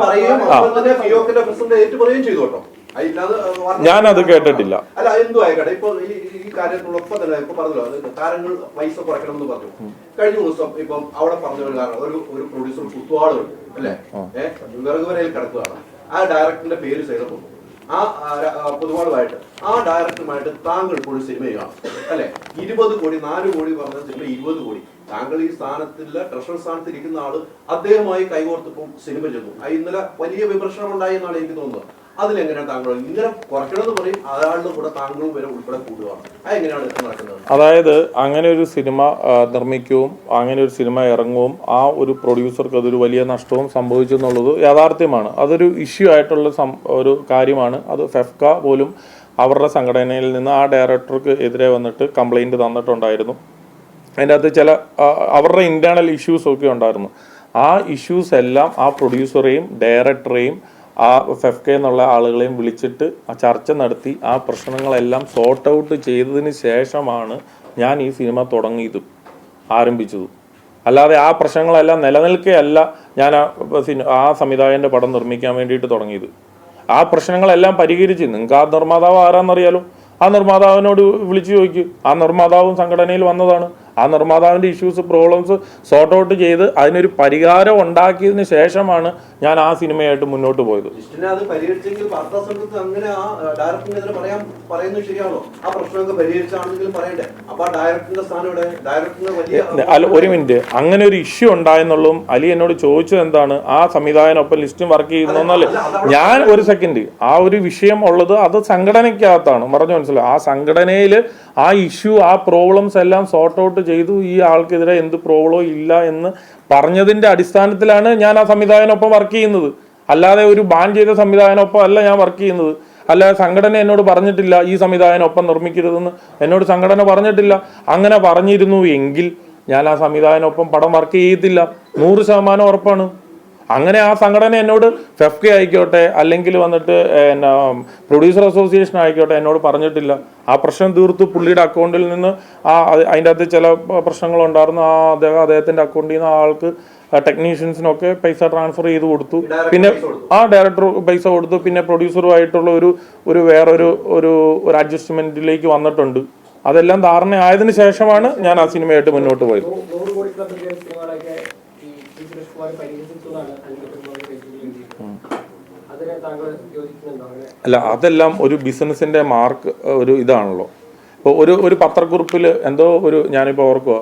ഞാനത് കേട്ടിട്ടില്ല. അല്ല, എന്തു ആയിക്കോട്ടെ. ഇപ്പൊ ഈ കാര്യത്തിനൊപ്പം തന്നെ ഇപ്പൊ പറഞ്ഞല്ലോ, താരങ്ങൾ പൈസ കുറയ്ക്കണം എന്ന് പറഞ്ഞു. കഴിഞ്ഞ ദിവസം ഇപ്പം അവിടെ പറഞ്ഞ ഒരു കാരണം, ഒരു പ്രൊഡ്യൂസർ കുത്തുവാളുണ്ട് അല്ലെ, വിറകുവരയിൽ കിടക്കുകയാണ്. ആ ഡയറക്ടറിന്റെ പേര് ചെയ്തപ്പോൾ ആ പൊതുവാളുമായിട്ട് ആ ഡയറക്ടറുമായിട്ട് താങ്കൾ ഇപ്പോൾ സിനിമ കാണും അല്ലെ, 20 കോടി 4 കോടി പറഞ്ഞ സിനിമ 20 കോടി. താങ്കൾ ഈ സ്ഥാനത്തില്ല, ട്രഷറർ സ്ഥാനത്ത് ഇരിക്കുന്ന ആള് അദ്ദേഹമായി കൈകോർത്തിപ്പം സിനിമ ചെയ്തു. ഇന്നലെ വലിയ വിമർശനം ഉണ്ടായി എന്നാണ് എനിക്ക് തോന്നുന്നത്. അതിലെങ്ങനെയാണ് താങ്കൾ ഇങ്ങനെ കുറയ്ക്കണമെന്ന് പറയും, അയാളുടെ കൂടെ താങ്കളും വരെ ഉൾപ്പെടെ കൂടുകയാണ്. അതെങ്ങനെയാണ് നടക്കുന്നത്? അതായത് അങ്ങനെ ഒരു സിനിമ നിർമ്മിക്കുകയും അങ്ങനെ ഒരു സിനിമ ഇറങ്ങുകയും ആ ഒരു പ്രൊഡ്യൂസർക്ക് അതൊരു വലിയ നഷ്ടവും സംഭവിച്ചു എന്നുള്ളത് യാഥാർത്ഥ്യമാണ്. അതൊരു ഇഷ്യൂ ആയിട്ടുള്ള ഒരു കാര്യമാണ്. അത് ഫെഫ്ക പോലും അവരുടെ സംഘടനയിൽ നിന്ന് ആ ഡയറക്ടർക്ക് എതിരെ വന്നിട്ട് കംപ്ലൈൻറ്റ് തന്നിട്ടുണ്ടായിരുന്നു. അതിൻ്റെ അകത്ത് ചില അവരുടെ ഇൻറ്റേർണൽ ഇഷ്യൂസൊക്കെ ഉണ്ടായിരുന്നു. ആ ഇഷ്യൂസ് എല്ലാം ആ പ്രൊഡ്യൂസറെയും ഡയറക്ടറെയും ആ ഫെഫ്ക എന്നുള്ള ആളുകളെയും വിളിച്ചിട്ട് ചർച്ച നടത്തി ആ പ്രശ്നങ്ങളെല്ലാം സോർട്ട് ഔട്ട് ചെയ്തതിന് ശേഷമാണ് ഞാൻ ഈ സിനിമ ആരംഭിച്ചത്. അല്ലാതെ ആ പ്രശ്നങ്ങളെല്ലാം നിലനിൽക്കുകയല്ല ഞാൻ ആ സംവിധായകൻ്റെ പടം നിർമ്മിക്കാൻ വേണ്ടിയിട്ട് തുടങ്ങിയത്. ആ പ്രശ്നങ്ങളെല്ലാം പരിഹരിച്ച്, നിങ്ങൾക്ക് ആ നിർമ്മാതാവ് ആരാന്നറിയാലോ, ആ നിർമ്മാതാവിനോട് വിളിച്ചു ചോദിക്കും. ആ നിർമ്മാതാവും സംഘടനയിൽ വന്നതാണ്. ആ നിർമ്മാതാവിൻ്റെ ഇഷ്യൂസ് പ്രോബ്ലംസ് സോർട്ട് ഔട്ട് ചെയ്ത് അതിനൊരു പരിഹാരം ഉണ്ടാക്കിയതിന് ശേഷമാണ് ഞാൻ ആ സിനിമയായിട്ട് മുന്നോട്ട് പോയത്. ലിസ്റ്റിനെ അത് പരിഹരിച്ചെങ്കിൽ വാർത്താ സമ്മേളനത്തിൽ അങ്ങനെ ആ ഡയറക്ടറിനെതിരെ പറയുന്നത് ശരിയാണോ? ആ പ്രശ്നമൊക്കെ പരിഹരിച്ചാണെങ്കിലും പറയണ്ടേ? അപ്പൊ ആ ഡയറക്ടറിന്റെ സ്ഥാനം ഇവിടെ ഡയറക്ടറിന് വലിയ അല്ല, ഒരു മിനിറ്റ്, അങ്ങനെ ഒരു ഇഷ്യൂ ഉണ്ടായെന്നുള്ളതും അലി എന്നോട് ചോദിച്ചത് എന്താണ്, ആ സംവിധായകനൊപ്പം ലിസ്റ്റും വർക്ക് ചെയ്യുന്നല്ല. ഞാൻ ഒരു സെക്കൻഡ്, ആ ഒരു വിഷയം ഉള്ളത് അത് സംഘടനയ്ക്കകത്താണ്, പറഞ്ഞു മനസ്സിലായി. ആ സംഘടനയിൽ ആ ഇഷ്യൂ, ആ പ്രോബ്ലംസ് എല്ലാം സോർട്ട് ഔട്ട് ചെയ്തു. ഈ ആൾക്കെതിരെ എന്ത് പ്രോബ്ലമോ ഇല്ല എന്ന് പറഞ്ഞതിന്റെ അടിസ്ഥാനത്തിലാണ് ഞാൻ ആ സംവിധായകനൊപ്പം വർക്ക് ചെയ്യുന്നത്. അല്ലാതെ ഒരു ബാൻ ചെയ്ത സംവിധായകനൊപ്പം അല്ല ഞാൻ വർക്ക് ചെയ്യുന്നത്. അല്ലാതെ സംഘടന എന്നോട് പറഞ്ഞിട്ടില്ല ഈ സംവിധായകനൊപ്പം നിർമ്മിക്കരുതെന്ന്, എന്നോട് സംഘടന പറഞ്ഞിട്ടില്ല. അങ്ങനെ പറഞ്ഞിരുന്നു എങ്കിൽ ഞാൻ ആ സംവിധായകനൊപ്പം പടം വർക്ക് ചെയ്യത്തില്ല, 100% ഉറപ്പാണ്. അങ്ങനെ ആ സംഘടന എന്നോട് ഫെഫ്കെ ആയിക്കോട്ടെ, അല്ലെങ്കിൽ വന്നിട്ട് പ്രൊഡ്യൂസർ അസോസിയേഷൻ ആയിക്കോട്ടെ, എന്നോട് പറഞ്ഞിട്ടില്ല. ആ പ്രശ്നം തീർത്തു. പുള്ളിയുടെ അക്കൗണ്ടിൽ നിന്ന് അതിൻ്റെ അകത്ത് ചില പ്രശ്നങ്ങളുണ്ടായിരുന്നു. അദ്ദേഹത്തിൻ്റെ അക്കൗണ്ടിൽ നിന്ന് ആൾക്ക് ടെക്നീഷ്യൻസിനൊക്കെ പൈസ ട്രാൻസ്ഫർ ചെയ്ത് കൊടുത്തു. പിന്നെ ആ ഡയറക്ടർ പൈസ കൊടുത്തു. പിന്നെ പ്രൊഡ്യൂസറുമായിട്ടുള്ള ഒരു വേറൊരു അഡ്ജസ്റ്റ്മെന്റിലേക്ക് വന്നിട്ടുണ്ട്. അതെല്ലാം ധാരണ ആയതിനു ശേഷമാണ് ഞാൻ ആ സിനിമയായിട്ട് മുന്നോട്ട് പോയത്. അല്ല, അതെല്ലാം ഒരു ബിസിനസിന്റെ മാർക്ക്, ഒരു ഇതാണല്ലോ. ഇപ്പോൾ ഒരു പത്രക്കുറിപ്പിൽ എന്തോ ഞാനിപ്പോൾ ഓർക്കുക,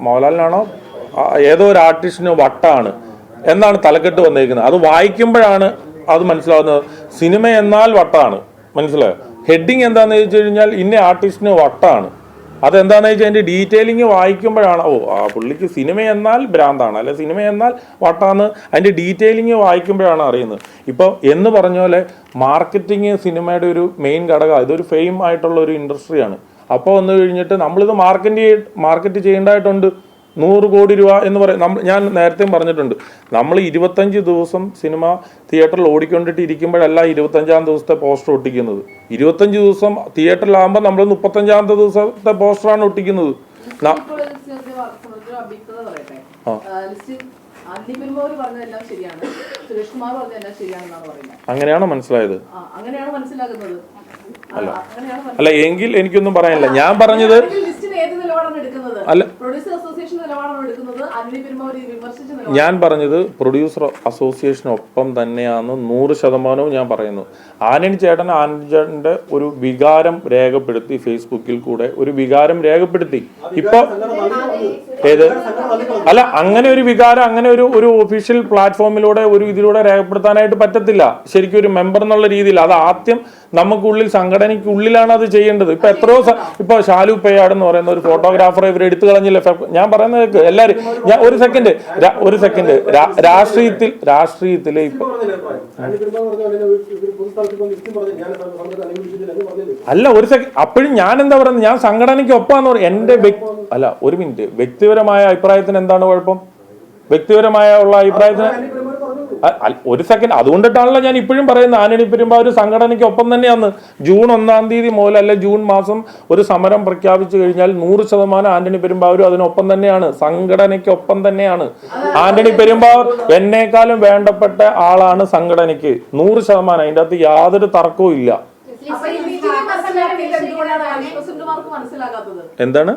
മോഹൻലാലിനാണോ ഏതോ ഒരു ആർട്ടിസ്റ്റിന് വട്ടാണ് എന്നാണ് തലക്കെട്ട് വന്നിരിക്കുന്നത്. അത് വായിക്കുമ്പോഴാണ് അത് മനസ്സിലാവുന്നത്. സിനിമ എന്നാൽ വട്ടാണ്, മനസ്സിലായോ? ഹെഡിങ് എന്താണെന്ന് ചോദിച്ചു കഴിഞ്ഞാൽ ഇന്ന ആർട്ടിസ്റ്റിന് വട്ടാണ്. അതെന്താണെന്ന് വെച്ചാൽ അതിൻ്റെ ഡീറ്റെയിലിങ് വായിക്കുമ്പോഴാണ് ആ പുള്ളിക്ക് സിനിമ എന്നാൽ ഭ്രാന്താണ്, അല്ലെ സിനിമ എന്നാൽ വട്ടാന്ന് അതിൻ്റെ ഡീറ്റെയിലിങ് വായിക്കുമ്പോഴാണ് അറിയുന്നത്. ഇപ്പോൾ എന്ന് പറഞ്ഞ പോലെ മാർക്കറ്റിങ് സിനിമയുടെ ഒരു മെയിൻ ഘടകം. ഇതൊരു ഫെയിം ആയിട്ടുള്ള ഒരു ഇൻഡസ്ട്രിയാണ്. അപ്പോൾ വന്നു കഴിഞ്ഞിട്ട് നമ്മളിത് മാർക്കറ്റ് ചെയ്യേണ്ടതായിട്ടുണ്ട്. 100 കോടി രൂപ എന്ന് പറയും. ഞാൻ നേരത്തെയും പറഞ്ഞിട്ടുണ്ട്, നമ്മൾ 25 ദിവസം സിനിമ തിയേറ്ററിൽ ഓടിക്കൊണ്ടിട്ട് ഇരിക്കുമ്പോഴല്ല 25-ാം ദിവസത്തെ പോസ്റ്റർ ഒട്ടിക്കുന്നത്. 25 ദിവസം തിയേറ്ററിലാകുമ്പോൾ നമ്മൾ 35-ാമത്തെ ദിവസത്തെ പോസ്റ്ററാണ് ഒട്ടിക്കുന്നത്. അങ്ങനെയാണോ മനസ്സിലായത്? അല്ല എങ്കിൽ എനിക്കൊന്നും പറയാനില്ല. ഞാൻ പറഞ്ഞത് ഞാൻ പറഞ്ഞത് പ്രൊഡ്യൂസർ അസോസിയേഷനൊപ്പം തന്നെയാണ് 100% ഞാൻ പറയുന്നു. ആന്റണി ചേട്ടന്റെ ഒരു വികാരം രേഖപ്പെടുത്തി, ഫേസ്ബുക്കിൽ കൂടെ ഒരു വികാരം രേഖപ്പെടുത്തി. ഇപ്പൊ ഏത് അല്ല, അങ്ങനെ ഒരു വികാരം അങ്ങനെ ഒരു ഒഫീഷ്യൽ പ്ലാറ്റ്ഫോമിലൂടെ ഇതിലൂടെ രേഖപ്പെടുത്താനായിട്ട് പറ്റത്തില്ല. ശരിക്കും ഒരു മെമ്പർ എന്നുള്ള രീതിയിൽ അത് ആദ്യം നമുക്കുള്ളിൽ, സംഘടനയ്ക്കുള്ളിലാണ് അത് ചെയ്യേണ്ടത്. ഇപ്പൊ എത്രയോ ഇപ്പൊ ഷാലു പേയാട് എന്ന് പറയുന്ന ഒരു ഫോട്ടോഗ്രാഫറെ ഇവർ എടുത്തു കളഞ്ഞില്ല. ഞാൻ പറയുന്നത് എല്ലാവരും, ഞാൻ ഒരു സെക്കൻഡ് രാഷ്ട്രീയത്തിലെ ഇപ്പൊ അല്ല, ഒരു സെക്കൻഡ്, അപ്പോഴും ഞാൻ എന്താ പറയുന്നത്, ഞാൻ സംഘടനയ്ക്ക് ഒപ്പാന്ന് പറയും. എന്റെ അല്ല, ഒരു മിനിറ്റ്, വ്യക്തിപരമായ അഭിപ്രായത്തിന് എന്താണ് കുഴപ്പം? വ്യക്തിപരമായ ഉള്ള അഭിപ്രായത്തിന് ഒരു സെക്കൻഡ്, അതുകൊണ്ടിട്ടാണല്ലോ ഞാൻ ഇപ്പോഴും പറയുന്നത് ആന്റണി പെരുമ്പാവൂർ സംഘടനയ്ക്ക് ഒപ്പം തന്നെയാണ്. ജൂൺ 1-ാം തീയതി മുതൽ, അല്ലെ ജൂൺ മാസം ഒരു സമരം പ്രഖ്യാപിച്ചു കഴിഞ്ഞാൽ 100% ആന്റണി പെരുമ്പാവൂർ അതിനൊപ്പം തന്നെയാണ്, സംഘടനയ്ക്ക് ഒപ്പം തന്നെയാണ്. ആന്റണി പെരുമ്പാവൂർ എന്നേക്കാളും വേണ്ടപ്പെട്ട ആളാണ് സംഘടനയ്ക്ക് 100%. അതിൻ്റെ അകത്ത് യാതൊരു തർക്കവും ഇല്ല. എന്താണ്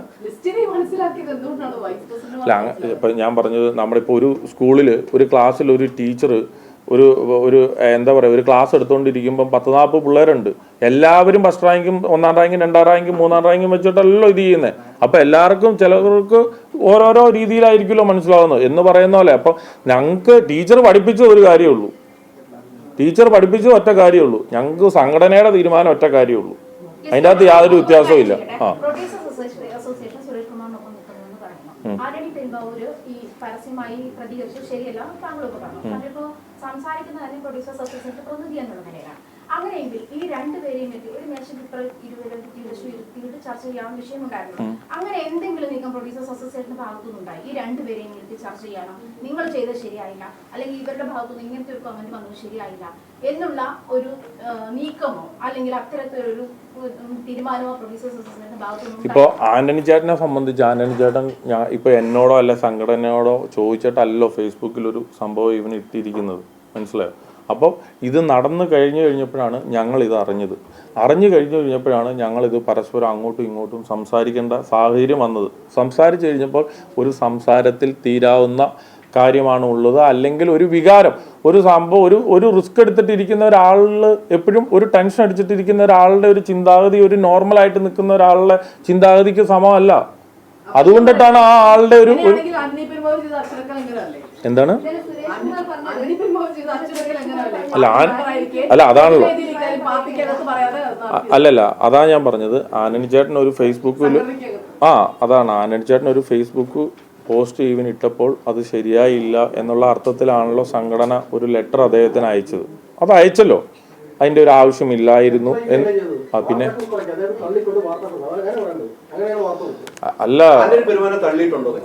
ഇപ്പൊ ഞാൻ പറഞ്ഞത്, നമ്മളിപ്പോ ഒരു സ്കൂളിൽ, ഒരു ക്ലാസ്സിൽ ഒരു ടീച്ചർ ഒരു എന്താ പറയുക, ഒരു ക്ലാസ് എടുത്തുകൊണ്ടിരിക്കുമ്പോൾ 10-40 പിള്ളേരുണ്ട്. എല്ലാവരും ഫസ്റ്റ് റാങ്കും 1-ാം റാങ്കും 2-ാം റാങ്കും 3-ാം റാങ്കും വെച്ചിട്ടല്ലോ ഇത് ചെയ്യുന്നത്. അപ്പൊ എല്ലാവർക്കും ചിലർക്ക് ഓരോരോ രീതിയിലായിരിക്കുമല്ലോ മനസ്സിലാവുന്നത് എന്ന് പറയുന്ന പോലെ. അപ്പൊ ഞങ്ങൾക്ക് ടീച്ചർ പഠിപ്പിച്ച ഒരു കാര്യമുള്ളൂ, ഒറ്റ കാര്യമുള്ളൂ, ഞങ്ങൾക്ക് സംഘടനയുടെ തീരുമാനം ഒറ്റ കാര്യമുള്ളൂ. അതിൻ്റെ അകത്ത് യാതൊരു വ്യത്യാസവും ഇല്ല. ആന്റണി പെരുമ്പാവൂര് ഈ പരസ്യമായി പ്രതികരിച്ചത് ശരിയല്ല, താങ്കളൊക്കെ പറഞ്ഞു. ഇപ്പോ സംസാരിക്കുന്ന തന്നെ പ്രൊഡ്യൂസേഴ്സ് അസോസിയേഷൻ പ്രതിനിധി എന്നുള്ള നിലയിലാണ്. അങ്ങനെയെങ്കിൽ ഈ രണ്ടുപേരെയും പറ്റി ഒരു മേശയ്ക്ക് ഇരുത്തിയിട്ട് ചർച്ച ചെയ്യാവുന്ന വിഷയമുണ്ടായിരുന്നു. അങ്ങനെ എന്തെങ്കിലും നീക്കം പ്രൊഡ്യൂസേഴ്സ് അസോസിയേഷന്റെ ഭാഗത്തുനിന്നുണ്ടായി? ഈ രണ്ടുപേരെയും ഇരുത്തി ചർച്ച ചെയ്യണം, നിങ്ങൾ ചെയ്തത് ശരിയായില്ല, അല്ലെങ്കിൽ ഇവരുടെ ഭാഗത്തുനിന്ന് ഇങ്ങനത്തെ ഒരു കമന്റ് വന്നത് ശരിയായില്ല എന്നുള്ള ഒരു നീക്കമോ അല്ലെങ്കിൽ അത്തരത്തിലൊരു തീരുമാനമോ പ്രൊഡ്യൂസേഴ്സ് അസോസിയേഷന്റെ ഭാഗത്തുനിന്ന്? ഇപ്പോൾ ആന്റണി ചേട്ടനെ സംബന്ധിച്ച്, ആന്റണി ചേട്ടൻ ഇപ്പൊ എന്നോടോ അല്ല സംഘടനയോടോ ചോദിച്ചിട്ടല്ലോ ഫേസ്ബുക്കിൽ ഒരു സംഭവം ഇവന് ഇട്ടിരിക്കുന്നത്, മനസ്സിലായോ? അപ്പോൾ ഇത് നടന്നു കഴിഞ്ഞപ്പോഴാണ് ഞങ്ങളിത് അറിഞ്ഞു കഴിഞ്ഞപ്പോഴാണ് ഞങ്ങളിത് പരസ്പരം അങ്ങോട്ടും ഇങ്ങോട്ടും സംസാരിക്കേണ്ട സാഹചര്യം വന്നത്. സംസാരിച്ചു കഴിഞ്ഞപ്പോൾ ഒരു സംസാരത്തിൽ തീരാവുന്ന കാര്യമാണ് ഉള്ളത്. അല്ലെങ്കിൽ ഒരു വികാരം, ഒരു സംഭവം, ഒരു റിസ്ക് എടുത്തിട്ടിരിക്കുന്ന ഒരാളിൽ എപ്പോഴും ഒരു ടെൻഷൻ അടിച്ചിട്ടിരിക്കുന്ന ഒരാളുടെ ഒരു ചിന്താഗതി ഒരു നോർമലായിട്ട് നിൽക്കുന്ന ഒരാളുടെ ചിന്താഗതിക്ക് സമമല്ല. അതുകൊണ്ടിട്ടാണ് ആ ആളുടെ ഒരു എന്താണ് അല്ല അതാണല്ലോ അല്ലല്ല അതാ ഞാൻ പറഞ്ഞത്. ആന്റണി ചേട്ടൻ ഒരു ഫേസ്ബുക്കിൽ അതാണ് ആന്റണി ചേട്ടൻ ഒരു ഫേസ്ബുക്ക് പോസ്റ്റ് ഈവൻ ഇട്ടപ്പോൾ അത് ശരിയായില്ല എന്നുള്ള അർത്ഥത്തിലാണല്ലോ സംഘടന ഒരു ലെറ്റർ അദ്ദേഹത്തിന് അയച്ചത്. അത് അയച്ചല്ലോ, അതിൻ്റെ ഒരു ആവശ്യമില്ലായിരുന്നു എന്ന്. പിന്നെ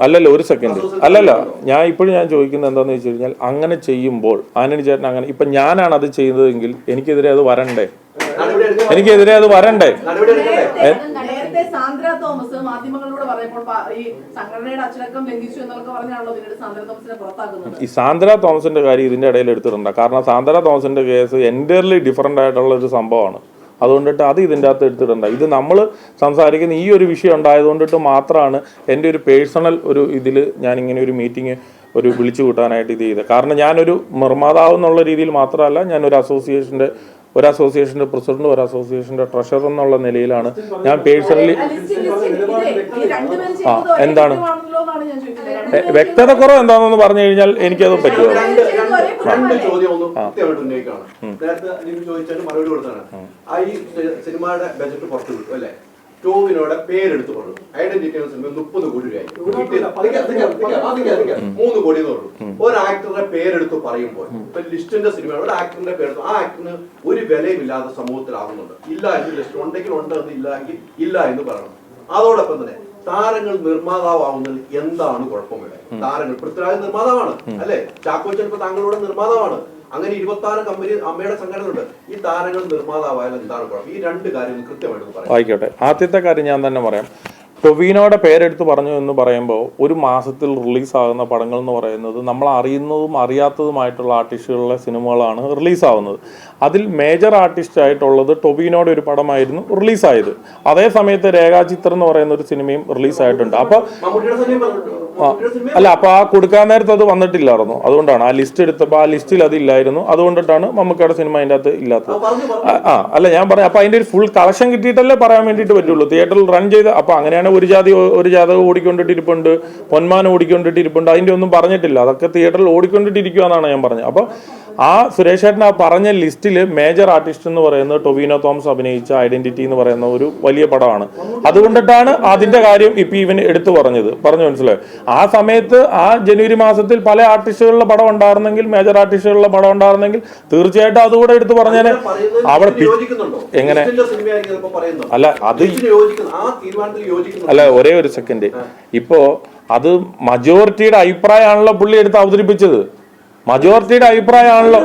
അല്ലല്ലോ ഒരു സെക്കൻഡ് അല്ലല്ല, ഞാൻ ഇപ്പോഴും ചോദിക്കുന്നത് എന്താണെന്ന് വെച്ച് കഴിഞ്ഞാൽ അങ്ങനെ ചെയ്യുമ്പോൾ ആന്റണി ചേട്ടൻ അങ്ങനെ ഇപ്പം ഞാനാണ് അത് ചെയ്തതെങ്കിൽ എനിക്കെതിരെ അത് വരണ്ടേ? നേരത്തെ സാന്ദ്ര തോമസ് മാധ്യമങ്ങളോട് പറയുമ്പോൾ ഈ സംഘടനയുടെ അച്ചടക്കം ലംഘിച്ചു എന്നൊക്കെ പറഞ്ഞാണല്ലോ പിന്നീട് സാന്ദ്ര തോമസിനെ പുറത്താക്കുന്നത്. ഈ സാന്ദ്ര തോമസിന്റെ കാര്യം ഇതിന്റെ ഇടയിൽ എടുത്തിട്ടുണ്ട്. കാരണം സാന്ദ്ര തോമസിന്റെ കേസ് എൻറ്റയർലി ഡിഫറെന്റ് ആയിട്ടുള്ള ഒരു സംഭവമാണ്. അതുകൊണ്ടിട്ട് അത് ഇതിൻ്റെ അകത്ത് എടുത്തിട്ടുണ്ട്. ഇത് നമ്മൾ സംസാരിക്കുന്ന ഈ ഒരു വിഷയം ഉണ്ടായതുകൊണ്ടിട്ട് മാത്രമാണ് എൻ്റെ ഒരു പേഴ്സണൽ ഒരു ഇതിൽ ഞാനിങ്ങനെ ഒരു മീറ്റിംഗ് വിളിച്ചു കൂട്ടാനായിട്ട് ഇത് ചെയ്തത്. കാരണം ഞാനൊരു നിർമ്മാതാവ് എന്നുള്ള രീതിയിൽ മാത്രമല്ല, ഞാനൊരു അസോസിയേഷൻ്റെ പ്രസിഡന്റ്, ഒരു അസോസിയേഷന്റെ ട്രഷറർ എന്നുള്ള നിലയിലാണ് ഞാൻ പേഴ്സണലി. എന്താണ് വ്യക്തത കുറവ് എന്താണെന്ന് പറഞ്ഞു കഴിഞ്ഞാൽ എനിക്കത് പറ്റുമോ? സിനിമയുടെ ബജറ്റ് പുറത്തു വിട്ടു അല്ലെ, ടോവിനോടെ പേരെടുത്ത് പറഞ്ഞു, ഐഡന്റിറ്റി 30 കോടി രൂപ 3 കോടി എന്ന് പറഞ്ഞു. ഒരു ആക്ടറുടെ പേരെടുത്ത് പറയുമ്പോൾ ഇപ്പൊ ലിസ്റ്റിന്റെ സിനിമ ഒരു ആക്ടറിന്റെ പേരെടുത്ത് ആ ആക്ടറിന് ഒരു വിലയും ഇല്ലാതെ സമൂഹത്തിലാകുന്നുണ്ട്. ഇല്ല എന്ന് ലിസ്റ്റ് ഉണ്ടെങ്കിൽ ഉണ്ടെന്ന് ഇല്ലെങ്കിൽ ഇല്ല എന്ന് പറയണം. അതോടൊപ്പം തന്നെ താരങ്ങൾ നിർമ്മാതാവുന്നതിൽ എന്താണ് കുഴപ്പമില്ല? താരങ്ങൾ പൃഥ്വിരാജ് നിർമ്മാതാവാണ് അല്ലെ, ചാക്കോച്ചൻ ഇപ്പൊ താങ്കളുടെ നിർമ്മാതാവാണ്. അങ്ങനെ 26 കമ്പനി അമ്മയുടെ സംഘടനയുണ്ട്. ഈ താരങ്ങൾ നിർമ്മാതാവായാലും എന്താണ് കുഴപ്പം? ഈ രണ്ട് കാര്യങ്ങൾ കൃത്യമായിട്ട് പറയാം. ആയിക്കോട്ടെ, ആദ്യത്തെ കാര്യം ഞാൻ തന്നെ പറയാം. ടൊവിനോയുടെ പേരെടുത്ത് പറഞ്ഞു എന്ന് പറയുമ്പോൾ ഒരു മാസത്തിൽ റിലീസാകുന്ന പടങ്ങൾ എന്ന് പറയുന്നത് നമ്മൾ അറിയുന്നതും അറിയാത്തതുമായിട്ടുള്ള ആർട്ടിസ്റ്റുകളുടെ സിനിമകളാണ് റിലീസാവുന്നത്. അതിൽ മേജർ ആർട്ടിസ്റ്റ് ആയിട്ടുള്ളത് ടൊവിനോയുടെ ഒരു പടമായിരുന്നു റിലീസായത്. അതേ സമയത്ത് രേഖാചിത്രം എന്ന് പറയുന്ന ഒരു സിനിമയും റിലീസായിട്ടുണ്ട്. അപ്പോൾ ആ കൊടുക്കാൻ നേരത്ത് അത് വന്നിട്ടില്ലായിരുന്നു. അതുകൊണ്ടാണ് ആ ലിസ്റ്റ് എടുത്തപ്പോൾ ആ ലിസ്റ്റിൽ അതില്ലായിരുന്നു. അതുകൊണ്ടിട്ടാണ് മമ്മൂക്കയുടെ സിനിമ അതിൻ്റെ അകത്ത് ഇല്ലാത്തത്. അല്ല ഞാൻ പറയാം, അപ്പൊ അതിന്റെ ഒരു ഫുൾ കളക്ഷൻ കിട്ടിയിട്ടല്ലേ പറയാൻ വേണ്ടിയിട്ട് പറ്റുള്ളൂ. തിയേറ്ററിൽ റൺ ചെയ്ത് അപ്പൊ അങ്ങനെയാണ് ഒരു ജാതകം ഓടിക്കൊണ്ടിട്ടിരിപ്പുണ്ട്, പൊന്മാനം ഓടിക്കൊണ്ടിട്ടിരിപ്പുണ്ട്, അതിന്റെ ഒന്നും പറഞ്ഞിട്ടില്ല. അതൊക്കെ തിയേറ്ററിൽ ഓടിക്കൊണ്ടിട്ടിരിക്കുക എന്നാണ് ഞാൻ പറഞ്ഞത്. അപ്പൊ ആ സുരേഷ് ചേട്ടൻ ആ പറഞ്ഞ ലിസ്റ്റിൽ മേജർ ആർട്ടിസ്റ്റ് എന്ന് പറയുന്നത് ടൊവിനോ തോമസ് അഭിനയിച്ച ഐഡന്റിറ്റി എന്ന് പറയുന്ന ഒരു വലിയ പടമാണ്. അതുകൊണ്ടിട്ടാണ് അതിന്റെ കാര്യം ഇപ്പൊ ഇവന് എടുത്തു പറഞ്ഞു മനസ്സിലായോ? ആ സമയത്ത് ആ ജനുവരി മാസത്തിൽ പല ആർട്ടിസ്റ്റുകളുടെ പടം ഉണ്ടായിരുന്നെങ്കിൽ, മേജർ ആർട്ടിസ്റ്റുകളുടെ പടം ഉണ്ടായിരുന്നെങ്കിൽ തീർച്ചയായിട്ടും അതുകൂടെ എടുത്തു പറഞ്ഞാൽ അവിടെ എങ്ങനെ അല്ല അത് അല്ല ഒരേ ഒരു സെക്കൻഡ്. ഇപ്പോ അത് മജോറിറ്റിയുടെ അഭിപ്രായമാണല്ലോ പുള്ളി എടുത്ത് അവതരിപ്പിച്ചത്. മജോറിറ്റിയുടെ അഭിപ്രായമാണല്ലോ.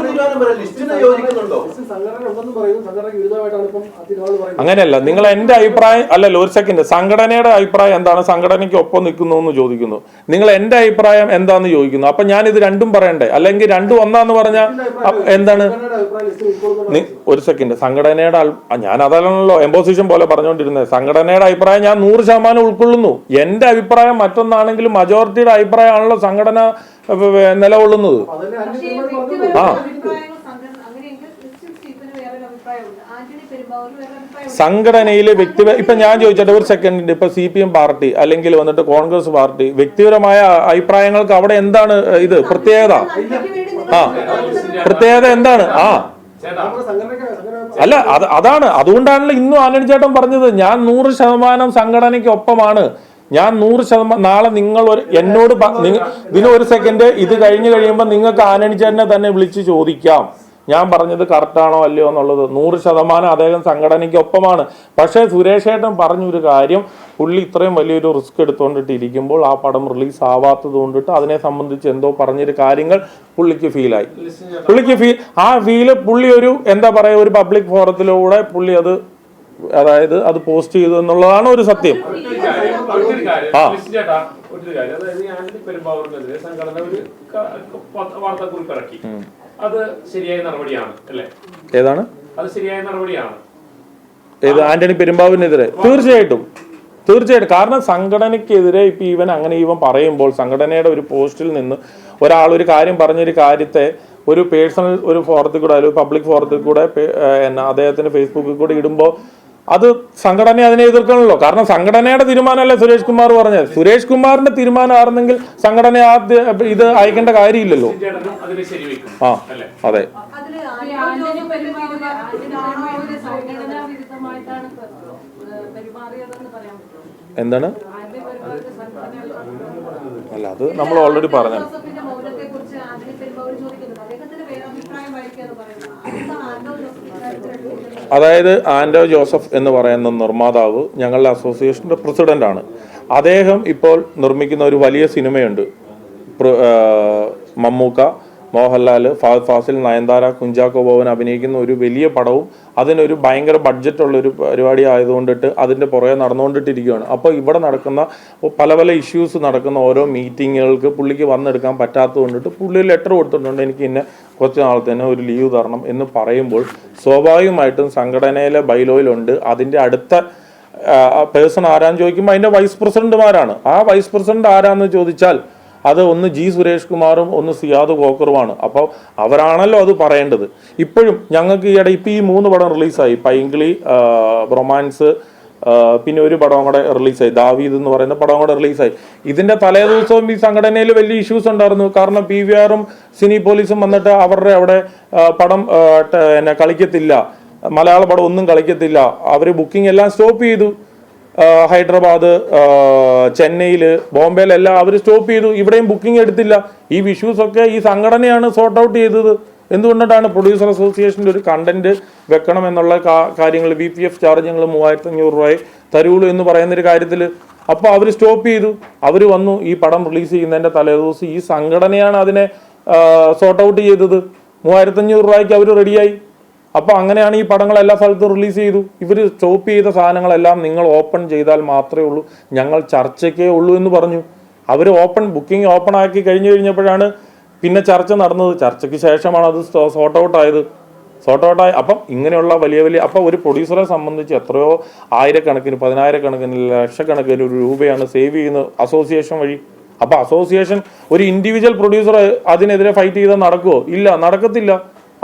അങ്ങനെയല്ല, നിങ്ങൾ എന്റെ അഭിപ്രായം അല്ലല്ലോ. ഒരു സെക്കൻഡ്, സംഘടനയുടെ അഭിപ്രായം എന്താണ്? സംഘടനയ്ക്ക് ഒപ്പം നിൽക്കുന്നു എന്ന് ചോദിക്കുന്നു. നിങ്ങൾ എന്റെ അഭിപ്രായം എന്താന്ന് ചോദിക്കുന്നു. അപ്പൊ ഞാൻ ഇത് രണ്ടും പറയണ്ടേ? അല്ലെങ്കിൽ രണ്ടും ഒന്നാന്ന് പറഞ്ഞാൽ എന്താണ്? ഒരു സെക്കൻഡ്, സംഘടനയുടെ ഞാൻ അതാണല്ലോ എംപോസിഷൻ പോലെ പറഞ്ഞുകൊണ്ടിരുന്നത്. സംഘടനയുടെ അഭിപ്രായം ഞാൻ 100% ഉൾക്കൊള്ളുന്നു. എന്റെ അഭിപ്രായം മറ്റൊന്നാണെങ്കിലും മജോറിറ്റിയുടെ അഭിപ്രായമാണല്ലോ സംഘടന നിലകൊള്ളുന്നത്. സംഘടനയിലെ ഇപ്പൊ ഞാൻ ചോദിച്ചോട്ടെ ഒരു സെക്കൻഡ്, ഇപ്പൊ CPM പാർട്ടി അല്ലെങ്കിൽ വന്നിട്ട് കോൺഗ്രസ് പാർട്ടി വ്യക്തിപരമായ അഭിപ്രായങ്ങൾക്ക് അവിടെ എന്താണ് ഇത് പ്രത്യേകത? പ്രത്യേകത എന്താണ്? അല്ല അതാണ്. അതുകൊണ്ടാണല്ലോ ഇന്നും ആന്റണി ചേട്ടൻ പറഞ്ഞത് ഞാൻ 100% സംഘടനയ്ക്ക് ഒപ്പമാണ്. ഞാൻ 100% നാളെ നിങ്ങൾ എന്നോട് ഇതിനൊരു സെക്കൻഡ്, ഇത് കഴിഞ്ഞ് കഴിയുമ്പോൾ നിങ്ങൾക്ക് ആന്റണി ചേട്ടനെ തന്നെ വിളിച്ച് ചോദിക്കാം ഞാൻ പറഞ്ഞത് കറക്റ്റാണോ അല്ലയോ എന്നുള്ളത്. 100% അദ്ദേഹം സംഘടനയ്ക്ക് ഒപ്പമാണ്. പക്ഷേ സുരേഷ് ഏട്ടൻ പറഞ്ഞൊരു കാര്യം, പുള്ളി ഇത്രയും വലിയൊരു റിസ്ക് എടുത്തുകൊണ്ടിട്ട് ഇരിക്കുമ്പോൾ ആ പടം റിലീസ് ആവാത്തത് കൊണ്ടിട്ട് അതിനെ സംബന്ധിച്ച് എന്തോ പറഞ്ഞൊരു കാര്യങ്ങൾ പുള്ളിക്ക് ഫീലായി. ആ ഫീല് പുള്ളി ഒരു എന്താ പറയുക, ഒരു പബ്ലിക് ഫോറത്തിലൂടെ പുള്ളി അതായത് അത് പോസ്റ്റ് ചെയ്തു എന്നുള്ളതാണ് ഒരു സത്യം. സംഘടന ഒരു വാർത്താക്കുറിപ്പ് ഇറക്കി. അത് ശരിയായ നടപടിയാണ് അല്ലേ? ഏതാണ് അത് ശരിയായ നടപടിയാണ്. ഏത് ആന്റണി പെരുമ്പാവൂരിനെതിരെ? തീർച്ചയായിട്ടും. കാരണം സംഘടനയ്ക്കെതിരെ ഇവൻ അങ്ങനെ പറയുമ്പോൾ സംഘടനയുടെ ഒരു പോസ്റ്റിൽ നിന്ന് ഒരാൾ ഒരു കാര്യം പറഞ്ഞൊരു കാര്യത്തെ ഒരു പേഴ്സണൽ ഒരു ഫോറത്തിൽ കൂടെ അല്ലെങ്കിൽ പബ്ലിക് ഫോറത്തിൽ കൂടെ അദ്ദേഹത്തിന്റെ ഫേസ്ബുക്കിൽ കൂടെ ഇടുമ്പോൾ അത് സംഘടന അതിനെ എതിർക്കണമല്ലോ. കാരണം സംഘടനയുടെ തീരുമാനമല്ലേ സുരേഷ് കുമാർ പറഞ്ഞത്. സുരേഷ് കുമാറിന്റെ തീരുമാനം ആയിരുന്നെങ്കിൽ സംഘടന ഇത് അയക്കേണ്ട കാര്യമില്ലല്ലോ. ആ അതെ. എന്താണ്? അല്ല, അത് നമ്മൾ ഓൾറെഡി പറഞ്ഞു. അതായത് ആൻഡോ ജോസഫ് എന്ന് പറയുന്ന നിർമ്മാതാവ് ഞങ്ങളുടെ അസോസിയേഷന്റെ പ്രസിഡന്റാണ്. അദ്ദേഹം ഇപ്പോൾ നിർമ്മിക്കുന്ന ഒരു വലിയ സിനിമയുണ്ട്. മമ്മൂക്ക, മോഹൻലാൽ, ഫഹദ് ഫാസിൽ, നയൻതാര, കുഞ്ചാക്കോ ബോബൻ അഭിനയിക്കുന്ന ഒരു വലിയ പടവും അതിനൊരു ഭയങ്കര ബഡ്ജറ്റുള്ളൊരു പരിപാടി ആയതുകൊണ്ടിട്ട് അതിൻ്റെ പുറകെ നടന്നുകൊണ്ടിട്ടിരിക്കുകയാണ്. അപ്പോൾ ഇവിടെ നടക്കുന്ന പല ഇഷ്യൂസ് നടക്കുന്ന ഓരോ മീറ്റിങ്ങുകൾക്ക് പുള്ളിക്ക് വന്നെടുക്കാൻ പറ്റാത്തത് കൊണ്ടിട്ട് പുള്ളി ലെറ്റർ കൊടുത്തിട്ടുണ്ട്, എനിക്ക് ഇന്നെ കുറച്ച് നാളത്തേന് ഒരു ലീവ് തരണം എന്ന് പറയുമ്പോൾ സ്വാഭാവികമായിട്ടും സംഘടനയിലെ ബൈലോയിലുണ്ട് അതിൻ്റെ അടുത്ത പേഴ്സൺ ആരാന്ന് ചോദിക്കുമ്പോൾ അതിൻ്റെ വൈസ് പ്രസിഡന്റുമാരാണ്. ആ വൈസ് പ്രസിഡന്റ് ആരാന്ന് ചോദിച്ചാൽ അത് ഒന്ന് ജി സുരേഷ് കുമാറും ഒന്ന് സിയാദ് കോക്കറുമാണ്. അപ്പോൾ അവരാണല്ലോ അത് പറയേണ്ടത്. ഇപ്പോഴും ഞങ്ങൾക്ക് ഈയിടെ ഇപ്പോൾ ഈ 3 പടം റിലീസായി. പൈങ്കിളി, റൊമാൻസ്, പിന്നെ ഒരു പടം കൂടെ റിലീസായി, ദാവീദ് എന്ന് പറയുന്ന പടം കൂടെ റിലീസായി. ഇതിന്റെ തലേ ദിവസവും ഈ സംഘടനയിൽ വലിയ ഇഷ്യൂസ് ഉണ്ടായിരുന്നു. കാരണം PVR-ഉം സിനി പോലീസും വന്നിട്ട് അവരുടെ അവിടെ പടം കളിക്കത്തില്ല, മലയാള പടം ഒന്നും കളിക്കത്തില്ല, അവർ ബുക്കിംഗ് എല്ലാം സ്റ്റോപ്പ് ചെയ്തു. ഹൈദരാബാദ്, ചെന്നൈയിൽ, ബോംബെയിലെല്ലാം അവർ സ്റ്റോപ്പ് ചെയ്തു. ഇവിടെയും ബുക്കിംഗ് എടുത്തില്ല. ഈ ഇഷ്യൂസ് ഒക്കെ ഈ സംഘടനയാണ് സോർട്ട് ഔട്ട് ചെയ്തത്. എന്തുകൊണ്ടിട്ടാണ് പ്രൊഡ്യൂസർ അസോസിയേഷൻ്റെ ഒരു കണ്ടന്റ് വെക്കണം എന്നുള്ള കാര്യങ്ങൾ BPF ചാർജ് ഞങ്ങൾ 3500 രൂപയെ തരുള്ളൂ എന്ന് പറയുന്നൊരു കാര്യത്തിൽ അപ്പോൾ അവർ സ്റ്റോപ്പ് ചെയ്തു. അവർ വന്നു ഈ പടം റിലീസ് ചെയ്യുന്നതിൻ്റെ തലേദിവസം ഈ സംഘടനയാണ് അതിനെ സോർട്ട് ഔട്ട് ചെയ്തത്. 3500 രൂപയ്ക്ക് അവർ റെഡിയായി. അപ്പോൾ അങ്ങനെയാണ് ഈ പടങ്ങൾ എല്ലാ സ്ഥലത്തും റിലീസ് ചെയ്തു. ഇവർ സ്റ്റോപ്പ് ചെയ്ത സാധനങ്ങളെല്ലാം നിങ്ങൾ ഓപ്പൺ ചെയ്താൽ മാത്രമേ ഉള്ളൂ, ഞങ്ങൾ ചർച്ചയ്ക്കേ ഉള്ളൂ എന്ന് പറഞ്ഞു. അവർ ബുക്കിംഗ് ഓപ്പൺ ആക്കി കഴിഞ്ഞപ്പോഴാണ് പിന്നെ ചർച്ച നടന്നത്. ചർച്ചയ്ക്ക് ശേഷമാണ് അത് സോർട്ട് ഔട്ടായി. അപ്പം ഇങ്ങനെയുള്ള വലിയ അപ്പോൾ ഒരു പ്രൊഡ്യൂസറെ സംബന്ധിച്ച് എത്രയോ ആയിരക്കണക്കിന്, 10,000 ലക്ഷക്കണക്കിന് രൂപയാണ് സേവ് ചെയ്യുന്നത് അസോസിയേഷൻ വഴി. അപ്പോൾ അസോസിയേഷൻ ഒരു ഇൻഡിവിജ്വൽ പ്രൊഡ്യൂസർ അതിനെതിരെ ഫൈറ്റ് ചെയ്താൽ നടക്കുമോ? ഇല്ല, നടക്കത്തില്ല.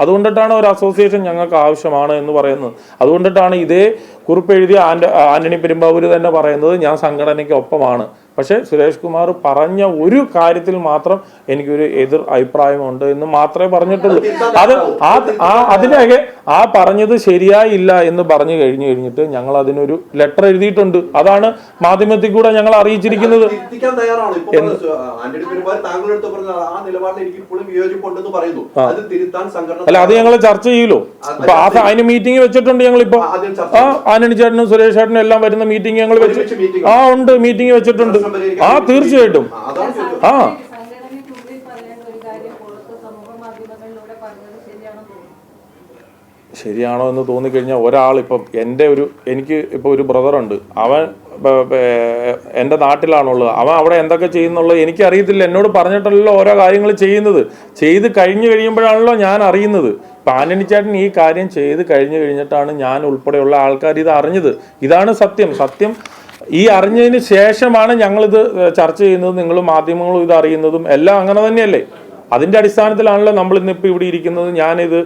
അതുകൊണ്ടിട്ടാണ് ഒരു അസോസിയേഷൻ ഞങ്ങൾക്ക് ആവശ്യമാണ് എന്ന് പറയുന്നത്. അതുകൊണ്ടിട്ടാണ് ഇതേ കുറിപ്പ് എഴുതിയ ആന്റണി പെരുമ്പാവൂർ തന്നെ പറയുന്നത് ഞാൻ സംഘടനയ്ക്ക് ഒപ്പമാണ്. പക്ഷേ സുരേഷ് കുമാർ പറഞ്ഞ ഒരു കാര്യത്തിൽ മാത്രം എനിക്കൊരു എതിർ അഭിപ്രായമുണ്ട് എന്ന് മാത്രമേ പറഞ്ഞിട്ടുള്ളൂ. അത് അതിനൊക്കെ പറഞ്ഞത് ശരിയായില്ല എന്ന് പറഞ്ഞു കഴിഞ്ഞിട്ട് ഞങ്ങൾ അതിനൊരു ലെറ്റർ എഴുതിയിട്ടുണ്ട്. അതാണ് മാധ്യമത്തിൽ കൂടെ ഞങ്ങൾ അറിയിച്ചിരിക്കുന്നത്. അല്ല, അത് ഞങ്ങൾ ചർച്ച ചെയ്യൂലോ. അപ്പൊ അതിന് മീറ്റിംഗ് വെച്ചിട്ടുണ്ട്. ഞങ്ങളിപ്പോ ആന്റണി ചേട്ടനും സുരേഷ് ചേട്ടനും എല്ലാം വരുന്ന മീറ്റിംഗ് ഞങ്ങൾ ഉണ്ട്, മീറ്റിംഗ് വെച്ചിട്ടുണ്ട്. തീർച്ചയായിട്ടും. ശരിയാണോ എന്ന് തോന്നിക്കഴിഞ്ഞാൽ ഒരാളിപ്പം എനിക്ക് ഇപ്പോൾ ഒരു ബ്രദറുണ്ട്. അവൻ എൻ്റെ നാട്ടിലാണുള്ളത്. അവൻ അവിടെ എന്തൊക്കെ ചെയ്യുന്നുള്ളത് എനിക്കറിയത്തില്ല. എന്നോട് പറഞ്ഞിട്ടല്ലോ ഓരോ കാര്യങ്ങൾ ചെയ്ത് കഴിയുമ്പോഴാണല്ലോ ഞാൻ അറിയുന്നത്. ഇപ്പം ആന്റണി ചേട്ടൻ ഈ കാര്യം ചെയ്ത് കഴിഞ്ഞിട്ടാണ് ഞാൻ ഉൾപ്പെടെയുള്ള ആൾക്കാർ ഇത് അറിഞ്ഞത്. ഇതാണ് സത്യം. ഈ അറിഞ്ഞതിന് ശേഷമാണ് ഞങ്ങളിത് ചർച്ച ചെയ്യുന്നതും നിങ്ങളും മാധ്യമങ്ങളും ഇത് അറിയുന്നതും എല്ലാം അങ്ങനെ തന്നെയല്ലേ. അതിൻ്റെ അടിസ്ഥാനത്തിലാണല്ലോ നമ്മൾ ഇന്നിപ്പോൾ ഇവിടെ ഇരിക്കുന്നത്. ഞാനിത്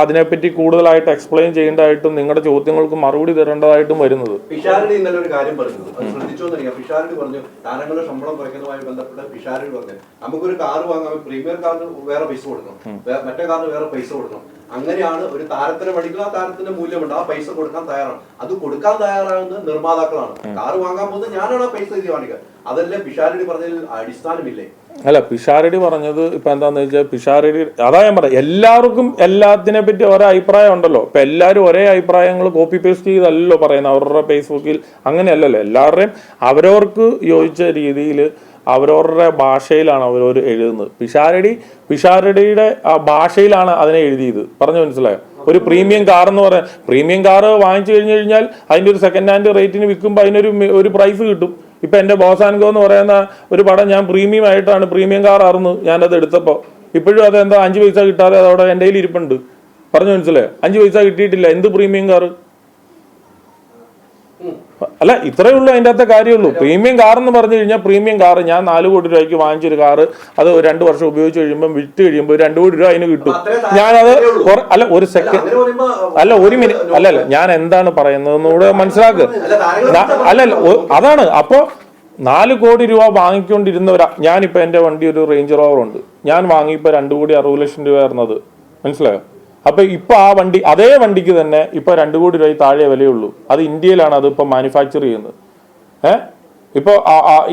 അതിനെപ്പറ്റി കൂടുതലായിട്ട് എക്സ്പ്ലെയിൻ ചെയ്യേണ്ടതായിട്ടും നിങ്ങളുടെ ചോദ്യങ്ങൾക്ക് മറുപടി തരേണ്ടതായിട്ടും വരുന്നത്. പിഷാരടി ഇന്നലെ ഒരു കാര്യം പറഞ്ഞു, അത് ശ്രദ്ധിച്ചോന്നറിയാം. പിഷാരടി പറഞ്ഞു താരങ്ങളുടെ ശമ്പളം കുറയ്ക്കുന്നതുമായി ബന്ധപ്പെട്ട് പിഷാരടി പറഞ്ഞു നമുക്കൊരു കാർ വാങ്ങാൻ പ്രീമിയർ കാറിന് വേറെ പൈസ കൊടുക്കണം, മറ്റേ കാറിന് വേറെ പൈസ കൊടുക്കണം. അങ്ങനെയാണ് ഒരു താരത്തിന് പഠിക്കുക, ആ താരത്തിന്റെ മൂല്യമുണ്ട്, ആ പൈസ കൊടുക്കാൻ തയ്യാറാണ്. അത് കൊടുക്കാൻ തയ്യാറാകുന്ന നിർമ്മാതാക്കളാണ്. കാർ വാങ്ങാൻ പോകുന്നത് ഞാനാണ് ആ പൈസ ഇത് കാണിക്കുക. അതല്ലേ പിഷാരടി പറഞ്ഞതിൽ അടിസ്ഥാനമില്ലേ? അല്ല, പിഷാരടി പറഞ്ഞത് ഇപ്പൊ എന്താന്ന് വെച്ചാൽ പിഷാരടി അതാ ഞാൻ പറയാം, എല്ലാവർക്കും എല്ലാത്തിനെ പറ്റി ഓരോ അഭിപ്രായം ഉണ്ടല്ലോ. ഇപ്പൊ എല്ലാവരും ഒരേ അഭിപ്രായങ്ങൾ കോപ്പി പേസ്റ്റ് ചെയ്തല്ലോ പറയുന്നത് അവരുടെ ഫേസ്ബുക്കിൽ. അങ്ങനെയല്ലല്ലോ. എല്ലാവരുടെയും അവരവർക്ക് യോജിച്ച രീതിയിൽ അവരവരുടെ ഭാഷയിലാണ് അവരവർ എഴുതുന്നത്. പിഷാരടിയുടെ ഭാഷയിലാണ് അതിനെ എഴുതിയത്. പറഞ്ഞു മനസ്സിലായോ? ഒരു പ്രീമിയം കാർ എന്ന് പറയാം, പ്രീമിയം കാർ വാങ്ങിച്ചു കഴിഞ്ഞാൽ അതിൻ്റെ ഒരു സെക്കൻഡ് ഹാൻഡ് റേറ്റിന് വിൽക്കുമ്പോൾ അതിനൊരു പ്രൈസ് കിട്ടും. ഇപ്പം എൻ്റെ ബോസാൻഗോ എന്ന് പറയുന്ന ഒരു പടം ഞാൻ പ്രീമിയം കാർ ആയിരുന്നു ഞാനത് എടുത്തപ്പോൾ. ഇപ്പോഴും അത് എന്താ 5 പൈസ കിട്ടാതെ അതവിടെ എൻ്റെ കയ്യിൽ ഇരിപ്പുണ്ട്. പറഞ്ഞു മനസ്സിലായോ? 5 പൈസ കിട്ടിയിട്ടില്ല. എന്ത് പ്രീമിയം കാറ്? അല്ല, ഇത്രയേ ഉള്ളൂ അതിൻ്റെ അകത്തെ കാര്യമുള്ളൂ. പ്രീമിയം കാർ എന്ന് പറഞ്ഞു കഴിഞ്ഞാൽ പ്രീമിയം കാർ ഞാൻ 4 കോടി രൂപയ്ക്ക് വാങ്ങിച്ചൊരു കാറ് അത് 2 വർഷം ഉപയോഗിച്ച് കഴിയുമ്പോൾ വിറ്റ് കഴിയുമ്പോൾ 2 കോടി രൂപ അതിന് കിട്ടും. ഞാനത് അല്ല ഒരു സെക്കൻഡ് അല്ല 1 മിനിറ്റ് അല്ലല്ല ഞാൻ എന്താണ് പറയുന്നതെന്നൂടെ മനസ്സിലാക്കുക. അല്ലല്ല അതാണ്. അപ്പോൾ 4 കോടി രൂപ വാങ്ങിക്കൊണ്ടിരുന്നവരാ. ഞാനിപ്പോൾ എൻ്റെ വണ്ടി ഒരു റേഞ്ച് റോവർ ഉണ്ട്. ഞാൻ വാങ്ങിയപ്പോൾ 2,60,00,000 രൂപ ആയിരുന്നത്. മനസ്സിലായോ? അപ്പൊ ഇപ്പൊ ആ വണ്ടി അതേ വണ്ടിക്ക് തന്നെ ഇപ്പൊ 2 കോടി രൂപ താഴെ വിലയുള്ളൂ. അത് ഇന്ത്യയിലാണ് അത് ഇപ്പൊ മാനുഫാക്ചർ ചെയ്യുന്നത്. ഇപ്പോൾ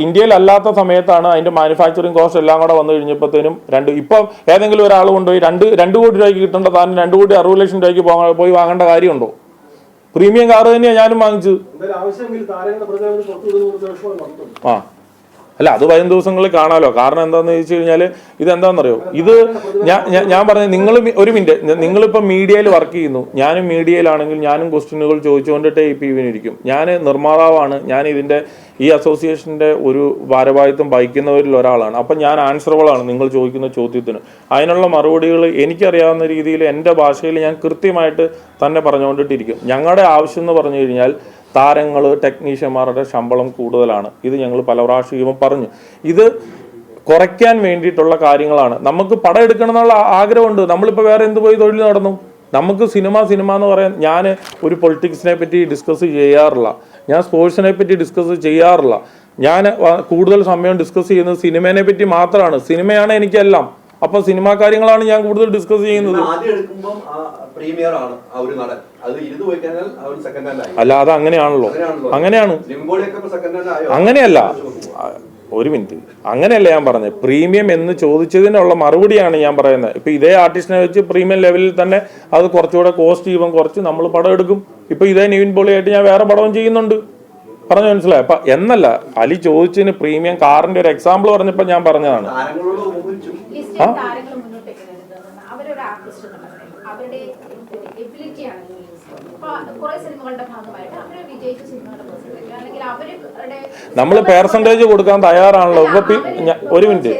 ഇന്ത്യയിൽ അല്ലാത്ത സമയത്താണ് അതിന്റെ മാനുഫാക്ചറിങ് കോസ്റ്റ് എല്ലാം കൂടെ വന്നു കഴിഞ്ഞപ്പോഴത്തേനും ഇപ്പം ഏതെങ്കിലും ഒരാൾ കൊണ്ടുപോയി 2 കോടി രൂപയ്ക്ക് കിട്ടേണ്ട താൻ 2,60,00,000 രൂപയ്ക്ക് പോയി വാങ്ങേണ്ട കാര്യമുണ്ടോ? പ്രീമിയം കാർ തന്നെയാണ് ഞാനും വാങ്ങിച്ചത്. ആ അല്ല, അത് വരും ദിവസങ്ങളിൽ കാണാമല്ലോ. കാരണം എന്താണെന്ന് ചോദിച്ചു കഴിഞ്ഞാൽ ഇതെന്താണെന്നറിയോ, ഇത് ഞാൻ പറഞ്ഞത് നിങ്ങൾ ഒരു മിനിറ്റ്, നിങ്ങളിപ്പോൾ മീഡിയയിൽ വർക്ക് ചെയ്യുന്നു, ഞാനും മീഡിയയിലാണെങ്കിൽ ഞാനും ക്വസ്റ്റ്യനുകൾ ചോദിച്ചുകൊണ്ടിട്ടേ ഈ ഇരിക്കും. ഞാൻ നിർമ്മാതാവാണ്, ഞാൻ ഇതിൻ്റെ ഈ അസോസിയേഷൻ്റെ ഒരു ഭാരവാഹിത്വം വഹിക്കുന്നവരിൽ ഒരാളാണ്. അപ്പം ഞാൻ ആൻസറബിളാണ് നിങ്ങൾ ചോദിക്കുന്ന ചോദ്യത്തിന്. അതിനുള്ള മറുപടികൾ എനിക്കറിയാവുന്ന രീതിയിൽ എൻ്റെ ഭാഷയിൽ ഞാൻ കൃത്യമായിട്ട് തന്നെ പറഞ്ഞുകൊണ്ടിട്ടിരിക്കും. ഞങ്ങളുടെ ആവശ്യം എന്ന് പറഞ്ഞു കഴിഞ്ഞാൽ താരങ്ങൾ ടെക്നീഷ്യന്മാരുടെ ശമ്പളം കൂടുതലാണ്. ഇത് ഞങ്ങൾ പല പ്രാവശ്യം പറഞ്ഞു. ഇത് കുറയ്ക്കാൻ വേണ്ടിയിട്ടുള്ള കാര്യങ്ങളാണ്. നമുക്ക് പടം എടുക്കണം എന്നുള്ള ആഗ്രഹമുണ്ട്. നമ്മളിപ്പോൾ വേറെ എന്ത് പോയി തൊഴിൽ നടന്നു? നമുക്ക് സിനിമ എന്ന് പറയാൻ ഞാൻ ഒരു പൊളിറ്റിക്സിനെ പറ്റി ഡിസ്കസ് ചെയ്യാറില്ല. ഞാൻ സ്പോർട്സിനെ പറ്റി ഡിസ്കസ് ചെയ്യാറില്ല. ഞാൻ കൂടുതൽ സമയം ഡിസ്കസ് ചെയ്യുന്നത് സിനിമേനെ പറ്റി മാത്രമാണ്. സിനിമയാണ് എനിക്കെല്ലാം. അപ്പൊ സിനിമാ കാര്യങ്ങളാണ് ഞാൻ കൂടുതൽ ഡിസ്കസ് ചെയ്യുന്നത്. അല്ല, അത് അങ്ങനെയാണല്ലോ. അങ്ങനെയാണ്. അങ്ങനെയല്ല, ഒരു മിനിറ്റ്, അങ്ങനെയല്ല ഞാൻ പറഞ്ഞത്. പ്രീമിയം എന്ന് ചോദിച്ചതിനുള്ള മറുപടിയാണ് ഞാൻ പറയുന്നത്. ഇപ്പൊ ഇതേ ആർട്ടിസ്റ്റിനെ വെച്ച് പ്രീമിയം ലെവലിൽ തന്നെ അത് കുറച്ചുകൂടെ കോസ്റ്റ് ഈവൻ കുറച്ച് നമ്മൾ പടം എടുക്കും. ഇപ്പൊ ഇതേ നിവിൻ പോളിയായിട്ട് ഞാൻ വേറെ പടവും ചെയ്യുന്നുണ്ട്. പറഞ്ഞു മനസ്സിലായി? അപ്പൊ എന്നല്ല, അലി ചോദിച്ചതിന് പ്രീമിയം കാറിന്റെ ഒരു എക്സാമ്പിൾ പറഞ്ഞപ്പോ ഞാൻ പറഞ്ഞതാണ്. നമ്മൾ പെർസെന്റേജ് കൊടുക്കാൻ തയ്യാറാണല്ലോ. ഇപ്പൊ ഒരു മിനിറ്റ്,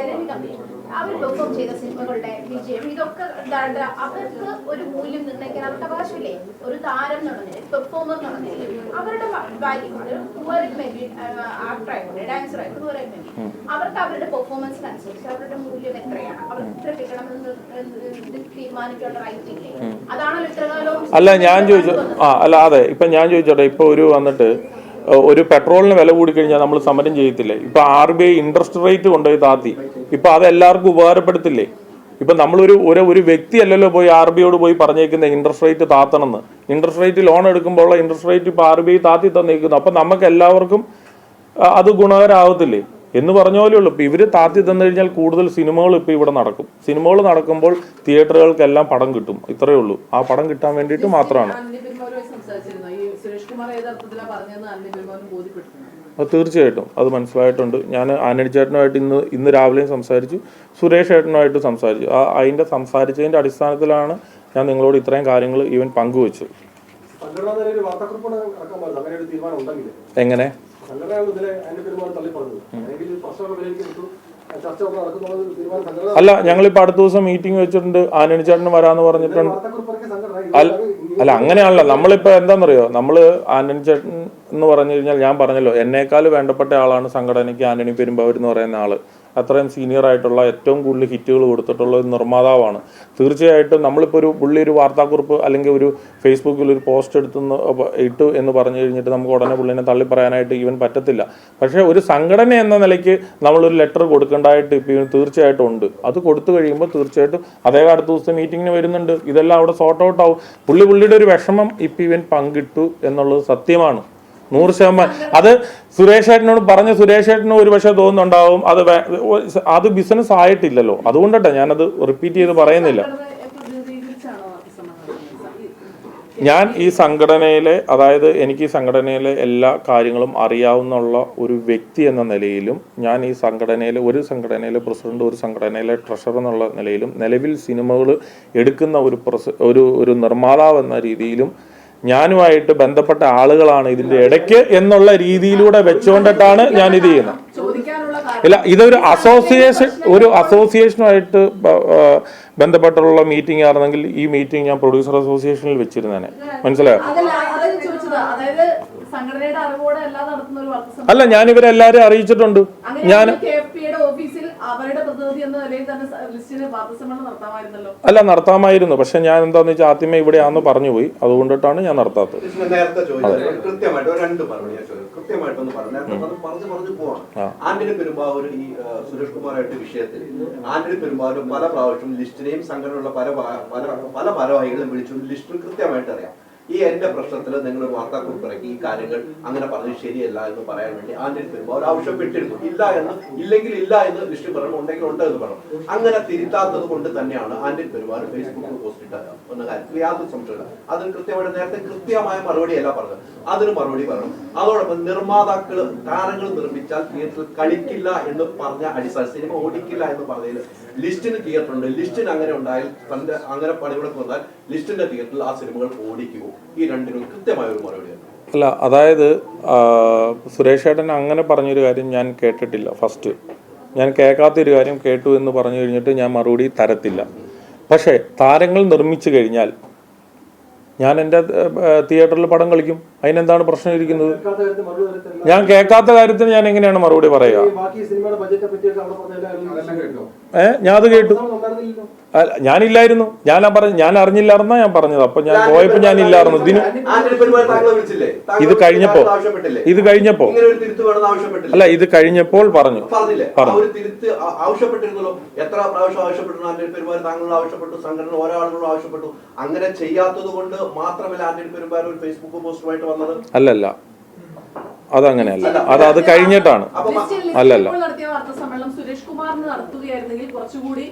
അവർ പെർഫോം ചെയ്ത സിനിമകളുടെ വിജയം ഇതൊക്കെ അവർക്ക് ഒരു മൂല്യം നിർണ്ണയിക്കാൻ അവർക്ക് അവകാശമില്ലേ? ഒരു താരം എന്നുള്ളതിന്, പെർഫോമർ എന്നുള്ളതിന് അവരുടെ വാല്യൂ, ആക്ടർ ആയിക്കോട്ടെ, ഡാൻസർ ആയിക്കോട്ടെ, അവർക്ക് അവരുടെ പെർഫോമൻസിനനുസരിച്ച് അവരുടെ മൂല്യം എത്രയാണ്, അവർക്ക് ഇത്ര കിട്ടണമെന്ന് തീരുമാനിക്കാനുള്ള റൈറ്റ് ഇല്ലേ? അതാണല്ലോ ഇത്രകാലവും. അല്ല ഞാൻ ചോദിച്ചു, അല്ല അതെ, ഇപ്പൊ ഞാൻ ചോദിച്ചോട്ടെ, ഇപ്പൊ ഒരു വന്നിട്ട് ഒരു പെട്രോളിന് വില കൂടിക്കഴിഞ്ഞാൽ നമ്മൾ സമരം ചെയ്യത്തില്ലേ? ഇപ്പൊ RBI ഇൻട്രസ്റ്റ് റേറ്റ് കൊണ്ടുപോയി താത്തി. ഇപ്പൊ അത് എല്ലാവർക്കും ഉപകാരപ്പെടുത്തില്ലേ? ഇപ്പൊ നമ്മളൊരു ഒരു വ്യക്തി അല്ലല്ലോ പോയി RBIയോട് പോയി പറഞ്ഞേക്കുന്ന ഇൻട്രസ്റ്റ് റേറ്റ് താത്തണമെന്ന്. ഇൻട്രസ്റ്റ് റേറ്റ് ലോൺ എടുക്കുമ്പോൾ ഇൻട്രസ്റ്റ് റേറ്റ് ഇപ്പൊ RBI താത്തി തന്നേക്കുന്നു. അപ്പൊ നമുക്ക് എല്ലാവർക്കും അത് ഗുണകരമാവത്തില്ലേ എന്ന് പറഞ്ഞ പോലെ ഉള്ളൂ. ഇപ്പൊ ഇവര് താത്തി തന്നു കഴിഞ്ഞാൽ കൂടുതൽ സിനിമകൾ ഇപ്പൊ ഇവിടെ നടക്കും. സിനിമകൾ നടക്കുമ്പോൾ തിയേറ്ററുകൾക്കെല്ലാം പടം കിട്ടും. ഇത്രയേ ഉള്ളൂ. ആ പടം കിട്ടാൻ വേണ്ടിയിട്ട് മാത്രമാണ്. അത് തീർച്ചയായിട്ടും അത് മനസ്സിലായിട്ടുണ്ട്. ഞാൻ ആന്റണി ചേട്ടനുമായിട്ട് ഇന്ന് രാവിലെയും സംസാരിച്ചു, സുരേഷ് ചേട്ടനുമായിട്ട് സംസാരിച്ചു. അതിന്റെ സംസാരിച്ചതിന്റെ അടിസ്ഥാനത്തിലാണ് ഞാൻ നിങ്ങളോട് ഇത്രയും കാര്യങ്ങൾ ഈവൻ പങ്കുവെച്ചത്. എങ്ങനെ? അല്ല, ഞങ്ങളിപ്പോ അടുത്ത ദിവസം മീറ്റിംഗ് വെച്ചിട്ടുണ്ട്. ആന്റണി ചേട്ടന് വരാന്ന് പറഞ്ഞിട്ടുണ്ട്. അല്ല അങ്ങനെയാണല്ലോ. നമ്മളിപ്പോ എന്താണെന്നറിയോ, നമ്മള് ആന്റണി ചേട്ടൻ എന്ന് പറഞ്ഞു കഴിഞ്ഞാൽ ഞാൻ പറഞ്ഞല്ലോ, എന്നേക്കാൾ വേണ്ടപ്പെട്ട ആളാണ് സംഘടനയ്ക്ക് ആന്റണി പെരുമ്പാവൂർ എന്ന് പറയുന്ന ആള്. അത്രയും സീനിയർ ആയിട്ടുള്ള ഏറ്റവും കൂടുതൽ ഹിറ്റുകൾ കൊടുത്തിട്ടുള്ള ഒരു നിർമ്മാതാവാണ്. തീർച്ചയായിട്ടും നമ്മളിപ്പോൾ ഒരു വാർത്താക്കുറിപ്പ് അല്ലെങ്കിൽ ഒരു ഫേസ്ബുക്കിൽ ഒരു പോസ്റ്റ് ഇട്ടു എന്ന് പറഞ്ഞു കഴിഞ്ഞിട്ട് നമുക്ക് ഉടനെ പുള്ളിനെ തള്ളിപ്പറയാനായിട്ട് ഈവൻ പറ്റത്തില്ല. പക്ഷേ ഒരു സംഘടന എന്ന നിലയ്ക്ക് നമ്മളൊരു ലെറ്റർ കൊടുക്കേണ്ടതായിട്ട് ഇപ്പം തീർച്ചയായിട്ടും ഉണ്ട്. അത് കൊടുത്തു കഴിയുമ്പോൾ തീർച്ചയായിട്ടും അദ്ദേഹം അടുത്ത ദിവസം മീറ്റിങ്ങിന് വരുന്നുണ്ട്. ഇതെല്ലാം അവിടെ സോർട്ട് ഔട്ട് ആവും. പുള്ളിയുടെ ഒരു വിഷമം ഇപ്പം ഇവൻ പങ്കിട്ടു എന്നുള്ളത് സത്യമാണ്, 100%. അത് സുരേഷ് ഏട്ടനോട് പറഞ്ഞ സുരേഷ് ഏട്ടന് ഒരു പക്ഷേ തോന്നുന്നുണ്ടാവും അത് ബിസിനസ് ആയിട്ടില്ലല്ലോ. അതുകൊണ്ടട്ടെ ഞാനത് റിപ്പീറ്റ് ചെയ്ത് പറയുന്നില്ല. ഞാൻ ഈ സംഘടനയിലെ, അതായത് എനിക്ക് ഈ സംഘടനയിലെ എല്ലാ കാര്യങ്ങളും അറിയാവുന്നുള്ള ഒരു വ്യക്തി എന്ന നിലയിലും, ഞാൻ ഈ സംഘടനയിലെ പ്രസിഡന്റ്, ഒരു സംഘടനയിലെ ട്രഷറർ എന്നുള്ള നിലയിലും, നിലവിൽ സിനിമകൾ എടുക്കുന്ന ഒരു നിർമ്മാതാവ് എന്ന രീതിയിലും ഞാനുമായിട്ട് ബന്ധപ്പെട്ട ആളുകളാണ് ഇതിന്റെ ഇടയ്ക്ക് എന്നുള്ള രീതിയിലൂടെ വെച്ചുകൊണ്ടിട്ടാണ് ഞാൻ ഇത് ചെയ്യുന്നത്. ഇല്ല, ഇതൊരു അസോസിയേഷനുമായിട്ട് ബന്ധപ്പെട്ടുള്ള മീറ്റിംഗ് ആയിരുന്നെങ്കിൽ ഈ മീറ്റിംഗ് ഞാൻ പ്രൊഡ്യൂസർ അസോസിയേഷനിൽ വെച്ചിരുന്നേനെ. മനസ്സിലായോ? അതായത് സംഘടനയുടെ അറിവോടെ അല്ലാതെ നടത്തുന്ന ഒരു വാർത്താ അല്ല, ഞാൻ ഇവരെല്ലാരും അറിയിച്ചിട്ടുണ്ട്. ഞാൻ ഓഫീസിൽ അവരുടെ പ്രതിനിധി എന്ന നിലയിൽ തന്നെ ലിസ്റ്റിന് വാർത്താസമ്മേളനം നടത്താമായിരുന്നല്ലോ. അല്ല, നടത്താമായിരുന്നു. പക്ഷെ ഞാൻ എന്താന്ന് വെച്ചാൽ ആദ്യമേ ഇവിടെയാണെന്ന് പറഞ്ഞു പോയി, അതുകൊണ്ടിട്ടാണ് ഞാൻ നടത്താത്തത്. നേരത്തെ ചോദിച്ചത് കൃത്യമായിട്ട് രണ്ട് മറുപടി ഞാൻ ചോദിച്ചു. കൃത്യമായിട്ടൊന്ന് പറഞ്ഞു. പറഞ്ഞു പോവാണ്. ആന്റണി പെരുമ്പാവൂർ ഈ സുരേഷ് കുമാറായിട്ട് വിഷയത്തിൽ ആന്റണി പെരുമ്പാവൂർ പല പ്രാവശ്യം ലിസ്റ്റിനെയും സംഘടനയുള്ള പല ഭാരവാഹികളും വിളിച്ചു. ലിസ്റ്റിന് കൃത്യമായിട്ട് അറിയാം. ഈ എന്റെ പ്രശ്നത്തിൽ നിങ്ങൾ ഒരു വാർത്താക്കുറിപ്പ് ഇറക്കി ഈ കാര്യങ്ങൾ അങ്ങനെ പറഞ്ഞത് ശരിയല്ല എന്ന് പറയാൻ വേണ്ടി ആന്റണി പെരുമ്പാവൂർ ആവശ്യപ്പെട്ടിരുന്നു. ഇല്ലെങ്കിൽ ഇല്ല എന്ന് ലിസ്റ്റ് പറഞ്ഞു, ഉണ്ടെങ്കിൽ ഉണ്ട് എന്ന് പറഞ്ഞു. അങ്ങനെ തിരുത്താത്തത് കൊണ്ട് തന്നെയാണ് ആന്റണി പെരുമ്പാവൂർ ഫേസ്ബുക്കിൽ പോസ്റ്റ് ഇട്ട എന്ന കാര്യത്തിൽ യാതൊരു സംശയമില്ല. അതിന് കൃത്യമായിട്ട് നേരത്തെ കൃത്യമായ മറുപടിയല്ല പറഞ്ഞത്, അതിന് മറുപടി പറയണം. അതോടൊപ്പം നിർമ്മാതാക്കൾ താരങ്ങൾ നിർമ്മിച്ചാൽ തിയേറ്ററിൽ കളിക്കില്ല എന്ന് പറഞ്ഞ അടിസ്ഥാന സിനിമ ഓടിക്കില്ല എന്ന് പറഞ്ഞതിൽ ലിസ്റ്റിന് തിയേറ്റർ ഉണ്ട്. ലിസ്റ്റിന് അങ്ങനെ ഉണ്ടായാൽ തന്റെ അങ്ങനെ പണിമുടക്ക് വന്നാൽ ലിസ്റ്റിന്റെ തിയേറ്ററിൽ ആ സിനിമകൾ ഓടിക്കുമോ? ഈ രണ്ടിനും കൃത്യമായ ഒരു മറുപടിയാണ്. അല്ല, അതായത് സുരേഷ് ഏട്ടൻ അങ്ങനെ പറഞ്ഞൊരു കാര്യം ഞാൻ കേട്ടിട്ടില്ല. ഫസ്റ്റ് ഞാൻ കേൾക്കാത്തൊരു കാര്യം കേട്ടു എന്ന് പറഞ്ഞു കഴിഞ്ഞിട്ട് ഞാൻ മറുപടി തരത്തില്ല. പക്ഷേ താരങ്ങൾ നിർമ്മിച്ചു കഴിഞ്ഞാൽ ഞാൻ എൻ്റെ തിയേറ്ററിൽ പടം കളിക്കും. അതിനെന്താണ് പ്രശ്നം ഇരിക്കുന്നത്? ഞാൻ കേൾക്കാത്ത കാര്യത്തിന് ഞാൻ എങ്ങനെയാണ് മറുപടി പറയുക? ഞാൻ അത് കേട്ടു. ഞാനില്ലായിരുന്നു. ഞാൻ അറിഞ്ഞില്ലായിരുന്നാ ഞാൻ പറഞ്ഞത്. അപ്പൊ ഞാൻ പോയപ്പോ ഞാൻ ഇല്ലായിരുന്നു. ഇത് കഴിഞ്ഞപ്പോൾ അല്ല, ഇത് കഴിഞ്ഞപ്പോൾ പറഞ്ഞു. അങ്ങനെ ചെയ്യാത്തത് കൊണ്ട് മാത്രമല്ല ആന്റണി പെരുമ്പാവൂർ ഒരു ഫേസ്ബുക്ക് പോസ്റ്റുമായിട്ട് വന്നത്. അല്ലല്ല, അതങ്ങനെയല്ല. അത് കഴിഞ്ഞിട്ടാണ്. അല്ലല്ല, നടത്തിയ വാർത്താ സമ്മേളനം സുരേഷ് കുമാറിന് നടത്തുകയായിരുന്നെങ്കിൽ കുറച്ചുകൂടി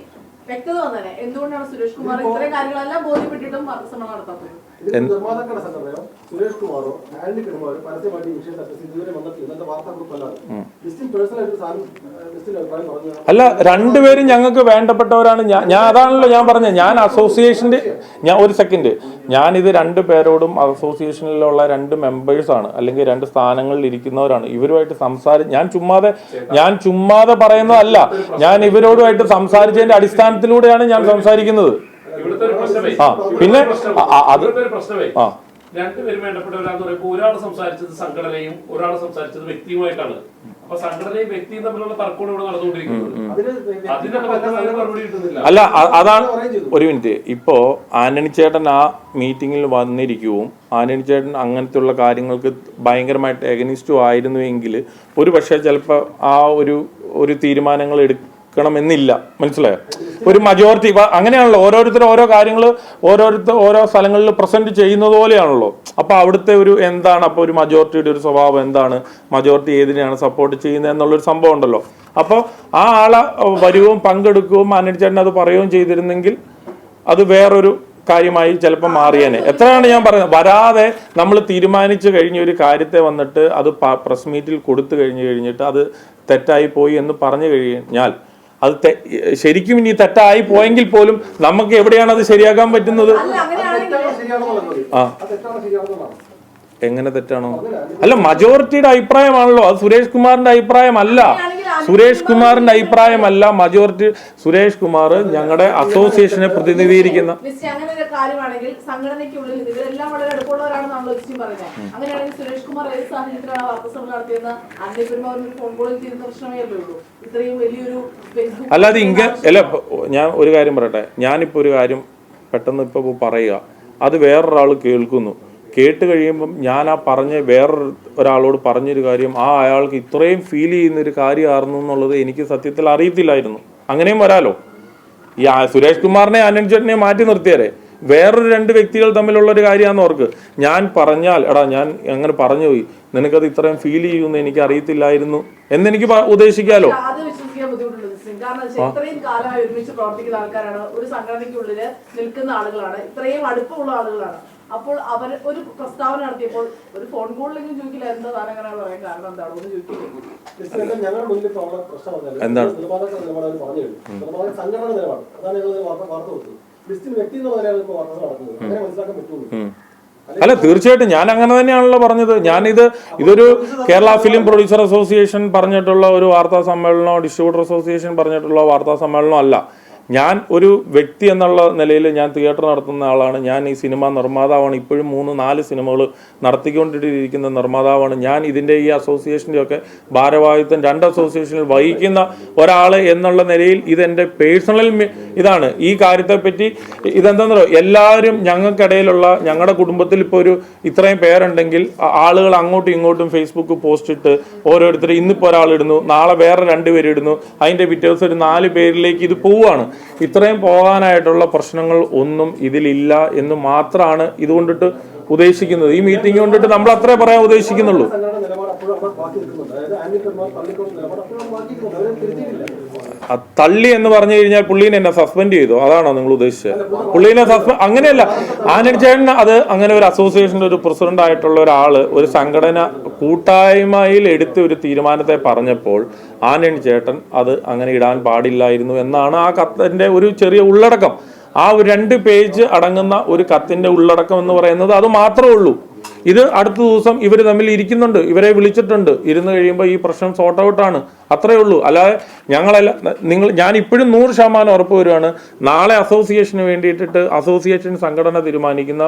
വ്യക്തത വന്നേനെ. എന്തുകൊണ്ടാണ് സുരേഷ് കുമാർ ഇത്രയും കാര്യങ്ങളെല്ലാം ബോധ്യപ്പെട്ടിട്ടും വാർത്താ സമ്മേളനം നടത്താത്തത്? നിർമ്മാതാക്കളുടെ സംഘടനയോ സുരേഷ് കുമാറോ ആന്റണി പെരുമ്പാവൂരോ പരസ്യമായിട്ട് ഈ വിഷയത്തെ ഇതുവരെ വന്നിട്ടില്ല. ഇന്നത്തെ വാർത്താക്കുറിപ്പ് അല്ലാതെ ലിസ്റ്റിൽ പേഴ്സണലായിട്ട് ലിസ്റ്റിന്റെ അഭിപ്രായം പറഞ്ഞു. അല്ല, രണ്ടുപേരും ഞങ്ങൾക്ക് വേണ്ടപ്പെട്ടവരാണ്. ഞാൻ അതാണല്ലോ ഞാൻ പറഞ്ഞത്. ഞാൻ അസോസിയേഷന്റെ ഒരു സെക്കൻഡ്, ഞാനിത് രണ്ടു പേരോടും അസോസിയേഷനിലുള്ള രണ്ട് മെമ്പേഴ്സാണ്, അല്ലെങ്കിൽ രണ്ട് സ്ഥാനങ്ങളിൽ ഇരിക്കുന്നവരാണ്. ഇവരുമായിട്ട് ഞാൻ ചുമ്മാതെ പറയുന്നതല്ല. ഞാൻ ഇവരോടുമായിട്ട് സംസാരിച്ചതിന്റെ അടിസ്ഥാനത്തിലൂടെയാണ് ഞാൻ സംസാരിക്കുന്നത്. പിന്നെ രണ്ടുപേരും വേണ്ടപ്പെട്ടവരാന്ന് പറയുമ്പോൾ ഒരാൾ സംസാരിച്ചത് സംഘടനയും ഒരാൾ സംസാരിച്ചത് വ്യക്തിയുമായിട്ടാണ്. അപ്പൊ സംഘടനയും വ്യക്തിയും തമ്മിലുള്ള തർക്കമാണ് ഇവിടെ നടന്നുകൊണ്ടിരിക്കുന്നത്. അല്ല, അതാണ്. ഒരു മിനിറ്റ്. ഇപ്പോ ആന്റണി ചേട്ടൻ ആ മീറ്റിംഗിൽ വന്നിരിക്കുകയും ആന്റണി ചേട്ടൻ അങ്ങനത്തെ കാര്യങ്ങൾക്ക് ഭയങ്കരമായിട്ട് എഗനിസ്റ്റും ആയിരുന്നുവെങ്കിൽ ഒരു പക്ഷേ ചിലപ്പോൾ ആ ഒരു തീരുമാനങ്ങൾ എടുക്കണമെന്നില്ല. മനസ്സിലായോ? ഒരു മജോറിറ്റി അങ്ങനെയാണല്ലോ. ഓരോരുത്തർ ഓരോ കാര്യങ്ങൾ ഓരോ സ്ഥലങ്ങളിൽ പ്രസന്റ് ചെയ്യുന്നത് പോലെയാണല്ലോ. അപ്പൊ അവിടുത്തെ എന്താണ്, അപ്പൊ ഒരു മജോറിറ്റിയുടെ ഒരു സ്വഭാവം എന്താണ്, മജോറിറ്റി ഏതിനെയാണ് സപ്പോർട്ട് ചെയ്യുന്നത് എന്നുള്ളൊരു സംഭവം ഉണ്ടല്ലോ. അപ്പോൾ ആ ആളെ വരുകയും പങ്കെടുക്കുകയും ആന്റണി ചേട്ടൻ അത് പറയുകയും ചെയ്തിരുന്നെങ്കിൽ അത് വേറൊരു കാര്യമായി ചിലപ്പോൾ മാറിയേനെ. എത്രയാണ് ഞാൻ പറയുന്നത്? വരാതെ നമ്മൾ തീരുമാനിച്ചു കഴിഞ്ഞ ഒരു കാര്യത്തെ വന്നിട്ട് അത് പ്രസ് മീറ്റിൽ കൊടുത്തു കഴിഞ്ഞിട്ട് അത് തെറ്റായി പോയി എന്ന് പറഞ്ഞു കഴിഞ്ഞാൽ അത് ശരിക്കും ഇനി തെറ്റായി പോയെങ്കിൽ പോലും നമുക്ക് എവിടെയാണ് അത് ശരിയാക്കാൻ പറ്റുന്നത്? എങ്ങനെ തെറ്റാണോ? അല്ല, മജോറിറ്റിയുടെ അഭിപ്രായമാണല്ലോ അത്. സുരേഷ് കുമാറിന്റെ അഭിപ്രായമല്ല. മജോറിറ്റി സുരേഷ് കുമാർ ഞങ്ങളുടെ അസോസിയേഷനെ പ്രതിനിധീകരിക്കുന്ന കാര്യമാണെങ്കിൽ സംഘടനയ്ക്കുള്ളിൽ ഇവരെല്ലാം വളരെ അടുപ്പമുള്ളവരാണെന്നാണല്ലോ പറയുന്നത്. അങ്ങനെയാണെങ്കിൽ സുരേഷ് കുമാർ ഏത് സാഹചര്യത്തിലാണ് വാർത്താ സമ്മേളനം നടത്തിയെന്ന് ആന്റണി പെരുമ്പാവൂരിന് ഫോൺ കോളിൽ തീരുന്ന പ്രശ്നമേ ഉള്ളൂ. ഇത്രയും വലിയൊരു അല്ലാതെ അല്ല, ഞാൻ ഒരു കാര്യം പറയട്ടെ. ഞാനിപ്പോ ഒരു കാര്യം പെട്ടെന്ന് ഇപ്പൊ പറയുക, അത് വേറൊരാൾ കേൾക്കുന്നു. കേട്ട് കഴിയുമ്പം ഞാൻ ആ ഒരാളോട് പറഞ്ഞൊരു കാര്യം അയാൾക്ക് ഇത്രയും ഫീൽ ചെയ്യുന്നൊരു കാര്യമായിരുന്നു എന്നുള്ളത് എനിക്ക് സത്യത്തിൽ അറിയത്തില്ലായിരുന്നു. അങ്ങനെയും വരാലോ. ഈ സുരേഷ് കുമാറിനെ ആന്റണി ചേട്ടനെ മാറ്റി നിർത്തിയാലേ വേറൊരു രണ്ട് വ്യക്തികൾ തമ്മിലുള്ള ഒരു കാര്യമാണെന്ന് ഓർക്ക്. ഞാൻ പറഞ്ഞാൽ എടാ ഞാൻ അങ്ങനെ പറഞ്ഞു പോയി, നിനക്കത് ഇത്രയും ഫീൽ ചെയ്യുമെന്ന് എനിക്ക് അറിയത്തില്ലായിരുന്നു എന്നെനിക്ക് ഉദ്ദേശിക്കാലോ. കാരണം ഇത്രയും കാലമായി ഒരുമിച്ച് പ്രവർത്തിക്കുന്ന ആൾക്കാരാണ്, ഒരു സംഘടനയ്ക്കുള്ളിൽ നിൽക്കുന്ന ആളുകളാണ്, ഇത്രയും അടുപ്പമുള്ള ആളുകളാണ്. അപ്പോൾ അവർ ഒരു പ്രസ്താവന നടത്തിയപ്പോൾ ഒരു ഫോൺ കോളിലെങ്കിലും ചോദിക്കില്ല എന്താ താൻ അങ്ങനെ പറയാൻ കാരണം എന്താണ് ഒന്ന് ചോദിക്കില്ല. ഞങ്ങളുടെ മുന്നിൽ പ്രശ്നം എന്താണ് സംഘടന നിലപാട്, അതാണ് വാർത്ത കൊടുത്തത്. ലിസ്റ്റിൽ വ്യക്തി എന്നുള്ള നിലയാണ് ഇപ്പോൾ വാർത്ത നടക്കുന്നത്. അങ്ങനെ മനസ്സിലാക്കാൻ പറ്റുള്ളൂ. അല്ല, തീർച്ചയായിട്ടും ഞാൻ അങ്ങനെ തന്നെയാണല്ലോ പറഞ്ഞത്. ഇതൊരു കേരള ഫിലിം പ്രൊഡ്യൂസർ അസോസിയേഷൻ പറഞ്ഞിട്ടുള്ള ഒരു വാർത്താ സമ്മേളനമോ ഡിസ്ട്രിബ്യൂട്ടർ അസോസിയേഷൻ പറഞ്ഞിട്ടുള്ള വാർത്താ സമ്മേളനമോ അല്ല. ഞാൻ ഒരു വ്യക്തി എന്നുള്ള നിലയിൽ ഞാൻ തിയേറ്റർ നടത്തുന്ന ആളാണ്. ഞാൻ ഈ സിനിമ നിർമ്മാതാവാണ്. ഇപ്പോഴും 3-4 സിനിമകൾ നടത്തിക്കൊണ്ടിരിക്കുന്ന നിർമ്മാതാവാണ് ഞാൻ. ഇതിൻ്റെ ഈ അസോസിയേഷൻ്റെ ഒക്കെ ഭാരവാഹിത്വം 2 അസോസിയേഷനിൽ വഹിക്കുന്ന ഒരാൾ എന്നുള്ള നിലയിൽ ഇതെൻ്റെ പേഴ്സണൽ ഇതാണ്. ഈ കാര്യത്തെപ്പറ്റി ഇതെന്താണെന്നോ, എല്ലാവരും ഞങ്ങൾക്കിടയിലുള്ള ഞങ്ങളുടെ കുടുംബത്തിൽ ഇപ്പോൾ ഒരു ഇത്രയും പേരുണ്ടെങ്കിൽ ആളുകൾ അങ്ങോട്ടും ഇങ്ങോട്ടും ഫേസ്ബുക്ക് പോസ്റ്റ് ഇട്ട് ഓരോരുത്തർ ഇന്നിപ്പോൾ ഒരാൾ ഇടുന്നു, നാളെ വേറെ 2 പേര് ഇടുന്നു, അതിൻ്റെ പിറ്റേ ദിവസം ഒരു 4 പേരിലേക്ക് ഇത് പോവുകയാണ്. ഇത്രയും പോകാനായിട്ടുള്ള പ്രശ്നങ്ങൾ ഒന്നും ഇതിലില്ല എന്ന് മാത്രമാണ് ഇതുകൊണ്ടിട്ട് ഉദ്ദേശിക്കുന്നത്. ഈ മീറ്റിംഗ് കൊണ്ടിട്ട് നമ്മൾ അത്രേ പറയാൻ ഉദ്ദേശിക്കുന്നുള്ളൂ. തള്ളി എന്ന് പറഞ്ഞു കഴിഞ്ഞാൽ പുള്ളീനെ എന്നെ സസ്പെൻഡ് ചെയ്തു, അതാണോ നിങ്ങൾ ഉദ്ദേശിച്ചത്? പുള്ളീനെ അങ്ങനെയല്ല. ആന്റണി ചേട്ടൻ അത് അങ്ങനെ ഒരു അസോസിയേഷൻ്റെ ഒരു പ്രസിഡന്റ് ആയിട്ടുള്ള ഒരാള് ഒരു സംഘടന കൂട്ടായ്മയിൽ എടുത്ത ഒരു തീരുമാനത്തെ പറഞ്ഞപ്പോൾ ആന്റണി ചേട്ടൻ അത് അങ്ങനെ ഇടാൻ പാടില്ലായിരുന്നു എന്നാണ് ആ കത്തിന്റെ ഒരു ചെറിയ ഉള്ളടക്കം. ആ 2 പേജ് അടങ്ങുന്ന ഒരു കത്തിന്റെ ഉള്ളടക്കം എന്ന് പറയുന്നത് അത് മാത്രമേ ഉള്ളൂ. ഇത് അടുത്ത ദിവസം ഇവർ തമ്മിൽ ഇരിക്കുന്നുണ്ട്, ഇവരെ വിളിച്ചിട്ടുണ്ട്. ഇരുന്ന് കഴിയുമ്പോൾ ഈ പ്രശ്നം സോർട്ട് ഔട്ടാണ്, അത്രേ ഉള്ളൂ. അല്ലാതെ ഞാൻ ഇപ്പോഴും 100% ഉറപ്പ് വരുവാണ്, നാളെ അസോസിയേഷന് വേണ്ടിയിട്ടിട്ട് അസോസിയേഷൻ സംഘടന തീരുമാനിക്കുന്ന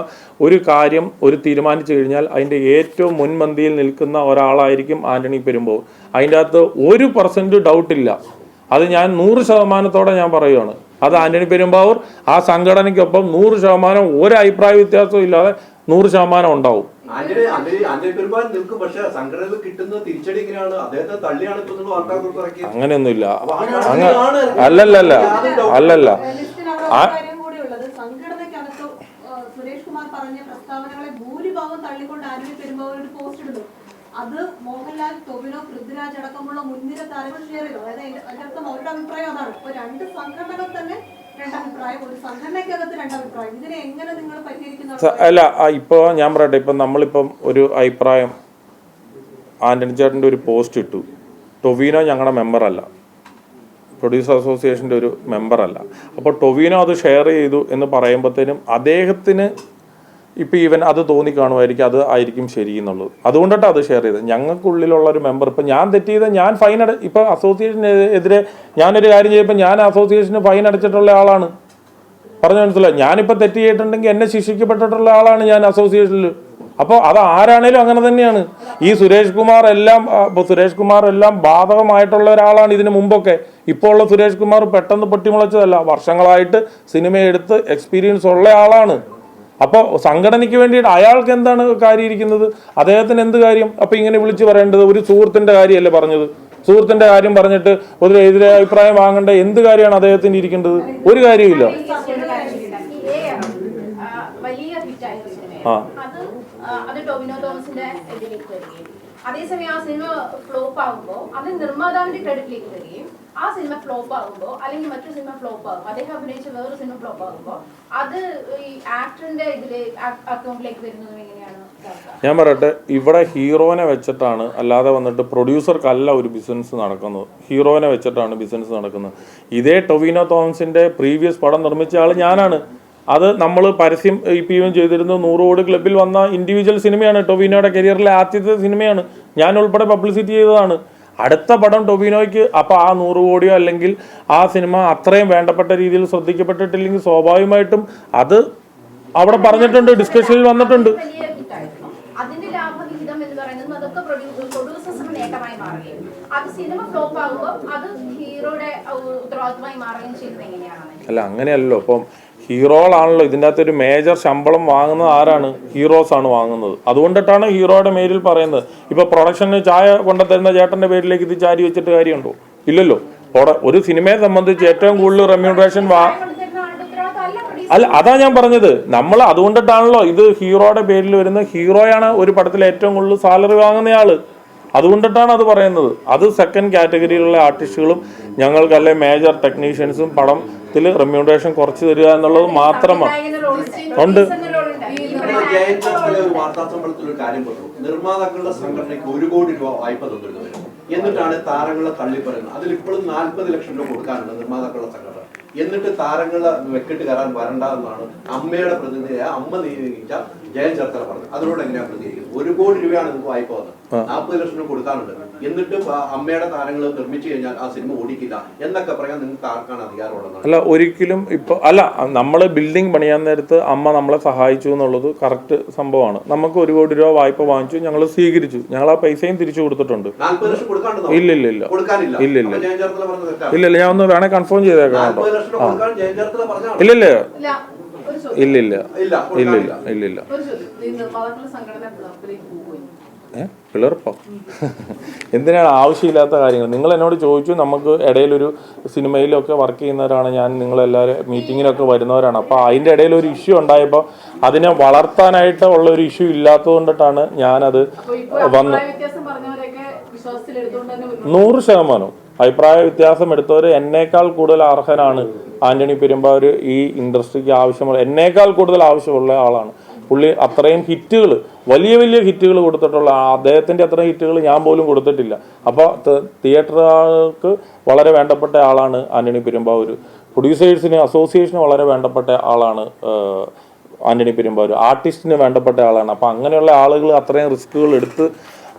ഒരു കാര്യം തീരുമാനിച്ചു കഴിഞ്ഞാൽ അതിൻ്റെ ഏറ്റവും മുൻപന്തിയിൽ നിൽക്കുന്ന ഒരാളായിരിക്കും ആന്റണി പെരുമ്പാവൂർ. അതിൻ്റെ അകത്ത് 1% ഡൗട്ടില്ല. അത് ഞാൻ 100% ഞാൻ പറയുകയാണ്. അത് ആന്റണി പെരുമ്പാവൂർ ആ സംഘടനയ്ക്കൊപ്പം 100% ഒരു അഭിപ്രായ വ്യത്യാസവും ഇല്ലാതെ 100% ഉണ്ടാവും. അങ്ങനെയൊന്നുമില്ല. അല്ലല്ല സുരേഷ് കുമാർ പറഞ്ഞ പ്രസ്താവനകളെ ഭൂരിഭാഗം തള്ളിക്കൊണ്ട് ആന്റണി പെരുമ്പാവൂർ ഒരു പോസ്റ്റ് ഇടുന്നു. അത് മോഹൻലാൽ, ടൊവിനോ, പൃഥ്വിരാജ് അടക്കമുള്ള മുൻനിര താരങ്ങൾ ഷെയർ ചെയ്തു. അതായത് അതിനർത്ഥം അവരുടെ അഭിപ്രായം അതാണ്. ഇപ്പൊ 2 സംഘടനകൾ തന്നെ 2 അഭിപ്രായം, ഒരു സംഘടനയ്ക്കകത്ത് 2 അഭിപ്രായം. ഇതിനെ എങ്ങനെ നിങ്ങൾ പരിഹരിക്കുന്നു? അല്ല, ഇപ്പൊ ഞാൻ പറയട്ടെ, ഇപ്പൊ നമ്മളിപ്പം ഒരു അഭിപ്രായം ആന്റണി ചേട്ടൻ്റെ ഒരു പോസ്റ്റ് ഇട്ടു. ടൊവിനോ ഞങ്ങളുടെ മെമ്പറല്ല, പ്രൊഡ്യൂസർ അസോസിയേഷൻ്റെ ഒരു മെമ്പറല്ല. അപ്പോൾ ടൊവിനോ അത് ഷെയർ ചെയ്തു എന്ന് പറയുമ്പോഴത്തേനും അദ്ദേഹത്തിന് ഇപ്പം ഈവൻ അത് തോന്നിക്കാണുമായിരിക്കും അത് ആയിരിക്കും ശരി എന്നുള്ളത്. അതുകൊണ്ടിട്ട് അത് ഷെയർ ചെയ്തത്. ഞങ്ങൾക്കുള്ളിലുള്ള ഒരു മെമ്പർ ഇപ്പം ഞാൻ തെറ്റ് ചെയ്ത ഞാൻ ഫൈൻ ഇപ്പം അസോസിയേഷനെതിരെ ഞാനൊരു കാര്യം ചെയ്യുമ്പോൾ ഞാൻ അസോസിയേഷന് ഫൈൻ അടച്ചിട്ടുള്ള ആളാണ്. പറഞ്ഞു മനസ്സിലായി. ഞാനിപ്പോൾ തെറ്റ് ചെയ്തിട്ടുണ്ടെങ്കിൽ എന്നെ ശിക്ഷിക്കപ്പെട്ടിട്ടുള്ള ആളാണ് ഞാൻ അസോസിയേഷനിൽ. അപ്പോൾ അത് ആരാണേലും അങ്ങനെ തന്നെയാണ്. ഈ സുരേഷ് കുമാർ എല്ലാം ബാധകമായിട്ടുള്ള ഒരാളാണ് ഇതിന് മുമ്പൊക്കെ. ഇപ്പോൾ ഉള്ള സുരേഷ് കുമാർ പെട്ടെന്ന് പൊട്ടിമുളച്ചതല്ല, വർഷങ്ങളായിട്ട് സിനിമയെടുത്ത് എക്സ്പീരിയൻസ് ഉള്ള ആളാണ്. അപ്പോൾ സംഘടനയ്ക്ക് വേണ്ടിയിട്ട് അയാൾക്ക് എന്താണ് കാര്യം ഇരിക്കുന്നത്? അദ്ദേഹത്തിന് എന്ത് കാര്യം? അപ്പോൾ ഇങ്ങനെ വിളിച്ച് പറയേണ്ടത്? ഒരു സുഹൃത്തിൻ്റെ കാര്യമല്ലേ പറഞ്ഞത്? സുഹൃത്തിൻ്റെ കാര്യം പറഞ്ഞിട്ട് ഒരു എതിരെ അഭിപ്രായം വാങ്ങേണ്ട എന്ത് കാര്യമാണ് അദ്ദേഹത്തിന് ഇരിക്കേണ്ടത്? ഒരു കാര്യമില്ല. അത് ടൊവിനോ തോമസിന്റെ ഇതിലേക്ക് വരികയും അതേസമയം ആ സിനിമ ഫ്ലോപ്പ് ആകുമ്പോൾ അത് നിർമ്മാതാവിന്റെ ക്രെഡിറ്റിലേക്ക് വരികയും ആ സിനിമ ഫ്ലോപ്പ് ആകുമ്പോൾ അല്ലെങ്കിൽ മറ്റൊരു സിനിമ ഫ്ലോപ്പ് ആകും, അദ്ദേഹം അഭിനയിച്ച വേറൊരു സിനിമ ഫ്ലോപ്പ് ആകുമ്പോൾ അത് ഈ ആക്ടറിന്റെ ഇതിലെ അക്കൗണ്ടിലേക്ക് വരുന്നത് എങ്ങനെയാണ്? ഞാൻ പറയട്ടെ, ഇവിടെ ഹീറോനെ വെച്ചിട്ടാണ്, അല്ലാതെ വന്നിട്ട് പ്രൊഡ്യൂസർക്കല്ല ഒരു ബിസിനസ് നടക്കുന്നത്. ഹീറോനെ വെച്ചിട്ടാണ് ബിസിനസ് നടക്കുന്നത്. ഇതേ ടൊവിനോ തോമസിന്റെ പ്രീവിയസ് പടം നിർമ്മിച്ച ആൾ ഞാനാണ്. അത് നമ്മൾ പരസ്യം ഇപ്പം ചെയ്തിരുന്നു. 100 കോടി ക്ലബിൽ വന്ന ഇൻഡിവിജ്വൽ സിനിമയാണ്. ടൊവിനോയുടെ കരിയറിലെ ആദ്യത്തെ സിനിമയാണ്. ഞാൻ ഉൾപ്പെടെ പബ്ലിസിറ്റി ചെയ്തതാണ്. അടുത്ത പടം ടൊവിനോയ്ക്ക് അപ്പോൾ ആ 100 കോടിയോ അല്ലെങ്കിൽ ആ സിനിമ അത്രയും വേണ്ടപ്പെട്ട രീതിയിൽ ശ്രദ്ധിക്കപ്പെട്ടിട്ടില്ലെങ്കിൽ സ്വാഭാവികമായിട്ടും അത് അവിടെ പറഞ്ഞിട്ടുണ്ട്, ഡിസ്കഷനിൽ വന്നിട്ടുണ്ട്. അതിന്റെ ലാഭവിഹിതം എന്ന് പറയുന്നത് അതൊക്കെ പ്രൊഡ്യൂസേഴ്സിന് നേട്ടമായി മാറുകയും അത് സിനിമ ഫ്ലോപ്പ് ആകുമ്പോൾ അത് ഹീറോയുടെ ഉത്തരവാദിത്തമായി മാറുകയും ചെയ്യുന്നത് എങ്ങനെയാണ്? അല്ല, അങ്ങനെയല്ലോ. ഇപ്പം ഹീറോകളാണല്ലോ ഇതിൻ്റെ അകത്ത് ഒരു മേജർ ശമ്പളം വാങ്ങുന്നത്. ആരാണ്? ഹീറോസ് ആണ് വാങ്ങുന്നത്. അതുകൊണ്ടിട്ടാണ് ഹീറോയുടെ മേലിൽ പറയുന്നത്. ഇപ്പൊ പ്രൊഡക്ഷന് ചായ കൊണ്ടുതരുന്ന ചേട്ടന്റെ പേരിലേക്ക് ഇത് ചാരി വെച്ചിട്ട് കാര്യമുണ്ടോ? ഇല്ലല്ലോ. ഒരു സിനിമയെ സംബന്ധിച്ച് ഏറ്റവും കൂടുതൽ റെമ്യൂണറേഷൻ അല്ല, അതാ ഞാൻ പറഞ്ഞത്. നമ്മൾ അതുകൊണ്ടിട്ടാണല്ലോ ഇത് ഹീറോയുടെ പേരിൽ വരുന്നത്. ഹീറോയാണ് ഒരു പടത്തിൽ ഏറ്റവും കൂടുതൽ സാലറി വാങ്ങുന്നയാള്. അതുകൊണ്ടിട്ടാണ് അത് പറയുന്നത്. അത് സെക്കൻഡ് കാറ്റഗറിയിലുള്ള ആർട്ടിസ്റ്റുകളും ഞങ്ങൾക്കല്ലേ മേജർ ടെക്നീഷ്യൻസും പടത്തിൽ റെമ്യൂണറേഷൻ കുറച്ച് തരിക എന്നുള്ളത് മാത്രമാണ്. ഉണ്ട്. നിർമ്മാതാക്കളുടെ സംഘടനയ്ക്ക് 1 കോടി രൂപ വായ്പ തന്നിരുന്നു. എന്നിട്ടാണ് താരങ്ങളെ തള്ളിപ്പറയുന്നത്. അതിൽ ഇപ്പോഴും 40 ലക്ഷം രൂപ കൊടുക്കാനുണ്ട് നിർമ്മാതാക്കളുടെ സംഘടന. എന്നിട്ട് താരങ്ങളെ വെക്കിട്ട് കയറാൻ വരണ്ട എന്നാണ് അമ്മയുടെ പ്രതിനിധിയായ അമ്മ നിയോഗിച്ച ജയൻ ചേർത്തല പറഞ്ഞു. അതിനോട് എങ്ങനെയാ പ്രതികരിക്കുന്നത്? 1 കോടി രൂപയാണ് നിങ്ങൾക്ക് വായ്പ വന്നത്, 40 ലക്ഷം രൂപ കൊടുക്കാനുണ്ട്, എന്നിട്ടും അമ്മയുടെ താരങ്ങൾ നിർമ്മിച്ചു കഴിഞ്ഞാൽ ആ സിനിമ ഓടിക്കില്ല എന്നൊക്കെ പറയാൻ നിങ്ങൾക്ക് ആർക്കാണ് അധികാരമുള്ളത്? അല്ല, ഒരിക്കലും ഇപ്പൊ അല്ല, നമ്മൾ ബിൽഡിംഗ് പണിയാൻ നേരത്ത് അമ്മ നമ്മളെ സഹായിച്ചു എന്നുള്ളത് കറക്റ്റ് സംഭവമാണ്. നമുക്ക് 1 കോടി രൂപ വായ്പ വാങ്ങിച്ചു, ഞങ്ങൾ സ്വീകരിച്ചു, ഞങ്ങൾ ആ പൈസയും തിരിച്ചു കൊടുത്തിട്ടുണ്ട്. 40 ലക്ഷം കൊടുക്കാണ്ടോ? ഇല്ല ഇല്ല ഇല്ല കൊടുക്കാനില്ല. ഇല്ല ഇല്ല ജയൻ ചേർത്തല പറഞ്ഞത് തെറ്റാണ്. ഇല്ല ഇല്ല, ഞാൻ ഒന്ന് വേണേ കൺഫേം ചെയ്തേക്കാം കേട്ടോ. 40 ലക്ഷം കൊടുക്കാൻ ജയൻ ചേർത്തല പറഞ്ഞാണ്. ഇല്ല ഇല്ല ഇല്ല, ഒരു ചോദ്യം. ഇല്ല ഇല്ല ഇല്ല, ഇല്ല കൊടുക്കാനില്ല. ഇല്ല ഇല്ല ഇല്ല. ഒരു ചോദ്യം. ഈ നിർമ്മാതാക്കളുടെ സംഘടന പിളർപ്പിലേക്ക് പോവുകയും പിളർപ്പോ? എന്തിനാണ് ആവശ്യമില്ലാത്ത കാര്യങ്ങൾ? നിങ്ങൾ എന്നോട് ചോദിച്ചു, നമുക്ക് ഇടയിലൊരു സിനിമയിലൊക്കെ വർക്ക് ചെയ്യുന്നവരാണ്, ഞാൻ നിങ്ങളെല്ലാവരും മീറ്റിങ്ങിനൊക്കെ വരുന്നവരാണ്. അപ്പോൾ അതിൻ്റെ ഇടയിൽ ഒരു ഇഷ്യൂ ഉണ്ടായപ്പോൾ അതിനെ വളർത്താനായിട്ട് ഉള്ള ഒരു ഇഷ്യൂ ഇല്ലാത്തത് കൊണ്ടിട്ടാണ് ഞാനത് വന്ന് 100% അഭിപ്രായ വ്യത്യാസം എടുത്തവർ എന്നേക്കാൾ കൂടുതൽ അർഹനാണ് ആന്റണി പെരുമ്പാവൂർ. ഈ ഇൻഡസ്ട്രിക്ക് ആവശ്യമുള്ള, എന്നേക്കാൾ കൂടുതൽ ആവശ്യമുള്ള ആളാണ് പുള്ളി. അത്രയും ഹിറ്റുകൾ, വലിയ വലിയ ഹിറ്റുകൾ കൊടുത്തിട്ടുള്ള അദ്ദേഹത്തിൻ്റെ അത്രയും ഹിറ്റുകൾ ഞാൻ പോലും കൊടുത്തിട്ടില്ല. അപ്പോൾ തിയേറ്ററുകൾക്ക് വളരെ വേണ്ടപ്പെട്ട ആളാണ് ആന്റണി പെരുമ്പാവൂർ. പ്രൊഡ്യൂസേഴ്സിന് അസോസിയേഷന് വളരെ വേണ്ടപ്പെട്ട ആളാണ് ആന്റണി പെരുമ്പാവൂർ. ആർട്ടിസ്റ്റിന് വേണ്ടപ്പെട്ട ആളാണ്. അപ്പോൾ അങ്ങനെയുള്ള ആളുകൾ അത്രയും റിസ്കുകൾ എടുത്ത്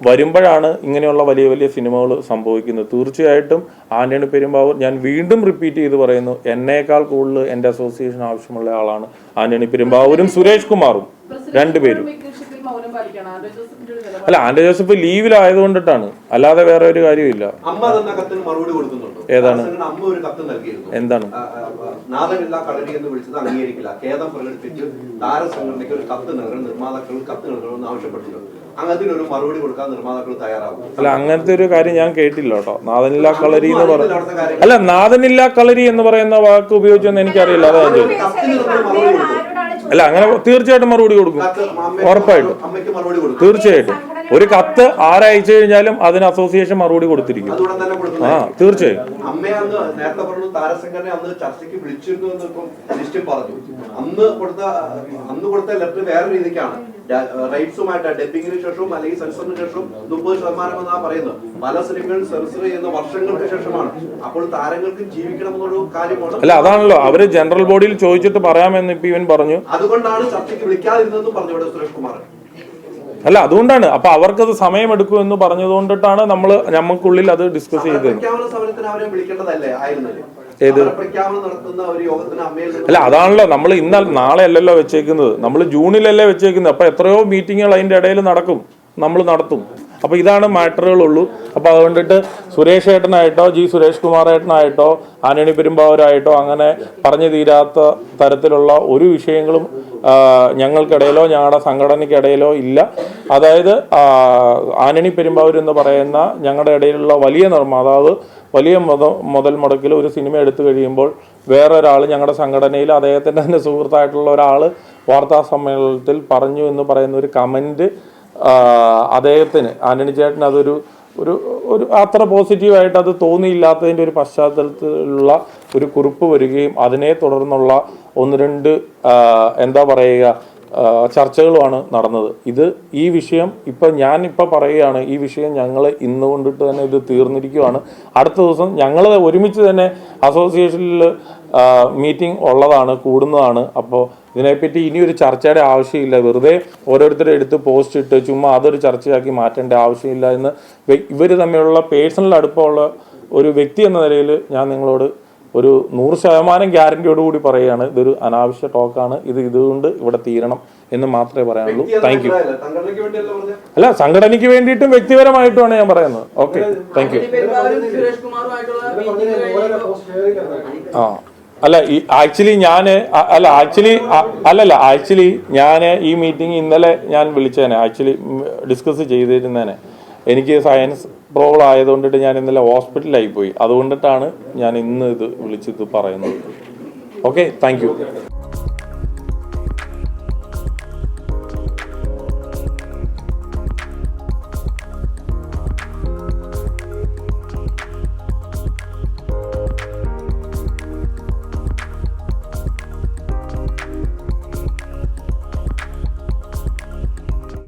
വരുമ്പോഴാണ് ഇങ്ങനെയുള്ള വലിയ വലിയ സിനിമകൾ സംഭവിക്കുന്നത്. തീർച്ചയായിട്ടും ആന്റണി പെരുമ്പാവൂർ, ഞാൻ വീണ്ടും റിപ്പീറ്റ് ചെയ്ത് പറയുന്നു, എന്നേക്കാൾ കൂടുതൽ എൻ്റെ അസോസിയേഷൻ ആവശ്യമുള്ള ആളാണ് ആന്റണി പെരുമ്പാവൂരും സുരേഷ് കുമാറും, രണ്ടുപേരും. അല്ല, ആന്റോ ജോസഫ് ലീവിലായതുകൊണ്ടിട്ടാണ്, അല്ലാതെ വേറെ ഒരു കാര്യമില്ല. അമ്മ തന്ന കത്തിന് മറുപടി കൊടുക്കുന്നുണ്ടോ? ഏതാണ്? അമ്മ ഒരു കത്ത് നൽകിയിരുന്നു. എന്താണ്? നാദനില്ല കളരി എന്ന് വിളിച്ചത് അംഗീകരിക്കില്ല, ഖേദം പ്രകടിപ്പിച്ച് താരസംഘടനയ്ക്ക് ഒരു കത്ത് നൽകണം, നിർമ്മാതാക്കൾ കത്ത് നൽകണമെന്ന് ആവശ്യപ്പെട്ടിട്ടുണ്ട്. അതിനൊരു മറുപടി കൊടുക്കാൻ നിർമ്മാതാക്കൾ തയ്യാറാവും? അല്ല, അങ്ങനത്തെ ഒരു കാര്യം ഞാൻ കേട്ടില്ല കേട്ടോ. നാദനില്ല കളരി എന്ന് പറയുന്നത്, അല്ല, നാദനില്ല കളരി എന്ന് പറയുന്ന വാക്ക് ഉപയോഗിച്ചെന്ന് എനിക്കറിയില്ല. അതാ ഞാൻ അല്ല, അങ്ങനെ തീർച്ചയായിട്ടും മറുപടി കൊടുക്കും, ഉറപ്പായിട്ടും, തീർച്ചയായിട്ടും. ഒരു കത്ത് ആരയച്ചു കഴിഞ്ഞാലും അതിന് അസോസിയേഷൻ മറുപടി കൊടുത്തിരിക്കും. ആ, തീർച്ചയായും. അമ്മയന്ന് നേരത്തെ പറഞ്ഞു താരസംഘടന അന്ന് ചർച്ചയ്ക്ക് വിളിച്ചിരുന്നു എന്ന് ഇപ്പം ലിസ്റ്റിൽ പറഞ്ഞു. അന്ന് കൊടുത്ത ലെറ്റർ വേറെ രീതിക്കാണ്. റൈറ്റ്സുമായിട്ട് ഡബിങ്ങിന് ശേഷവും അല്ലെങ്കിൽ സെൻസറിന് ശേഷവും 30% എന്നാണ് പറയുന്നത്. പല സിനിമകളും സെൻസർ ചെയ്യുന്ന വർഷങ്ങൾക്ക് ശേഷമാണ്. അപ്പോൾ താരങ്ങൾക്ക് ജീവിക്കണമെന്നുള്ള കാര്യമാണ്. അല്ല, അതാണല്ലോ അവര് ജനറൽ ബോഡിയിൽ ചോദിച്ചിട്ട് പറയാമെന്ന് ഇപ്പൊ ഇവൻ പറഞ്ഞു. അതുകൊണ്ടാണ് ചർച്ചയ്ക്ക് വിളിക്കാതിരുന്നതെന്ന് പറഞ്ഞു ഇവിടെ സുരേഷ് കുമാർ. അല്ല, അതുകൊണ്ടാണ്. അപ്പൊ അവർക്കത് സമയമെടുക്കും എന്ന് പറഞ്ഞതുകൊണ്ടിട്ടാണ് നമുക്കുള്ളിൽ അത് ഡിസ്കസ് ചെയ്തത്. പ്രഖ്യാപന സമരത്തിന് അവരെ വിളിക്കേണ്ടതല്ലേ ആയിരുന്നല്ലേ? പ്രഖ്യാപനം നടത്തുന്ന ഒരു യോഗത്തിന് അമ്മയിൽ. അല്ല, അതാണല്ലോ നമ്മൾ നാളെ അല്ലല്ലോ വെച്ചേക്കുന്നത്, നമ്മൾ ജൂണിലല്ലേ വെച്ചേക്കുന്നത്. അപ്പൊ എത്രയോ മീറ്റിങ്ങുകൾ അതിന്റെ ഇടയിൽ നമ്മൾ നടത്തും. അപ്പോൾ ഇതാണ് മാറ്ററുകളുള്ളൂ. അപ്പോൾ അതുകൊണ്ടിട്ട് സുരേഷ് ഏട്ടനായിട്ടോ സുരേഷ് കുമാർ ഏട്ടനായിട്ടോ ആന്റണി പെരുമ്പാവൂരായിട്ടോ അങ്ങനെ പറഞ്ഞു തീരാത്ത തരത്തിലുള്ള ഒരു വിഷയങ്ങളും ഞങ്ങൾക്കിടയിലോ ഞങ്ങളുടെ സംഘടനയ്ക്കിടയിലോ ഇല്ല. അതായത് ആന്റണി പെരുമ്പാവൂർ എന്ന് പറയുന്ന ഞങ്ങളുടെ ഇടയിലുള്ള വലിയ നിർമ്മാതാവ് വലിയ മുതൽ മുടക്കിൽ ഒരു സിനിമ എടുത്തു കഴിയുമ്പോൾ വേറൊരാൾ ഞങ്ങളുടെ സംഘടനയിൽ അദ്ദേഹത്തിൻ്റെ തന്നെ സുഹൃത്തായിട്ടുള്ള ഒരാൾ വാർത്താ സമ്മേളനത്തിൽ പറഞ്ഞു എന്ന് പറയുന്ന ഒരു കമൻറ്റ് അദ്ദേഹത്തിന് ആന്റണി ചേട്ടൻ അതൊരു ഒരു അത്ര പോസിറ്റീവായിട്ട് അത് തോന്നിയില്ലാത്തതിൻ്റെ ഒരു പശ്ചാത്തലത്തിലുള്ള ഒരു കുറിപ്പ് വരികയും അതിനെ തുടർന്നുള്ള 1-2 എന്താ പറയുക ചർച്ചകളുമാണ് നടന്നത്. ഈ വിഷയം ഞാനിപ്പോൾ പറയുകയാണ്, ഈ വിഷയം ഞങ്ങൾ ഇന്ന് കൊണ്ടിട്ട് തന്നെ ഇത് തീർന്നിരിക്കുകയാണ്. അടുത്ത ദിവസം ഞങ്ങൾ ഒരുമിച്ച് തന്നെ അസോസിയേഷനിൽ മീറ്റിംഗ് ഉള്ളതാണ്, കൂടുന്നതാണ്. അപ്പോൾ ഇതിനെപ്പറ്റി ഇനിയൊരു ചർച്ചയുടെ ആവശ്യമില്ല. വെറുതെ ഓരോരുത്തരുടെ എടുത്ത് പോസ്റ്റ് ഇട്ട് ചുമ്മാ അതൊരു ചർച്ചയാക്കി മാറ്റേണ്ട ആവശ്യമില്ല എന്ന് ഇവർ തമ്മിലുള്ള പേഴ്സണൽ അടുപ്പമുള്ള ഒരു വ്യക്തി എന്ന നിലയിൽ ഞാൻ നിങ്ങളോട് ഒരു 100% ഗ്യാരണ്ടിയോടുകൂടി പറയുകയാണ്, ഇതൊരു അനാവശ്യ ടോക്കാണ്. ഇതുകൊണ്ട് ഇവിടെ തീരണം എന്ന് മാത്രമേ പറയാനുള്ളൂ. Thank you. അല്ല, സംഘടനയ്ക്ക് വേണ്ടിയിട്ടും വ്യക്തിപരമായിട്ടുമാണ് ഞാൻ പറയുന്നത്. Okay, thank you. അല്ല, ആക്ച്വലി ഞാൻ ഈ മീറ്റിംഗ് ഇന്നലെ ഞാൻ വിളിച്ചേനെ, ആക്ച്വലി ഡിസ്കസ് ചെയ്തിരുന്നേനെ. എനിക്ക് സയൻസ് പ്രോബ്ലം ആയതുകൊണ്ടിട്ട് ഞാൻ ഇന്നലെ ഹോസ്പിറ്റലിലായി പോയി. അതുകൊണ്ടിട്ടാണ് ഞാൻ ഇന്ന് ഇത് വിളിച്ചിത് പറയുന്നത്. Okay, thank you.